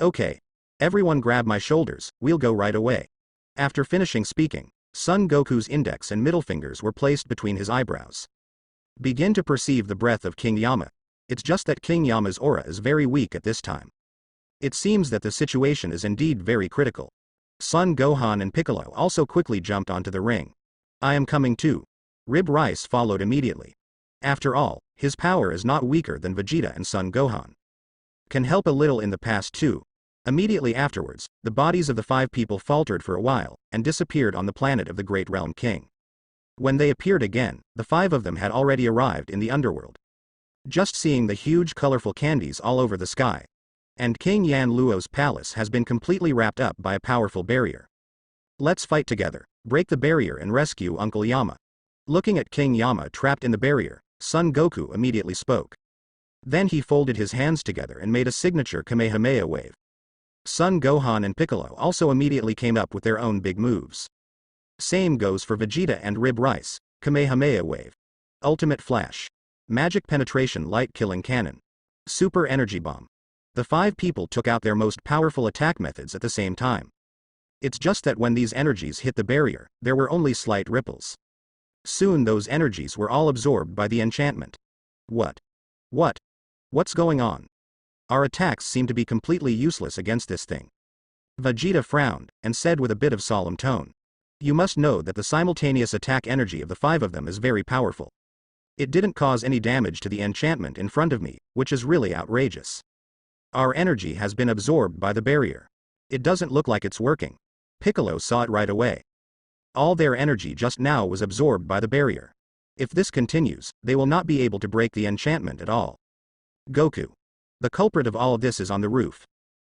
Okay. Everyone grab my shoulders, we'll go right away. After finishing speaking, Son Goku's index and middle fingers were placed between his eyebrows. Begin to perceive the breath of King Yama. It's just that King Yama's aura is very weak at this time. It seems that the situation is indeed very critical. Son Gohan and Piccolo also quickly jumped onto the ring. I am coming too. Rib Rice followed immediately. After all, his power is not weaker than Vegeta and Son Gohan. Can help a little in the past too. Immediately afterwards, the bodies of the 5 people faltered for a while, and disappeared on the planet of the Great Realm King. When they appeared again, the 5 of them had already arrived in the underworld. Just seeing the huge colorful candies all over the sky. And King Yan Luo's palace has been completely wrapped up by a powerful barrier. Let's fight together, break the barrier and rescue Uncle Yama. Looking at King Yama trapped in the barrier, Son Goku immediately spoke. Then he folded his hands together and made a signature Kamehameha wave. Son Gohan and Piccolo also immediately came up with their own big moves. Same goes for Vegeta and Rib Rice, Kamehameha wave. Ultimate Flash. Magic Penetration Light Killing Cannon. Super Energy Bomb. The 5 people took out their most powerful attack methods at the same time. It's just that when these energies hit the barrier, there were only slight ripples. Soon those energies were all absorbed by the enchantment. What? What's going on? Our attacks seem to be completely useless against this thing. Vegeta frowned, and said with a bit of solemn tone. You must know that the simultaneous attack energy of the 5 of them is very powerful. It didn't cause any damage to the enchantment in front of me, which is really outrageous. Our energy has been absorbed by the barrier. It doesn't look like it's working. Piccolo saw it right away. All their energy just now was absorbed by the barrier. If this continues, they will not be able to break the enchantment at all. Goku. The culprit of all of this is on the roof.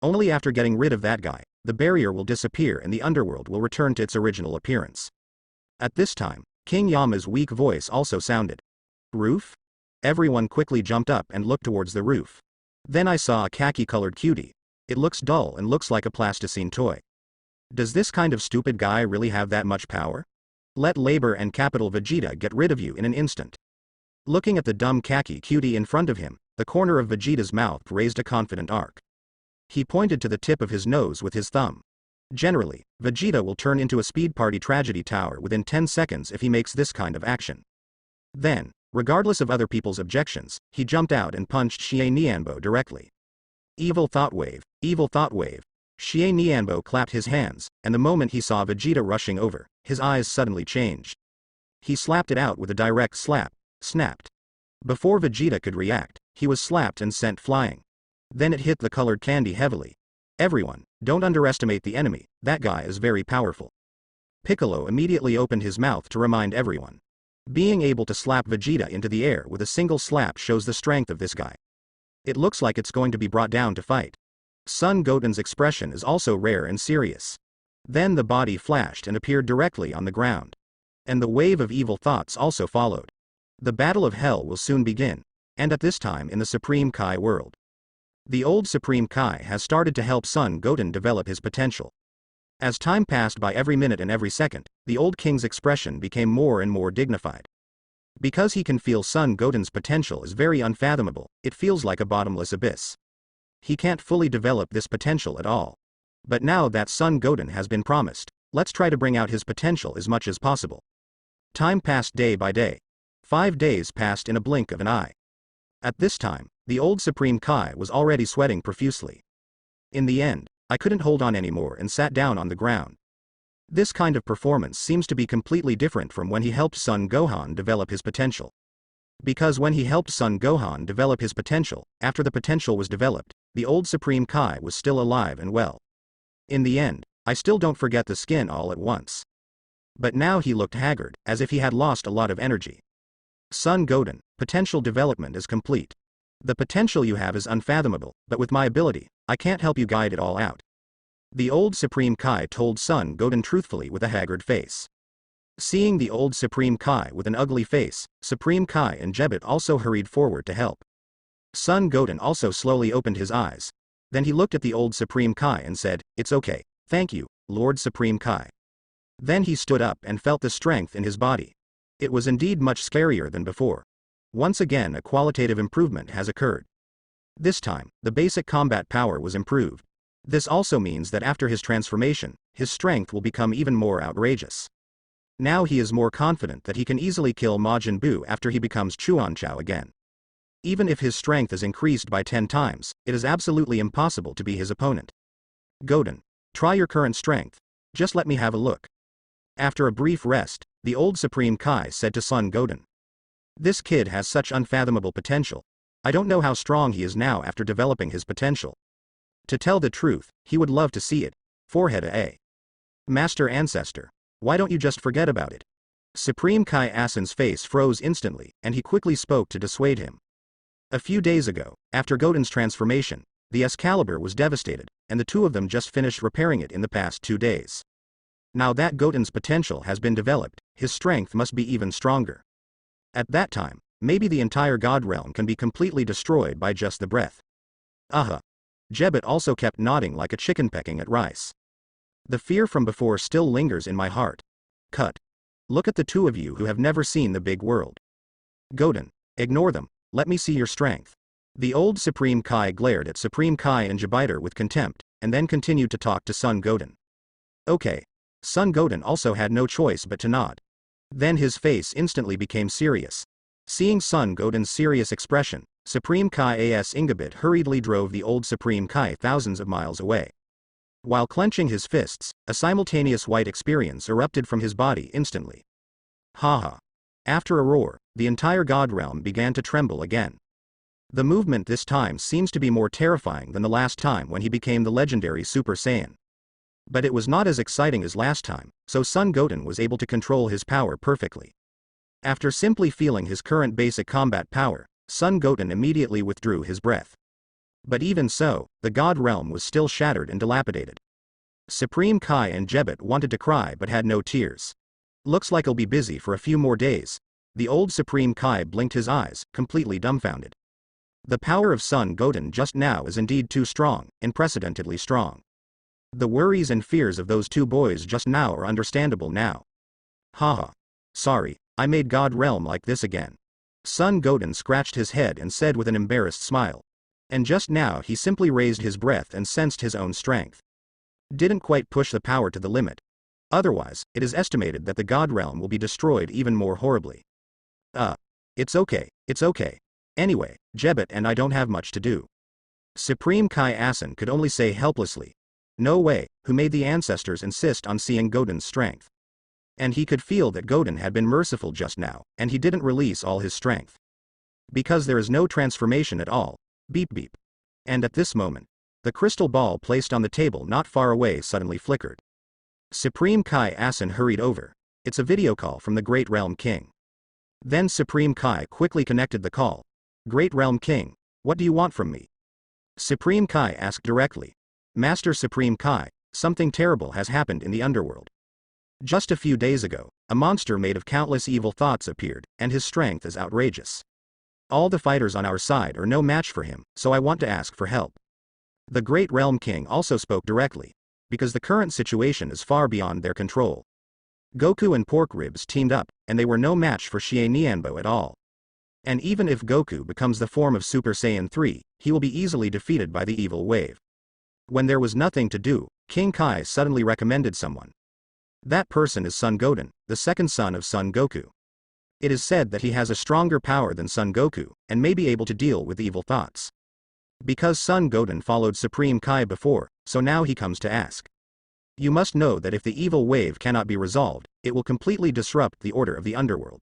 Only after getting rid of that guy, the barrier will disappear and the underworld will return to its original appearance. At this time, King Yama's weak voice also sounded. Roof? Everyone quickly jumped up and looked towards the roof. Then I saw a khaki-colored cutie. It looks dull and looks like a plasticine toy. Does this kind of stupid guy really have that much power? Let Labor and Capital Vegeta get rid of you in an instant. Looking at the dumb khaki cutie in front of him, the corner of Vegeta's mouth raised a confident arc. He pointed to the tip of his nose with his thumb. Generally, Vegeta will turn into a Speed Party Tragedy Tower within 10 seconds if he makes this kind of action. Then, regardless of other people's objections, he jumped out and punched Xie Nianbo directly. Evil Thought Wave, Evil Thought Wave. Xie Nianbo clapped his hands, and the moment he saw Vegeta rushing over, his eyes suddenly changed. He slapped it out with a direct slap, snapped. Before Vegeta could react, he was slapped and sent flying. Then it hit the colored candy heavily. Everyone, don't underestimate the enemy, that guy is very powerful. Piccolo immediately opened his mouth to remind everyone. Being able to slap Vegeta into the air with a single slap shows the strength of this guy. It looks like it's going to be brought down to fight. Son Goten's expression is also rare and serious. Then the body flashed and appeared directly on the ground. And the wave of evil thoughts also followed. The battle of hell will soon begin, and at this time in the Supreme Kai world. The old Supreme Kai has started to help Son Goten develop his potential. As time passed by every minute and every second, the old king's expression became more and more dignified. Because he can feel Son Goten's potential is very unfathomable, it feels like a bottomless abyss. He can't fully develop this potential at all. But now that son Goten has been promised, let's try to bring out his potential as much as possible. Time passed day by day. 5 days passed in a blink of an eye. At this time, the old Supreme Kai was already sweating profusely. In the end, I couldn't hold on anymore and sat down on the ground. This kind of performance seems to be completely different from when he helped Son Gohan develop his potential. Because when he helped Son Gohan develop his potential, after the potential was developed, the old Supreme Kai was still alive and well. In the end, I still don't forget the skin all at once. But now he looked haggard, as if he had lost a lot of energy. Son Goten, potential development is complete. The potential you have is unfathomable, but with my ability, I can't help you guide it all out. The old Supreme Kai told Son Goten truthfully with a haggard face. Seeing the old Supreme Kai with an ugly face, Supreme Kai and Gebet also hurried forward to help. Son Goten also slowly opened his eyes. Then he looked at the old Supreme Kai and said, "It's okay, thank you, Lord Supreme Kai." Then he stood up and felt the strength in his body. It was indeed much scarier than before. Once again a qualitative improvement has occurred. This time, the basic combat power was improved. This also means that after his transformation, his strength will become even more outrageous. Now he is more confident that he can easily kill Majin Buu after he becomes Chuanchao again. Even if his strength is increased by 10 times, it is absolutely impossible to be his opponent. Goten, try your current strength. Just let me have a look. After a brief rest, the old Supreme Kai said to Son Goten. This kid has such unfathomable potential. I don't know how strong he is now after developing his potential. To tell the truth, he would love to see it. Forehead A. Master Ancestor. Why don't you just forget about it? Supreme Kai Asen's face froze instantly, and he quickly spoke to dissuade him. A few days ago, after Goten's transformation, the Excalibur was devastated, and the two of them just finished repairing it in the past 2 days. Now that Goten's potential has been developed, his strength must be even stronger. At that time, maybe the entire God Realm can be completely destroyed by just the breath. Gebet also kept nodding like a chicken pecking at rice. The fear from before still lingers in my heart. Cut. Look at the two of you who have never seen the big world. Goten, ignore them, let me see your strength. The old Supreme Kai glared at Supreme Kai and Gebiter with contempt, and then continued to talk to Son Goten. Okay. Son Goten also had no choice but to nod. Then his face instantly became serious. Seeing Son Goten's serious expression, Supreme Kai As Ingabit hurriedly drove the old Supreme Kai thousands of miles away. While clenching his fists, a simultaneous white experience erupted from his body instantly. Haha. After a roar, the entire God Realm began to tremble again. The movement this time seems to be more terrifying than the last time when he became the legendary Super Saiyan. But it was not as exciting as last time, so Son Goten was able to control his power perfectly. After simply feeling his current basic combat power, Son Goten immediately withdrew his breath. But even so, the God Realm was still shattered and dilapidated. Supreme Kai and Gebet wanted to cry but had no tears. Looks like he'll be busy for a few more days. The old Supreme Kai blinked his eyes, completely dumbfounded. The power of Son Goten just now is indeed too strong, unprecedentedly strong. The worries and fears of those two boys just now are understandable now. Haha. Sorry, I made God Realm like this again. Son Goten scratched his head and said with an embarrassed smile. And just now he simply raised his breath and sensed his own strength. Didn't quite push the power to the limit. Otherwise, it is estimated that the God Realm will be destroyed even more horribly. It's okay. Anyway, Gebet and I don't have much to do. Supreme Kai Asen could only say helplessly. No way, who made the ancestors insist on seeing Goten's strength? And he could feel that Goten had been merciful just now, and he didn't release all his strength. Because there is no transformation at all. Beep beep. And at this moment, the crystal ball placed on the table not far away suddenly flickered. Supreme Kai Asen hurried over. It's a video call from the Great Realm King. Then Supreme Kai quickly connected the call. Great Realm King, what do you want from me? Supreme Kai asked directly. Master Supreme Kai, something terrible has happened in the underworld. Just a few days ago, a monster made of countless evil thoughts appeared, and his strength is outrageous. All the fighters on our side are no match for him, so I want to ask for help. The Great Realm King also spoke directly, because the current situation is far beyond their control. Goku and Pork Ribs teamed up, and they were no match for Xie Nianbo at all. And even if Goku becomes the form of Super Saiyan 3, he will be easily defeated by the evil wave. When there was nothing to do, King Kai suddenly recommended someone. That person is Son Goten, the second son of Son Goku. It is said that he has a stronger power than Son Goku, and may be able to deal with evil thoughts. Because Son Goten followed Supreme Kai before, so now he comes to ask. You must know that if the evil wave cannot be resolved, it will completely disrupt the order of the underworld.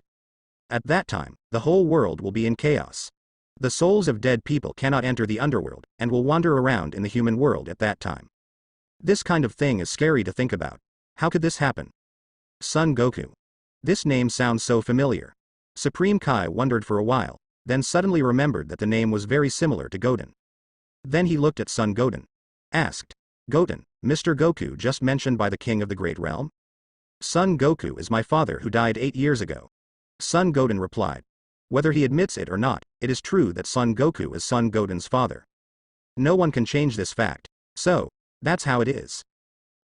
At that time, the whole world will be in chaos. The souls of dead people cannot enter the underworld, and will wander around in the human world at that time. This kind of thing is scary to think about. How could this happen? Son Goku. This name sounds so familiar. Supreme Kai wondered for a while, then suddenly remembered that the name was very similar to Goten. Then he looked at Son Goten. Asked. Goten, Mr. Goku just mentioned by the king of the great realm? Son Goku is my father who died 8 years ago. Son Goten replied. Whether he admits it or not, it is true that Son Goku is Son Goten's father. No one can change this fact. So, that's how it is.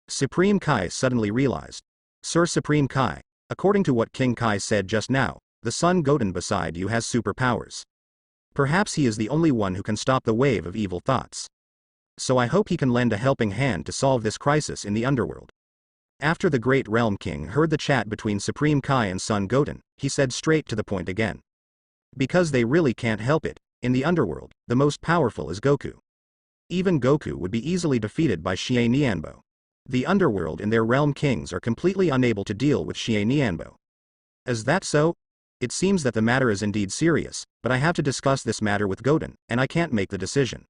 Supreme Kai suddenly realized. Sir Supreme Kai, according to what King Kai said just now, the Son Goten beside you has superpowers. Perhaps he is the only one who can stop the wave of evil thoughts. So I hope he can lend a helping hand to solve this crisis in the underworld. After the Great Realm King heard the chat between Supreme Kai and Son Goten, he said straight to the point again. Because they really can't help it, in the underworld, the most powerful is Goku. Even Goku would be easily defeated by Xie Nianbo. The underworld and their realm kings are completely unable to deal with Xie Nianbo. Is that so? It seems that the matter is indeed serious, but I have to discuss this matter with Goten, and I can't make the decision.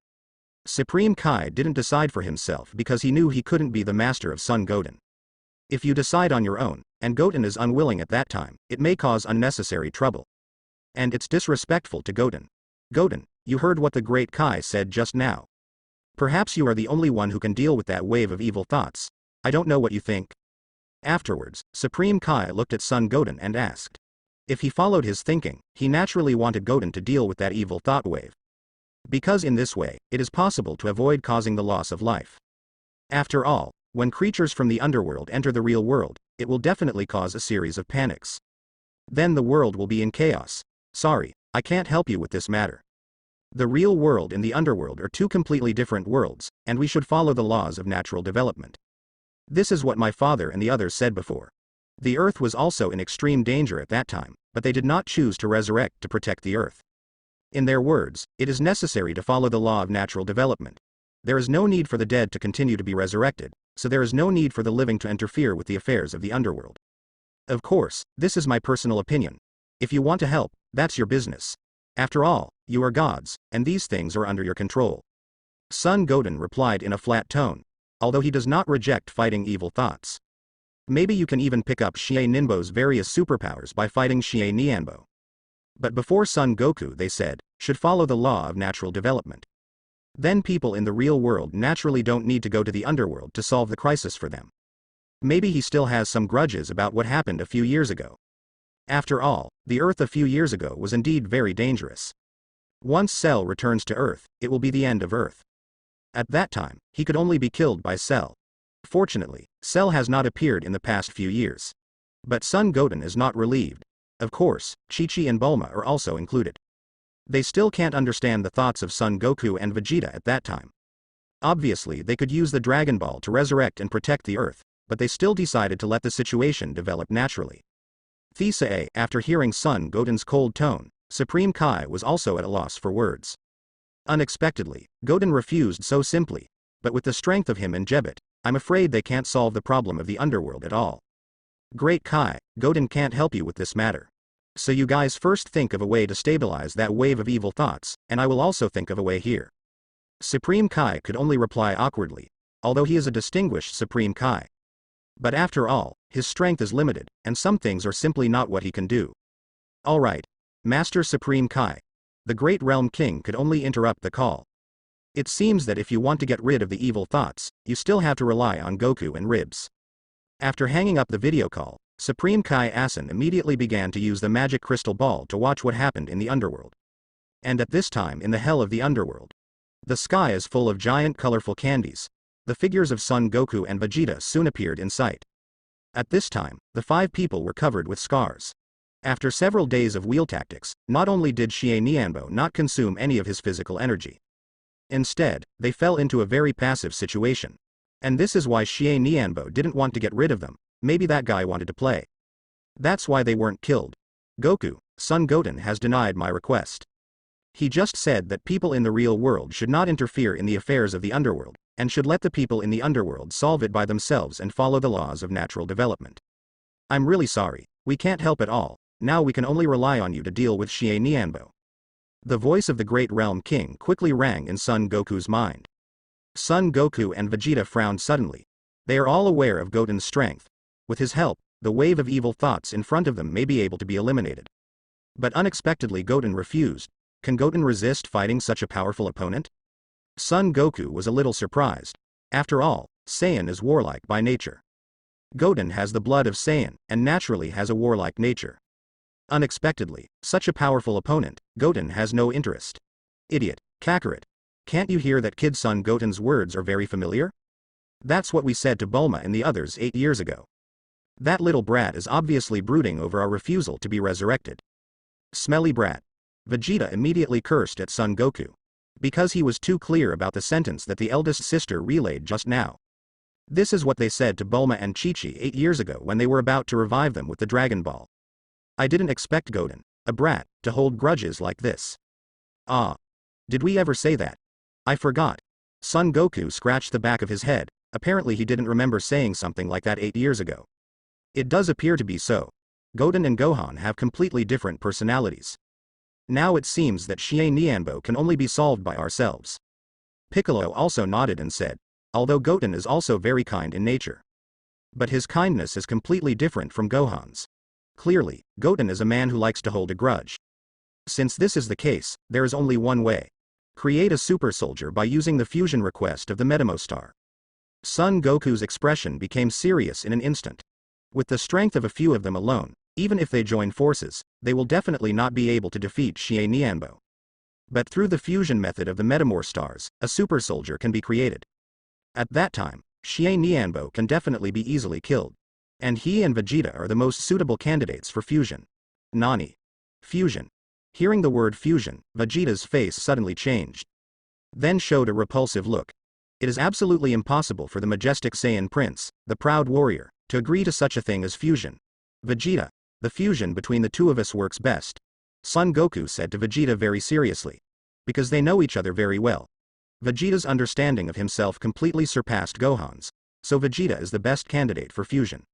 Supreme Kai didn't decide for himself because he knew he couldn't be the master of Son Goten. If you decide on your own, and Goten is unwilling at that time, it may cause unnecessary trouble. And it's disrespectful to Goten. Goten, you heard what the great Kai said just now. Perhaps you are the only one who can deal with that wave of evil thoughts. I don't know what you think. Afterwards, Supreme Kai looked at Son Goten and asked. If he followed his thinking, he naturally wanted Goten to deal with that evil thought wave. Because in this way, it is possible to avoid causing the loss of life. After all, when creatures from the underworld enter the real world, it will definitely cause a series of panics. Then the world will be in chaos. Sorry, I can't help you with this matter. The real world and the underworld are two completely different worlds, and we should follow the laws of natural development. This is what my father and the others said before. The earth was also in extreme danger at that time, but they did not choose to resurrect to protect the earth. In their words, it is necessary to follow the law of natural development. There is no need for the dead to continue to be resurrected, so there is no need for the living to interfere with the affairs of the underworld. Of course, this is my personal opinion. If you want to help, that's your business. After all, you are gods, and these things are under your control. Son Goten replied in a flat tone, although he does not reject fighting evil thoughts. Maybe you can even pick up Xie Ninbo's various superpowers by fighting Xie Nianbo. But before Son Goku, they said, should follow the law of natural development. Then people in the real world naturally don't need to go to the underworld to solve the crisis for them. Maybe he still has some grudges about what happened a few years ago. After all, the Earth a few years ago was indeed very dangerous. Once Cell returns to Earth, it will be the end of Earth. At that time, he could only be killed by Cell. Fortunately, Cell has not appeared in the past few years. But Son Goten is not relieved. Of course, Chi-Chi and Bulma are also included. They still can't understand the thoughts of Son Goku and Vegeta at that time. Obviously they could use the Dragon Ball to resurrect and protect the Earth, but they still decided to let the situation develop naturally. Thesa, after hearing Son Goten's cold tone, Supreme Kai was also at a loss for words. Unexpectedly, Goten refused so simply, but with the strength of him and Jebet, I'm afraid they can't solve the problem of the underworld at all. Great Kai, Goten can't help you with this matter. So you guys first think of a way to stabilize that wave of evil thoughts, and I will also think of a way here. Supreme Kai could only reply awkwardly, although he is a distinguished Supreme Kai. But after all, his strength is limited, and some things are simply not what he can do. Alright, Master Supreme Kai. The Great Realm King could only interrupt the call. It seems that if you want to get rid of the evil thoughts, you still have to rely on Goku and Ribs. After hanging up the video call, Supreme Kai Asen immediately began to use the magic crystal ball to watch what happened in the underworld. And at this time in the hell of the underworld, the sky is full of giant colorful candies. The figures of Son Goku and Vegeta soon appeared in sight. At this time, the 5 people were covered with scars. After several days of wheel tactics, not only did Xie Nianbo not consume any of his physical energy. Instead, they fell into a very passive situation. And this is why Xie Nianbo didn't want to get rid of them. Maybe that guy wanted to play. That's why they weren't killed. Goku, son Goten has denied my request. He just said that people in the real world should not interfere in the affairs of the underworld, and should let the people in the underworld solve it by themselves and follow the laws of natural development. I'm really sorry, we can't help at all, now we can only rely on you to deal with Xie Nianbo. The voice of the Great Realm King quickly rang in Son Goku's mind. Son Goku and Vegeta frowned suddenly. They are all aware of Goten's strength. With his help, the wave of evil thoughts in front of them may be able to be eliminated. But unexpectedly Goten refused. Can Goten resist fighting such a powerful opponent? Son Goku was a little surprised. After all, Saiyan is warlike by nature. Goten has the blood of Saiyan, and naturally has a warlike nature. Unexpectedly, such a powerful opponent, Goten has no interest. Idiot, Kakarot. Can't you hear that kid son Goten's words are very familiar? That's what we said to Bulma and the others 8 years ago. That little brat is obviously brooding over our refusal to be resurrected. Smelly brat. Vegeta immediately cursed at Son Goku. Because he was too clear about the sentence that the eldest sister relayed just now. This is what they said to Bulma and Chi-Chi 8 years ago when they were about to revive them with the Dragon Ball. I didn't expect Goten, a brat, to hold grudges like this. Ah. Did we ever say that? I forgot. Son Goku scratched the back of his head. Apparently he didn't remember saying something like that 8 years ago. It does appear to be so. Goten and Gohan have completely different personalities. Now it seems that Xie Nianbo can only be solved by ourselves. Piccolo also nodded and said, although Goten is also very kind in nature. But his kindness is completely different from Gohan's. Clearly, Goten is a man who likes to hold a grudge. Since this is the case, there is only one way. Create a super soldier by using the fusion request of the Metamo Star. Son Goku's expression became serious in an instant. With the strength of a few of them alone, even if they join forces, they will definitely not be able to defeat Xie Nianbo. But through the fusion method of the Metamor Stars, a super soldier can be created. At that time, Xie Nianbo can definitely be easily killed. And he and Vegeta are the most suitable candidates for fusion. Nani? Fusion. Hearing the word fusion, Vegeta's face suddenly changed. Then showed a repulsive look. It is absolutely impossible for the majestic Saiyan Prince, the proud warrior, to agree to such a thing as fusion. Vegeta, the fusion between the two of us works best. Son Goku said to Vegeta very seriously. Because they know each other very well. Vegeta's understanding of himself completely surpassed Gohan's, so Vegeta is the best candidate for fusion.